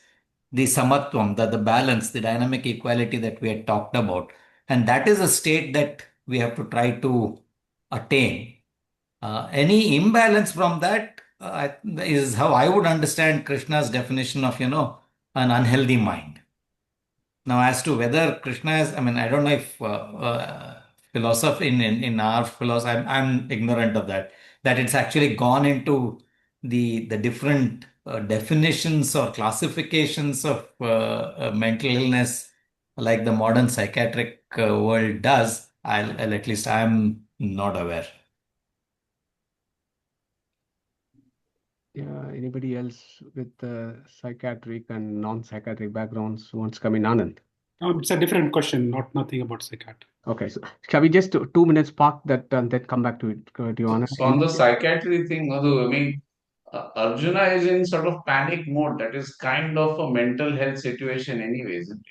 Speaker 8: the samatvam, the balance, the dynamic equality that we had talked about. And that is a state that we have to try to attain. Any imbalance from that is how I would understand Krishna's definition of, an unhealthy mind. Now, as to whether Krishna is, I mean, I don't know if philosophy in our philosophy, I'm ignorant of that. That it's actually gone into the different definitions or classifications of mental illness, like the modern psychiatric world does. I'll at least I'm not aware.
Speaker 1: Yeah, anybody else with psychiatric and non-psychiatric backgrounds wants to come in? Anand?
Speaker 7: It's a different question, not nothing about psychiatry.
Speaker 1: Okay, so shall we just 2 minutes park that and then come back to it? Do you want
Speaker 10: So on the psychiatry thing, Madhu, I mean, Arjuna is in sort of panic mode. That is kind of a mental health situation, anyways, isn't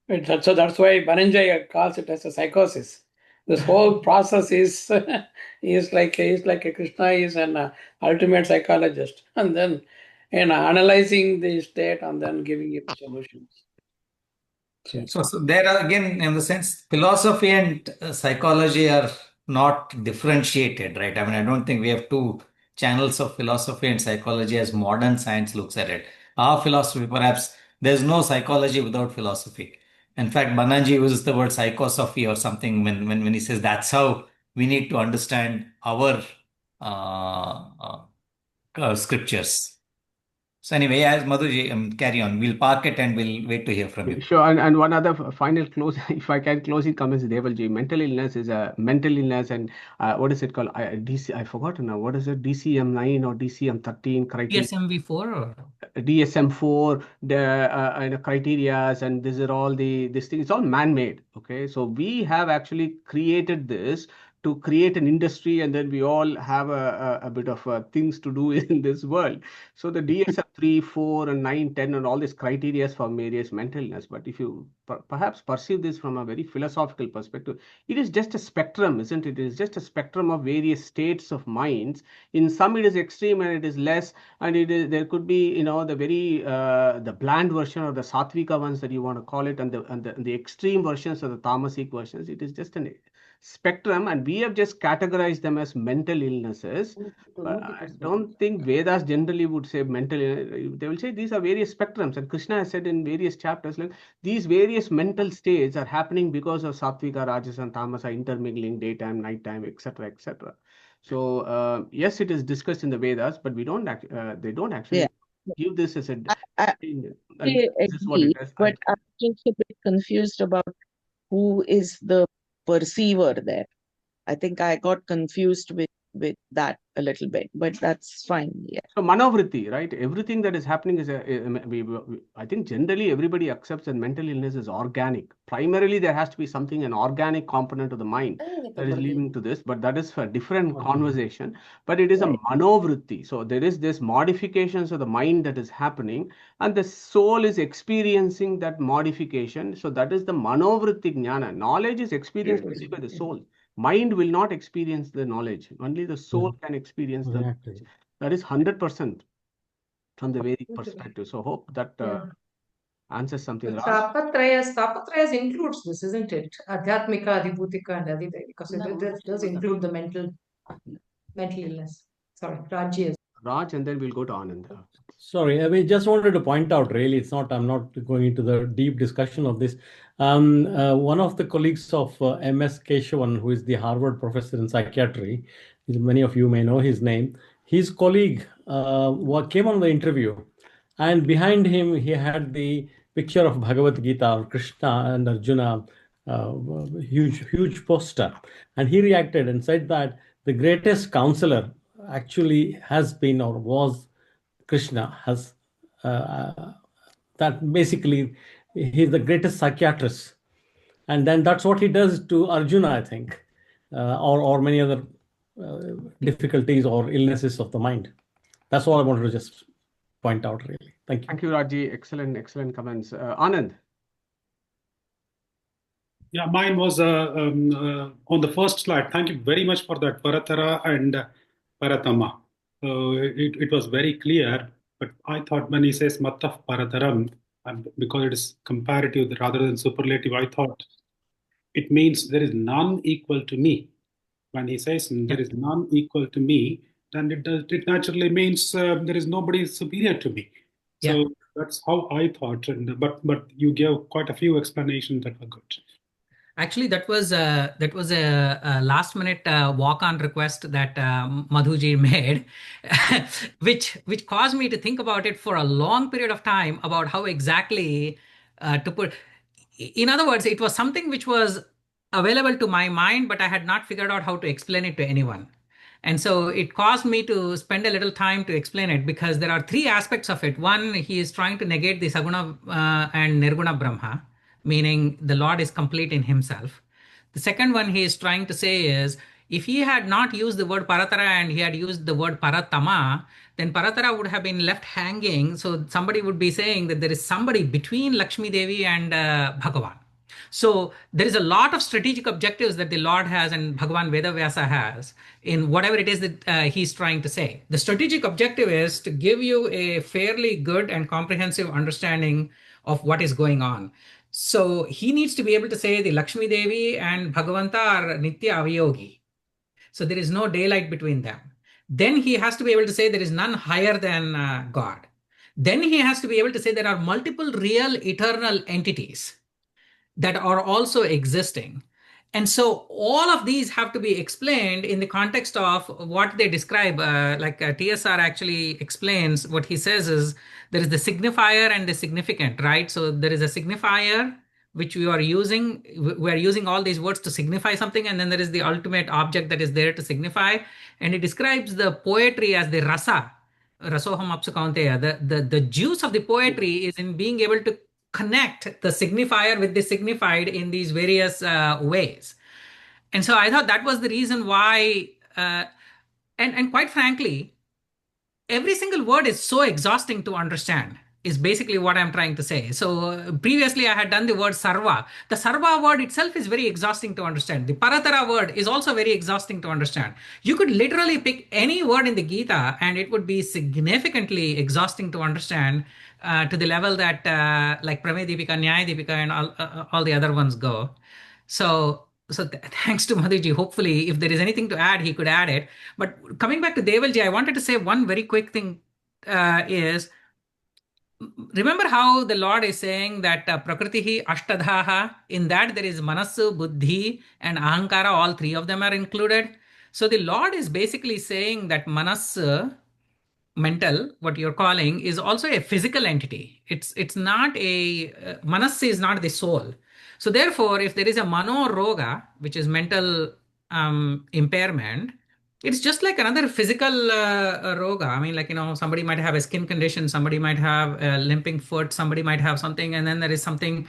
Speaker 10: it?
Speaker 3: So that's why Bananjay calls it as a psychosis. This whole process is is like a Krishna is an ultimate psychologist, and then analyzing the state and then giving it solutions.
Speaker 8: So there are again, in the sense, philosophy and psychology are not differentiated, right? I mean, I don't think we have two channels of philosophy and psychology as modern science looks at it. Our philosophy, perhaps, there's no psychology without philosophy. In fact, Bananji uses the word psychosophy or something when he says that's how we need to understand our scriptures. So anyway, as Madhuji, carry on. We'll park it and we'll wait to hear from you.
Speaker 1: Sure, and one other final close, if I can close it, comments, Devalji. Mental illness is a mental illness, and what is it called? I forgot now. What is it? DCM-9 or DCM-13 criteria?
Speaker 2: DSMV4 or
Speaker 1: DSM-4, the criterias, and these are all this thing. It's all man-made. Okay, so we have actually created this to create an industry, and then we all have a bit of things to do in this world. So the DSM-3, 4, and 9, 10, and all these criteria for various mental illness. But if you perhaps perceive this from a very philosophical perspective, it is just a spectrum, isn't it? It is just a spectrum of various states of minds. In some, it is extreme and it is less, and it is there could be the very the bland version or the sattvika ones that you want to call it, and the extreme versions or the tamasic versions. It is just an spectrum, and we have just categorized them as mental illnesses. But I don't think Vedas generally would say mental. They will say these are various spectrums, and Krishna has said in various chapters like these various mental states are happening because of sattvika, rajas, and tamasa intermingling, daytime, nighttime, etc., etc. So yes, it is discussed in the Vedas, but they don't actually
Speaker 9: Yeah.
Speaker 1: give this as a
Speaker 9: I
Speaker 1: and
Speaker 9: I
Speaker 1: this is what it
Speaker 9: agree,
Speaker 1: is.
Speaker 9: but I'm just a bit confused about who is the perceiver there. I think I got confused with that a little bit, but that's fine. Yeah.
Speaker 1: So manovritti, right? Everything that is happening is I think generally everybody accepts that mental illness is organic. Primarily, there has to be something, an organic component of the mind that is leading to this, but that is for a different conversation. But it is a
Speaker 9: Right.
Speaker 1: manovritti. So there is this modifications of the mind that is happening, and the soul is experiencing that modification. So that is the manovritti jnana. Knowledge is experienced only by the soul. Mind will not experience the knowledge. Only the soul can experience the knowledge. That is 100% from the Vedic perspective. So hope that answers something.
Speaker 5: But
Speaker 1: Raj?
Speaker 5: Tapatrayas includes this, isn't it? Adhyatmika, Adhibhutika, and Adhidaya, because it does include the mental illness. Sorry, Rajya.
Speaker 1: Raj, and then we'll go to Anand.
Speaker 11: Sorry, I mean, just wanted to point out, really, I'm not going into the deep discussion of this. One of the colleagues of MS Keshavan, who is the Harvard professor in psychiatry, many of you may know his name, his colleague came on the interview, and behind him, he had the picture of Bhagavad Gita, or Krishna and Arjuna, huge poster. And he reacted and said that the greatest counselor actually has been or was Krishna, has that basically he's the greatest psychiatrist, and then that's what he does to Arjuna, I think, or many other difficulties or illnesses of the mind. That's all I wanted to just point out, really. Thank you.
Speaker 1: Thank you, Raji. Excellent comments. Anand.
Speaker 7: Yeah, mine was on the first slide. Thank you very much for that, Paratara and Paratama. It was very clear, but I thought when he says Mattaf Parataram, and because it is comparative rather than superlative, I thought it means there is none equal to me. When he says there is none equal to me, then it naturally means there is nobody superior to me. So that's how I thought. But you gave quite a few explanations that were good.
Speaker 2: Actually, that was a last minute walk-on request that Madhuji made, which caused me to think about it for a long period of time about how exactly to put. In other words, it was something which was available to my mind, but I had not figured out how to explain it to anyone. And so it caused me to spend a little time to explain it, because there are three aspects of it. One, he is trying to negate the Saguna and Nirguna Brahma, meaning the Lord is complete in himself. The second one he is trying to say is, if he had not used the word Paratara and he had used the word Paratama, then Paratara would have been left hanging. So somebody would be saying that there is somebody between Lakshmi Devi and Bhagavan. So there is a lot of strategic objectives that the Lord has and Bhagavan Vedavyasa has in whatever it is that he's trying to say. The strategic objective is to give you a fairly good and comprehensive understanding of what is going on. So he needs to be able to say the Lakshmi Devi and Bhagavanta are Nitya Avayogi. So there is no daylight between them. Then he has to be able to say there is none higher than God. Then he has to be able to say there are multiple real eternal entities that are also existing. And so all of these have to be explained in the context of what they describe. TSR actually explains, what he says is there is the signifier and the significant, right? So there is a signifier which we are using. We are using all these words to signify something, and then there is the ultimate object that is there to signify. And he describes the poetry as the rasa, rasoham apsu kaunteya. The juice of the poetry is in being able to connect the signifier with the signified in these various ways. And so I thought that was the reason why, and quite frankly, every single word is so exhausting to understand, is basically what I'm trying to say. So previously I had done the word sarva. The sarva word itself is very exhausting to understand. The paratara word is also very exhausting to understand. You could literally pick any word in the Gita and it would be significantly exhausting to understand, to the level that like Pramay Deepika, Nyaya Deepika, and all the other ones go. So thanks to Madhuji. Hopefully, if there is anything to add, he could add it. But coming back to Devalji, I wanted to say one very quick thing is, remember how the Lord is saying that Prakritihi Ashtadhaha, in that there is Manasu, Buddhi, and Ahankara, all three of them are included. So the Lord is basically saying that Manas, mental, what you're calling, is also a physical entity. It's not a manas is not the soul. So therefore, if there is a mano roga, which is mental impairment, it's just like another physical roga. I mean, like, somebody might have a skin condition, somebody might have a limping foot, somebody might have something, and then there is something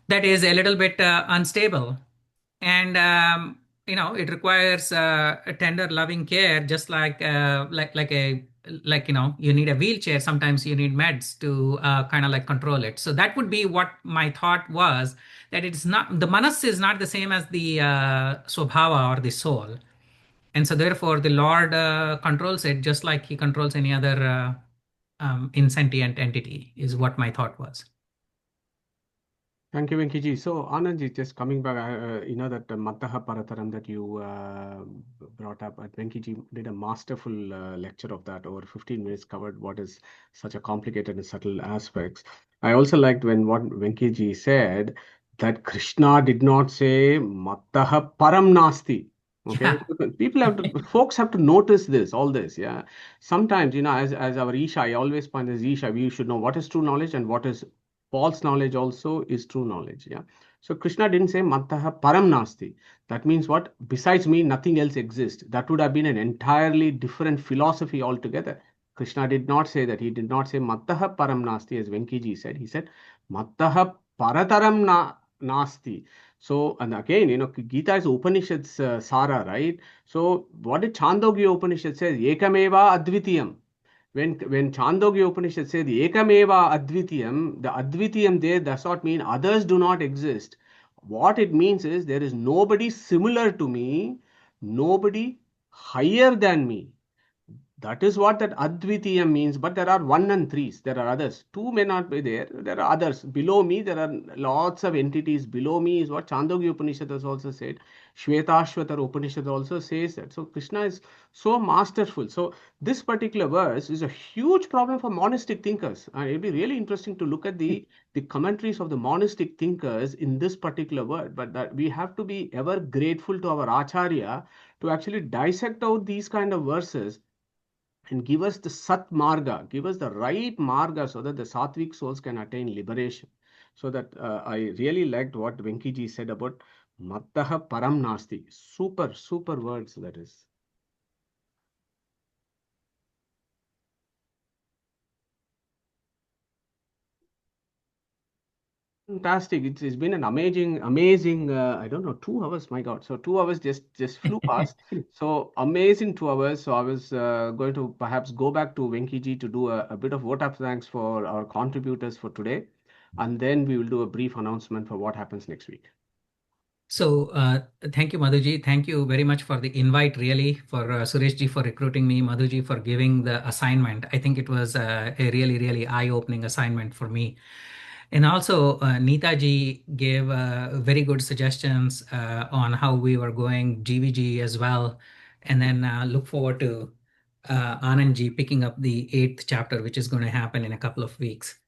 Speaker 2: that is a little bit unstable. And it requires a tender loving care, just like you need a wheelchair. Sometimes you need meds to kind of like control it. So that would be what my thought was, that it's not, the manas is not the same as the swabhava or the soul. And so therefore the Lord controls it just like he controls any other insentient entity, is what my thought was.
Speaker 1: Thank you, Venkiji. So, Anandji, just coming back, that Mattaha Parataram that you brought up, Venkiji did a masterful lecture of that. Over 15 minutes covered what is such a complicated and subtle aspects. I also liked when what Venkiji said, that Krishna did not say Mattaha Param Nasti. Okay,
Speaker 2: Yeah.
Speaker 1: folks have to notice this, all this. Yeah. Sometimes, as our Isha, I always find as Isha, we should know what is true knowledge and what is false knowledge also is true knowledge. Yeah. So Krishna didn't say Mattaha Param Nasti. That means what? Besides me, nothing else exists. That would have been an entirely different philosophy altogether. Krishna did not say that. He did not say Mattaha Param Nasti, as Venkiji said. He said Mattaha Parataram Nasti. So, and again, Gita is Upanishad's Sara, right? So, what did Chandogya Upanishad say? Ekameva Advitiyam. When Chandogya Upanishad says the Ekameva Advitiyam, the Advitiyam there does not mean others do not exist. What it means is there is nobody similar to me, nobody higher than me. That is what that Advitiyam means, but there are one and threes. There are others. Two may not be there. There are others. Below me, there are lots of entities. Below me is what Chandogya Upanishad has also said. Shvetashvatar Upanishad also says that. So Krishna is so masterful. So this particular verse is a huge problem for monistic thinkers. And it'll be really interesting to look at the commentaries of the monistic thinkers in this particular word. But that we have to be ever grateful to our Acharya to actually dissect out these kind of verses and give us the Sat Marga, give us the right Marga so that the Sattvic souls can attain liberation. So that I really liked what Venkiji said about Mattaha param nasti. Super, super words that is. Fantastic. It's been an amazing, I don't know, 2 hours, my God. So 2 hours just flew past. So amazing 2 hours. So I was going to perhaps go back to Venkiji to do a bit of vote of thanks for our contributors for today. And then we will do a brief announcement for what happens next week.
Speaker 2: So thank you, Madhuji. Thank you very much for the invite, really, for Sureshji for recruiting me, Madhuji for giving the assignment. I think it was a really, really eye-opening assignment for me. And also, Neetaji gave very good suggestions on how we were going, GVG as well. And then look forward to Anandji picking up the 8th chapter, which is going to happen in a couple of weeks.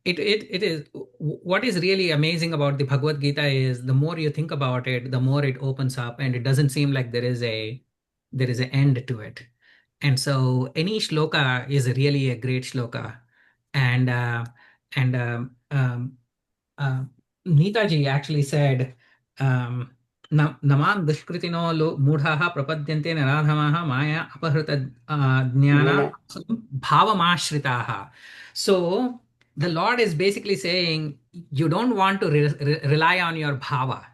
Speaker 2: It is what is really amazing about the Bhagavad Gita is the more you think about it, the more it opens up, and it doesn't seem like there is an end to it. And so any shloka is really a great shloka. And and uh, Neetaji actually said, Naman dushkritino mudhaha prapadyante naradhamaha maya apahrita jnana
Speaker 3: Jnana.
Speaker 2: bhavamashhritaha. So the Lord is basically saying, you don't want to rely on your bhava.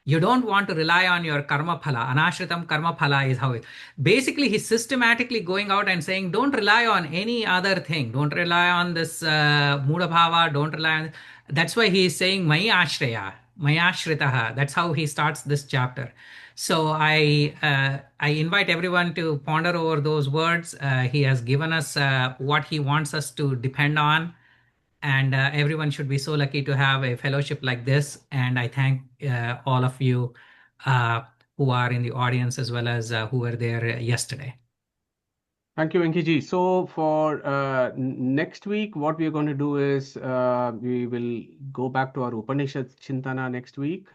Speaker 2: You don't want to rely on your karma phala. Anashritam karma phala is how it. Basically, he's systematically going out and saying, don't rely on any other thing. Don't rely on this mudha bhava. Don't rely on. That's why he is saying Maya Ashraya, Maya Ashritaha. That's how he starts this chapter. So I invite everyone to ponder over those words. He has given us what he wants us to depend on, and everyone should be so lucky to have a fellowship like this. And I thank all of you who are in the audience as well as who were there yesterday.
Speaker 1: Thank you, Venkiji. So for next week, what we are going to do is we will go back to our Upanishad Chintana next week.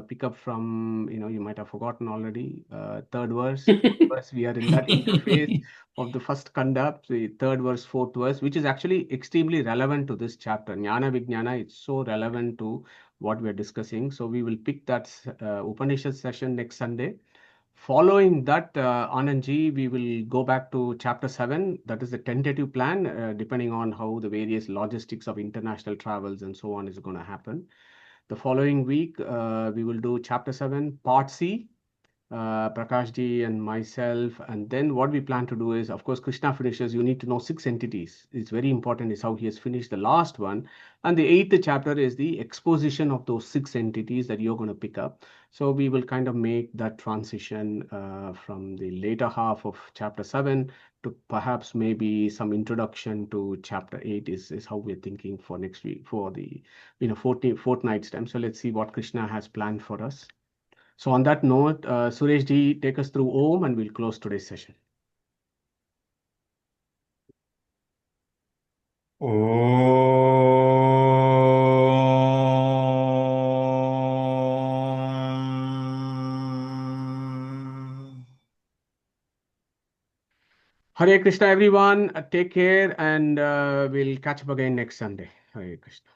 Speaker 1: Pick up from, you might have forgotten already, third verse. Verse. We are in that interface of the first kanda, the third verse, fourth verse, which is actually extremely relevant to this chapter. Jnana Vijnana, it's so relevant to what we are discussing. So we will pick that Upanishad session next Sunday. Following that, Anandji, we will go back to chapter 7. That is the tentative plan, depending on how the various logistics of international travels and so on is going to happen. The following week, we will do chapter 7, part C, Prakashji and myself. And then what we plan to do is, of course, Krishna finishes, you need to know 6 entities. It's very important is how he has finished the last one. And the 8th chapter is the exposition of those 6 entities that you're going to pick up. So we will kind of make that transition from the later half of chapter 7 to perhaps maybe some introduction to chapter 8 is how we're thinking for next week, for the fortnight's time. So let's see what Krishna has planned for us. So on that note, Suresh ji, take us through Om and we'll close today's session. Hare Krishna, everyone. Take care and we'll catch up again next Sunday. Hare Krishna.